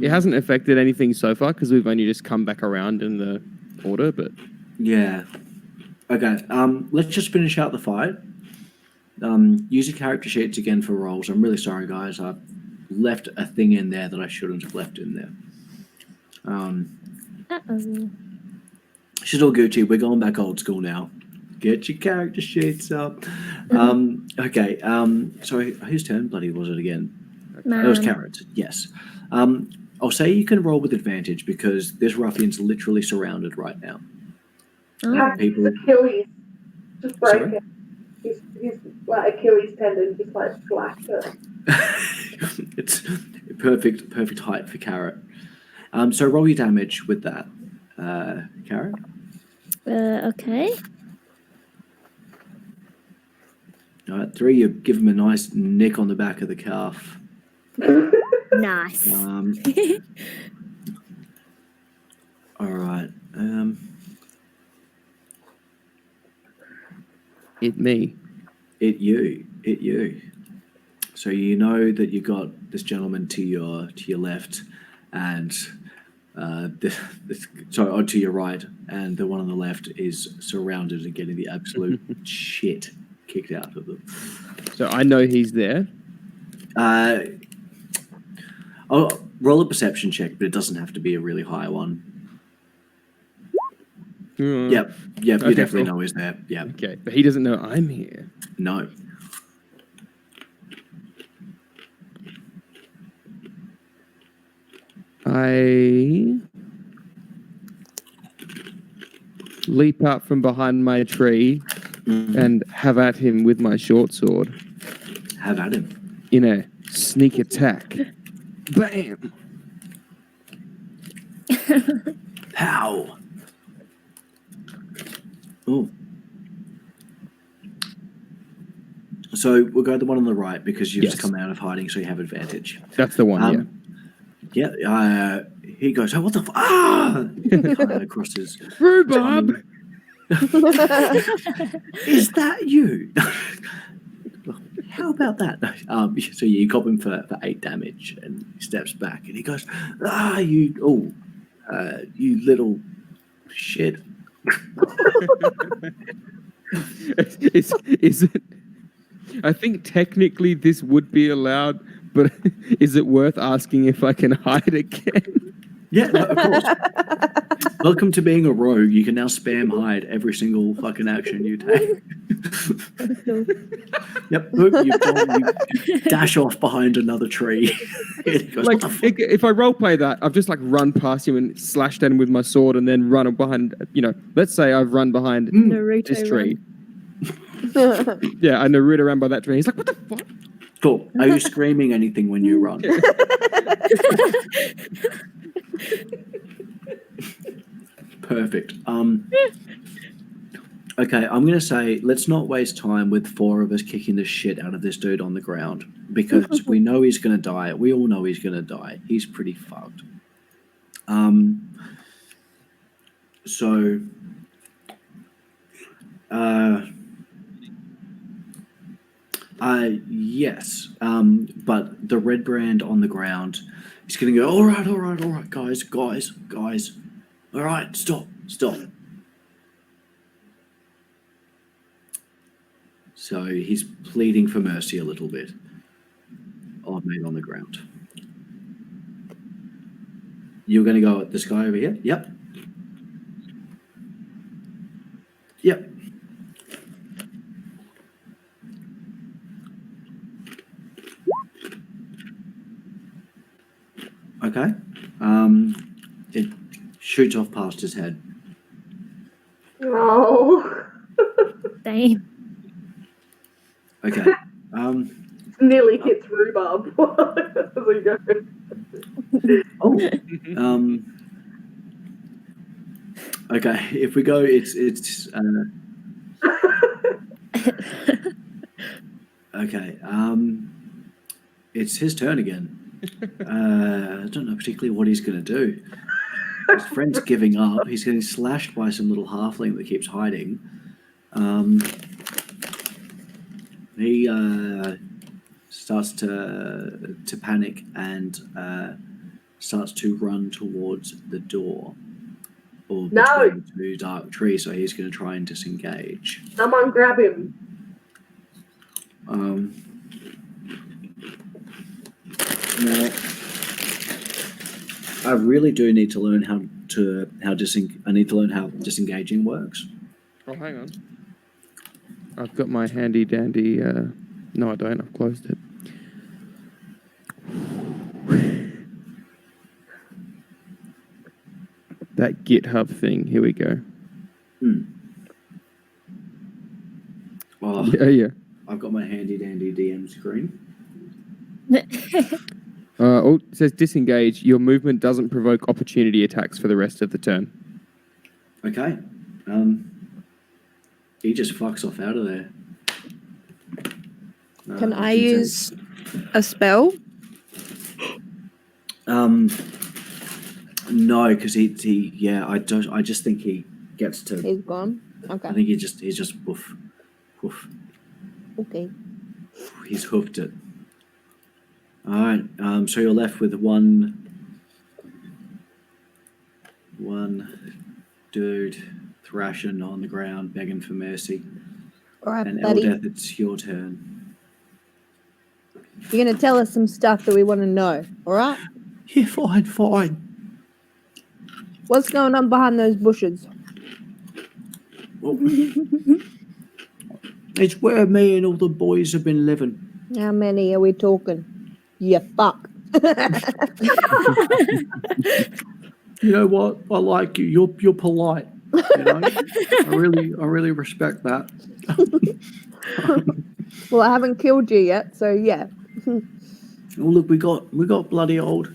It hasn't affected anything so far because we've only just come back around in the order, but Yeah. Okay. Let's just finish out the fight. Use your character sheets again for rolls. I'm really sorry, guys. I've left a thing in there that I shouldn't have left in there. She's all Gucci. We're going back old school now. Get your character sheets up. Okay. So whose turn bloody was it again? It was Carrot. Yes. I'll say you can roll with advantage because this ruffian's literally surrounded right now. People. Achilles just broke it. His Achilles tendon just flashed it. It's perfect height for Carrot. So roll your damage with that, Carrot. Okay. All right, 3. You give him a nice nick on the back of the calf. Nice. All right. It me. It you. So you know that you got this gentleman to your left, and to your right, and the one on the left is surrounded and getting the absolute shit kicked out of them. So I know he's there. I'll roll a perception check, but it doesn't have to be a really high one. Yep, Okay, you definitely cool. know he's there. Yeah. Okay, but he doesn't know I'm here. No. leap out from behind my tree and have at him with my short sword. Have at him. In a sneak attack. Bam! Pow! Oh. So we'll go the one on the right because you've just come out of hiding, so you have advantage. That's the one, Yeah. He goes, oh, what the kind of crosses. Rhubarb! Is that you? How about that? So you cop him for 8 damage, and he steps back, and he goes, you little shit. Is it? I think technically this would be allowed, but is it worth asking if I can hide again? Yeah, no, of course. Welcome to being a rogue. You can now spam hide every single fucking action you take. Yep, you dash off behind another tree. He goes, Like, "What the fuck?" if I roleplay that, I've just like run past him and slashed at him with my sword and then run behind, let's say I've run behind this tree. Yeah, I Naruto around by that tree. He's like, what the fuck? Cool. Are you screaming anything when you run? Perfect. Okay, I'm going to say let's not waste time with 4 of us kicking the shit out of this dude on the ground because we know he's going to die. We all know he's going to die. He's pretty fucked. Yes. But the red brand on the ground, he's going to go, all right, guys. All right, stop. So he's pleading for mercy a little bit. Old mate on the ground. You're going to go at this guy over here? Yep. Okay. It shoots off past his head. Oh. Damn. Okay. Nearly hits rhubarb. As we go. Okay. If we go, it's okay. It's his turn again. I don't know particularly what he's going to do. His friend's giving up. He's getting slashed by some little halfling that keeps hiding. He starts to panic and starts to run towards the door or between the 2 dark trees. So he's going to try and disengage. Someone grab him. Now, I really do need to learn how disengaging works. Oh, hang on. I've got my handy dandy. No, I don't. I've closed it. That GitHub thing. Here we go. Oh, Yeah. I've got my handy dandy DM screen. It says disengage. Your movement doesn't provoke opportunity attacks for the rest of the turn. Okay. He just fucks off out of there. Can I use a spell? No, because I just think he gets to. He's gone. Okay. I think he's just woof. Okay. He's hoofed it. All right. So you're left with one dude thrashing on the ground, begging for mercy. All right, And buddy. Eldeth, it's your turn. You're going to tell us some stuff that we want to know, all right? Yeah, fine. What's going on behind those bushes? Well, it's where me and all the boys have been living. How many are we talking? You fuck. You know what? I like you. You're polite. You know, I really respect that. Well, I haven't killed you yet, so yeah. Oh, look, we got bloody old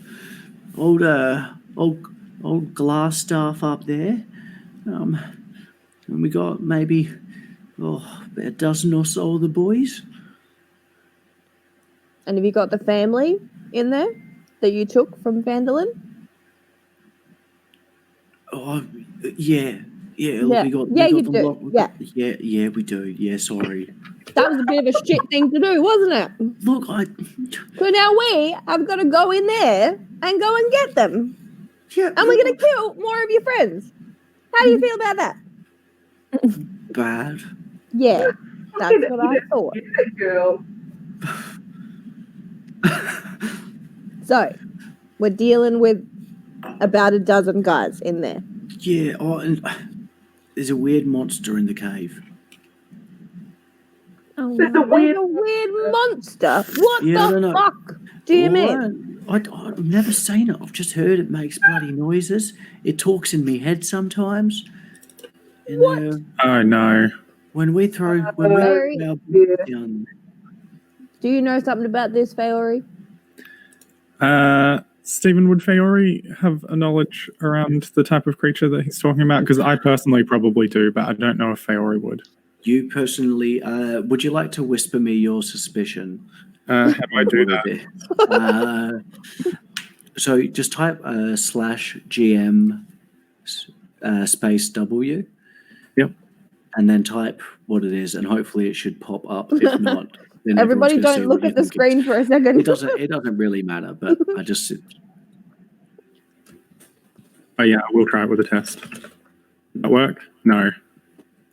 glass staff up there. And we got maybe a dozen or so of the boys. And have you got the family in there that you took from Phandelver? Oh, yeah. Yeah, Yeah. we got Yeah, we got you them do. locked. Yeah. Yeah, we do. Yeah, sorry. That was a bit of a shit thing to do, wasn't it? Look, So now we have got to go in there and go and get them. Yeah. And we're going to kill more of your friends. How do you feel about that? Bad. Yeah, that's what I thought. Girl. So, we're dealing with about a dozen guys in there. Yeah, and there's a weird monster in the cave. Oh, There's a wow. weird There's a weird monster. What Yeah, I the don't know. fuck do you mean? I've never seen it. I've just heard it makes bloody noises. It talks in me head sometimes. And, What? Oh no. when we throw our yeah. down, Do you know something about this, Faori? Stephen, would Feori have a knowledge around the type of creature that he's talking about? Because I personally probably do, but I don't know if Feori would. you personally, would you like to whisper me your suspicion? How do I do that? So just type /GM space W. Yep. And then type what it is, and hopefully it should pop up. If not, then Everybody everyone's gonna see don't what look you at the think screen for a second. It doesn't really matter, but I just Oh yeah, we'll try it with a test. That work? No.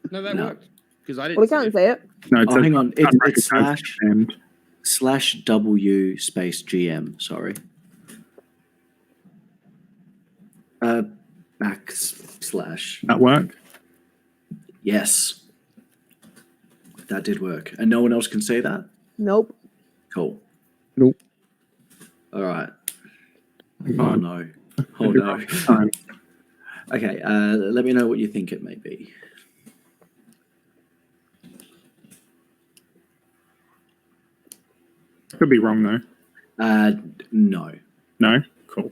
No, that No. worked. Because I didn't. We can't see it. No, it's hang on. It's unrecognized /W space GM. Sorry. /. That work? Yes. That did work. And no one else can see that? Nope. Cool. Nope. All right. Oh, Oh no. Oh no. Okay, let me know what you think it may be. Could be wrong though. No. No? Cool.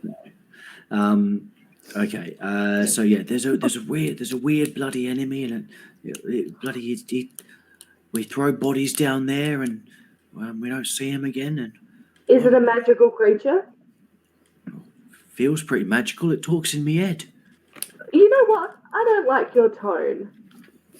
Okay. So yeah, there's a weird bloody enemy, and we throw bodies down there, and we don't see him again, and Is it a magical creature? feels pretty magical. It talks in me head. You know what? I don't like your tone.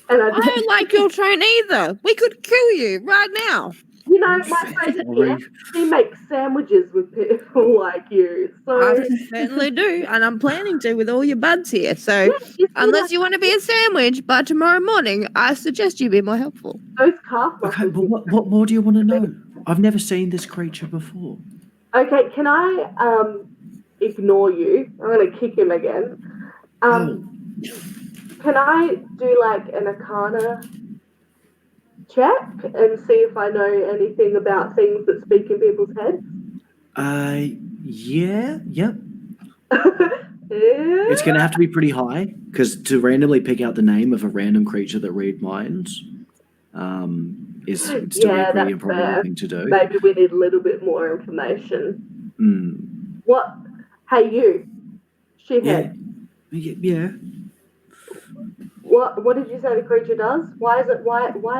And I don't like your tone either. We could kill you right now. You know, my friend here, he makes sandwiches with people like you. So I certainly do, and I'm planning to with all your buds here. So, unless you want to be a sandwich by tomorrow morning, I suggest you be more helpful. those calf Okay, muscles. but what more do you want to know? I've never seen this creature before. Okay, can I ignore you? I'm gonna kick him again. Can I do like an Arcana check and see if I know anything about things that speak in people's heads? Yeah, yep. It's going to have to be pretty high, because to randomly pick out the name of a random creature that read minds is still a pretty improbable fair. thing to do. Maybe we need a little bit more information. Mm. What? Hey, you, shithead. Yeah. What did you say the creature does? Why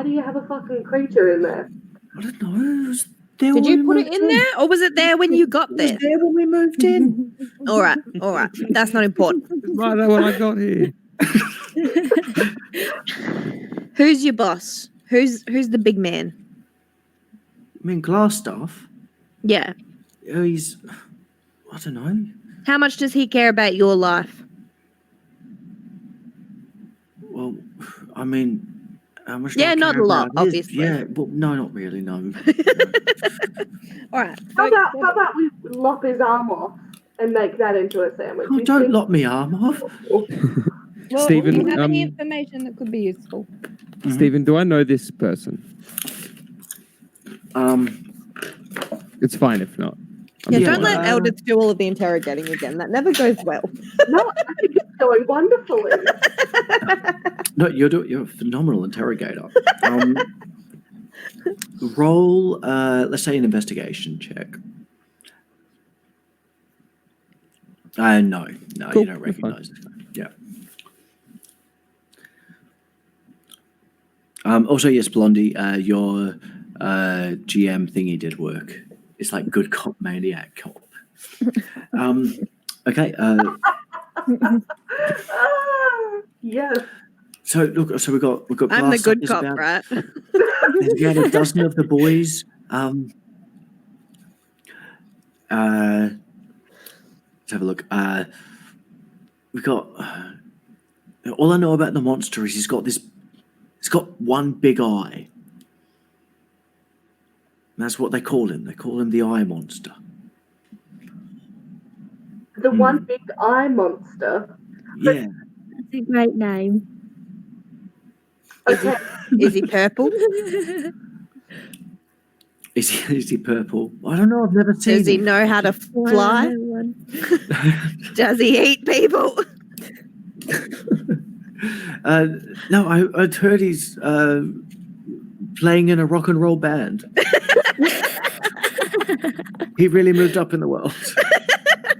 do you have a fucking creature in there? I don't know. It was there Did when you we put it moved in there, or was it there when you got It was there? there when we moved in. All right. That's not important. Right there when I got here. Who's your boss? Who's the big man? I mean, glass stuff. Yeah. He's, I don't know. How much does he care about your life? Well, I mean, how much? do Yeah, I not care a lot, about his? obviously. Yeah, well, no, not really. No. All right. How about we lop his arm off and make that into a sandwich? Oh, You don't think- lop me arm off. Well, Stephen, do you have any information that could be useful? Stephen, do I know this person? It's fine if not. Yeah, Yeah, don't let Eldith do all of the interrogating again. That never goes well. No, I think it's going wonderfully. No, you're a phenomenal interrogator. Roll, let's say, an investigation check. No, Cool, you don't that's fine. recognize this guy. Yeah. Also, yes, Blondie, your GM thingy did work. It's like good cop, maniac cop. Okay. Yes. So look, so we've got I'm the glass good suckers cop, about, right? there's about a dozen of the boys. Let's have a look. We've got. All I know about the monster is he's got one big eye. And that's what they call him. They call him the eye monster. The one big eye monster. Yeah. That's a great name. Okay. Is he purple? Is he purple? I don't know. I've never seen Does he him. know how to fly? Does he eat people? No, I'd heard he's playing in a rock and roll band. He really moved up in the world.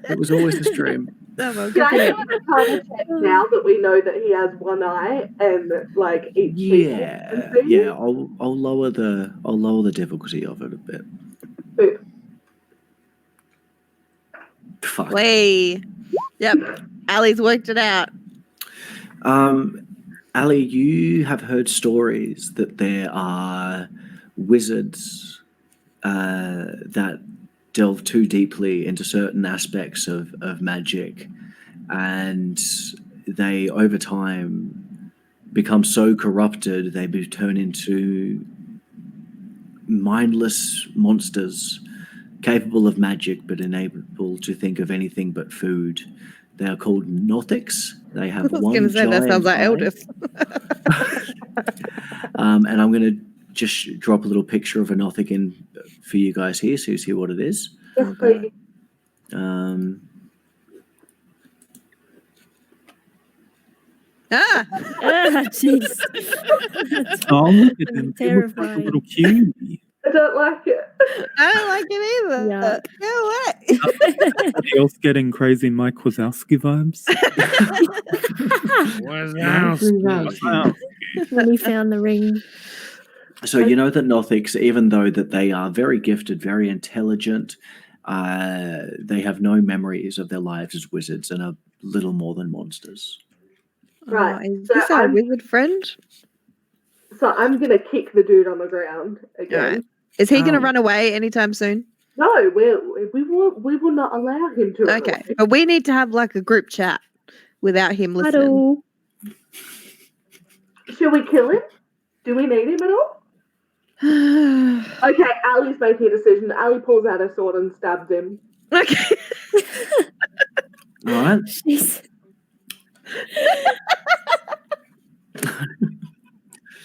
It was always his dream. Oh, well, Can good I for do him. a title check now that we know that he has one eye and like eats people and things? Yeah. I'll lower the difficulty of it a bit. Boop. Fuck. Wait. Yep. Ali's worked it out. Ali, you have heard stories that there are wizards that delve too deeply into certain aspects of magic, and they over time become so corrupted they turn into mindless monsters capable of magic but unable to think of anything but food. They are called Nothics. They have I was one going to say that giant sounds like eye. Eldith. And I'm going to just drop a little picture of a Nothic in for you guys here so you see what it is. Yes, please. Ah! Ah, jeez. Oh, look at him. He looks like a Terrifying. little cutie. I don't like it. I don't like it either. Yuck. Go away. Anybody else getting crazy Mike Wazowski vibes? When he found the ring. So you know that Nothics, even though that they are very gifted, very intelligent, they have no memories of their lives as wizards and are little more than monsters. Right. Oh, is So this our I'm- wizard friend? So I'm gonna kick the dude on the ground again. Alright. Is he going to Oh. run away anytime soon? No, we will not allow him to. run Okay. away. But we need to have like a group chat without him listening. Huddle. Should we kill him? Do we need him at all? Okay, Ali's making a decision. Ali pulls out her sword and stabs him. Okay. All right. Jeez.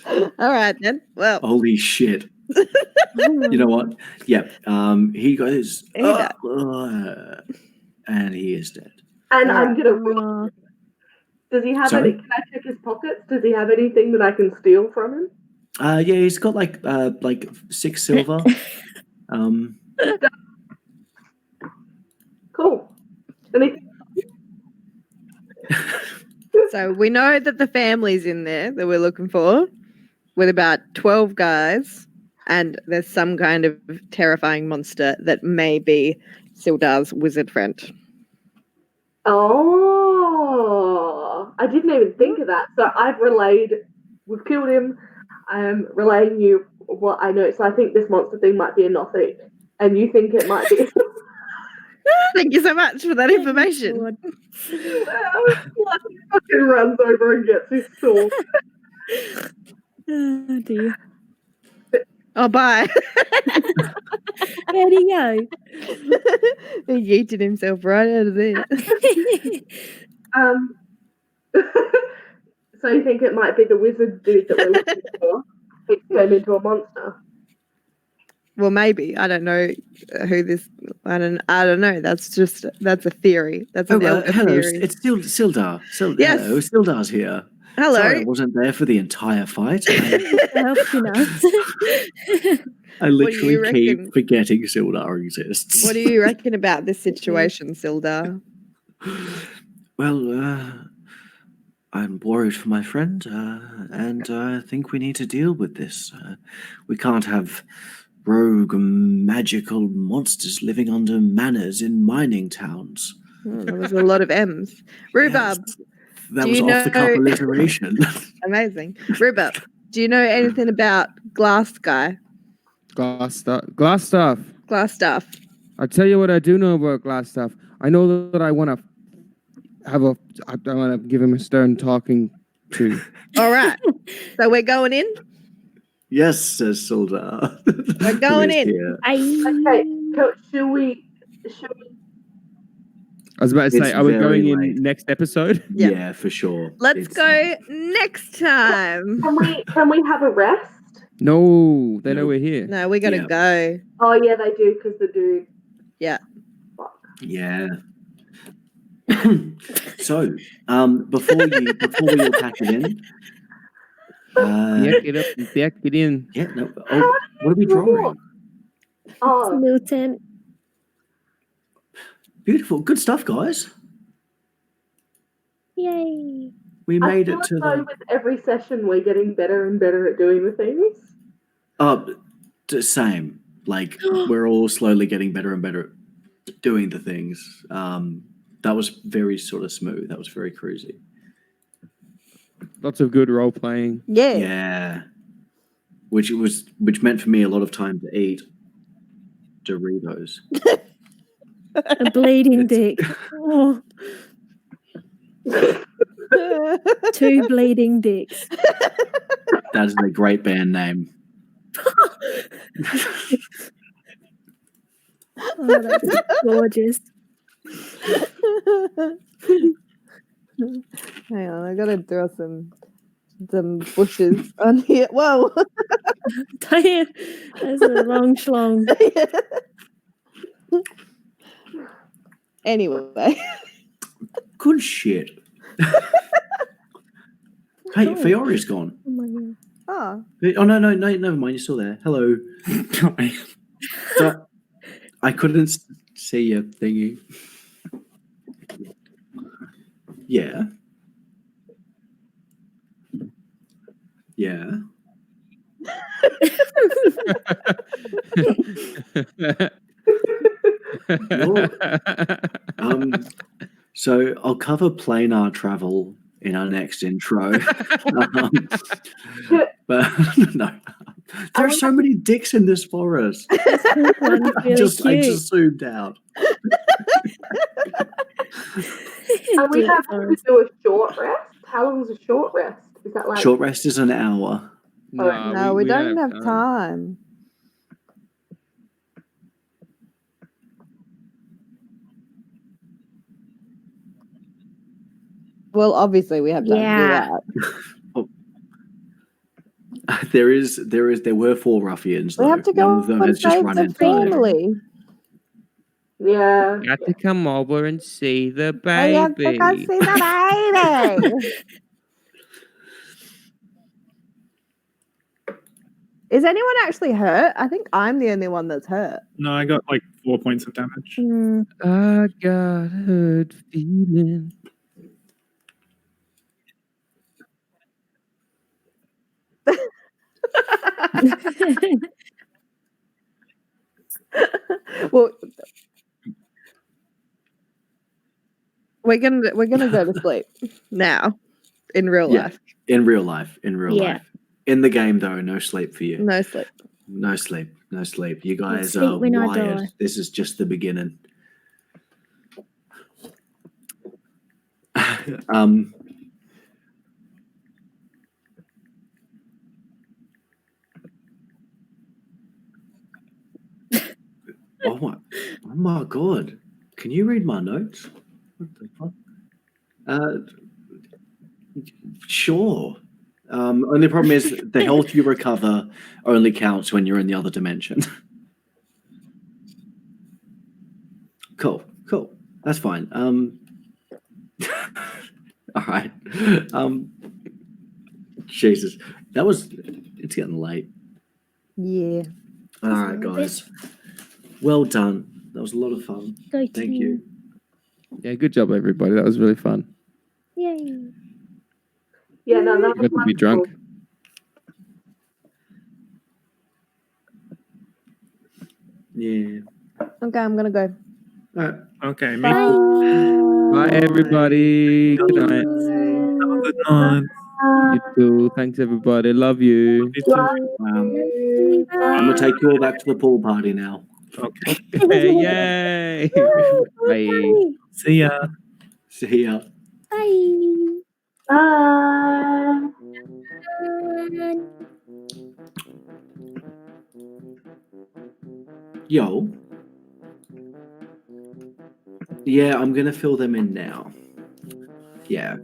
All right then. Well, Holy shit. You know what? Yeah. He goes, He died. and he is dead. And I'm gonna. Oh, Does he have Sorry? any? Can I check his pockets? Does he have anything that I can steal from him? Yeah, he's got like 6 silver. Cool. Anything? so we know that the family's in there that we're looking for with about 12 guys, and there's some kind of terrifying monster that may be Sildar's wizard friend. Oh, I didn't even think of that. So we've killed him. I'm relaying you what I know. So I think this monster thing might be a Nothic, and you think it might be. Thank you so much for that information. God. He fucking runs over and gets his sword. Oh, dear. Oh, bye. Where'd he go? He yeeted himself right out of there. So you think it might be the wizard dude that we're looking for? He turned into a monster. Well, maybe. I don't know who this. I don't know. That's a theory. That's an elder hello, theory. it's Sildar. Yes. Hello, Sildar's here. Hello. Sorry, I wasn't there for the entire fight. I helped you now. I What do you literally keep reckon? forgetting Sildar exists. What do you reckon about this situation, Sildar? Well, I'm worried for my friend, and I think we need to deal with this. We can't have rogue magical monsters living under manors in mining towns. There was a lot of M's. Rhubarb, Yes, that do was you off the cuff know- alliteration. amazing. Rhubarb, do you know anything about glass guy? Glass stuff. Glass stuff. Glass stuff. I'll tell you what I do know about glass stuff. I know that I want to I want to give him a stern talking to. All right. So we're going in? Yes, says Sildar. We're going Who is in. here. Okay, should we? I was about to say, It's are we very going in late. next episode? Yeah. Yeah, for sure. Let's go next time. Can we have a rest? No, they know No. we're here. No, we got to Yeah. go. Oh yeah, they do because the dude. Yeah. Yeah. So, before we all pack it in, Back it up and back it in. yeah, no. Oh, what are we drawing? Oh, Little tent. Beautiful, good stuff, guys. Yay. We I made feel it as to though the. with every session we're getting better and better at doing the things. Same. Like we're all slowly getting better and better at doing the things. That was very sort of smooth. That was very cruisy. Lots of good role playing. Yeah. Yeah. Which meant for me a lot of time to eat Doritos. A bleeding dick. Oh, 2 bleeding dicks. That is a great band name. Oh, that's gorgeous. Hang on, I gotta draw some bushes on here. Whoa! Damn, that's a long schlong. Anyway, Good shit. Hey, Fiore's gone. Oh my god. oh, Oh no, never mind. You're still there. Hello. So, I couldn't see your thingy. Yeah. Yeah. So I'll cover planar travel in our next intro. But no, there are so many dicks in this forest. This one's I really just cute. zoomed out. Are we Dick having to forest. do a short rest? How long is a short rest? Is that like Short rest is an hour. no, we don't have time. Well, obviously we have time Yeah. to do that. There were 4 ruffians. We Though. have to One go of them and has just save run the into family. Yeah. Got to come over and see the I have to baby. go see the baby. Is anyone actually hurt? I think I'm the only one that's hurt. No, I got like 4 points of damage. Mm. I got hurt feeling. Well, we're gonna go to sleep now, in real Yeah. life. In real life. Yeah. Life. In the game, though, no sleep for you. No sleep. No sleep. No sleep. You guys sleep are when I wired. die. This is just the beginning. Oh my god. Can you read my notes? What the fuck? Sure. Only problem is the health you recover only counts when you're in the other dimension. Cool. That's fine. All right. Jesus, it's getting late. Yeah. All right, guys. Well done. That was a lot of fun. Thank you. Yeah, good job, everybody. That was really fun. Yay. Yeah, no, that I got to be drunk. Yeah. Okay, I'm gonna go. All right. Okay, Bye. Bye, everybody. Good night. Good night. You too. Thanks, everybody. Love you. I'm gonna take you all back to the pool party now. Okay, yay. Bye. See ya. See ya. Bye. Bye. Yo. Yeah, I'm gonna fill them in now. Yeah.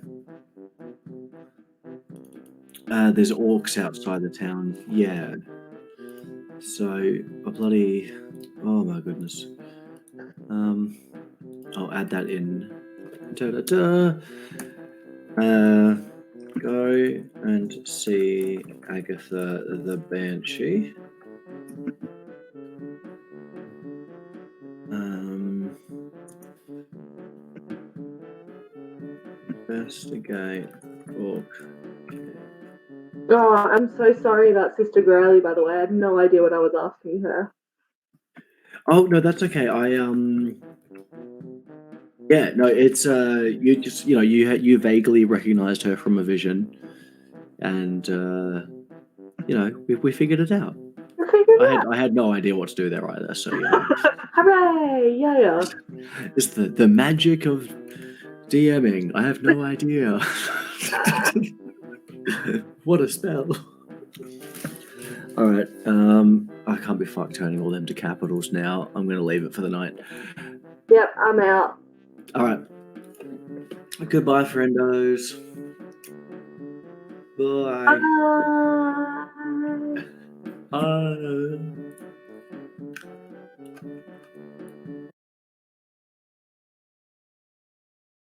There's orcs outside the town. Yeah. So a bloody. Oh my goodness. I'll add that in. Go and see Agatha the Banshee. Investigate orc. Oh, I'm so sorry about Sister Growly, by the way. I had no idea what I was asking her. Oh no, that's okay. Yeah, no, it's you just you vaguely recognized her from a vision, and we figured it out. I had no idea what to do there either. So yeah, Hooray! Yeah. it's the magic of DMing. I have no idea. What a spell! All right, I can't be fucked turning all them to capitals now. I'm gonna leave it for the night. Yep, I'm out. All right. Goodbye, friendos. Bye. Bye. Bye.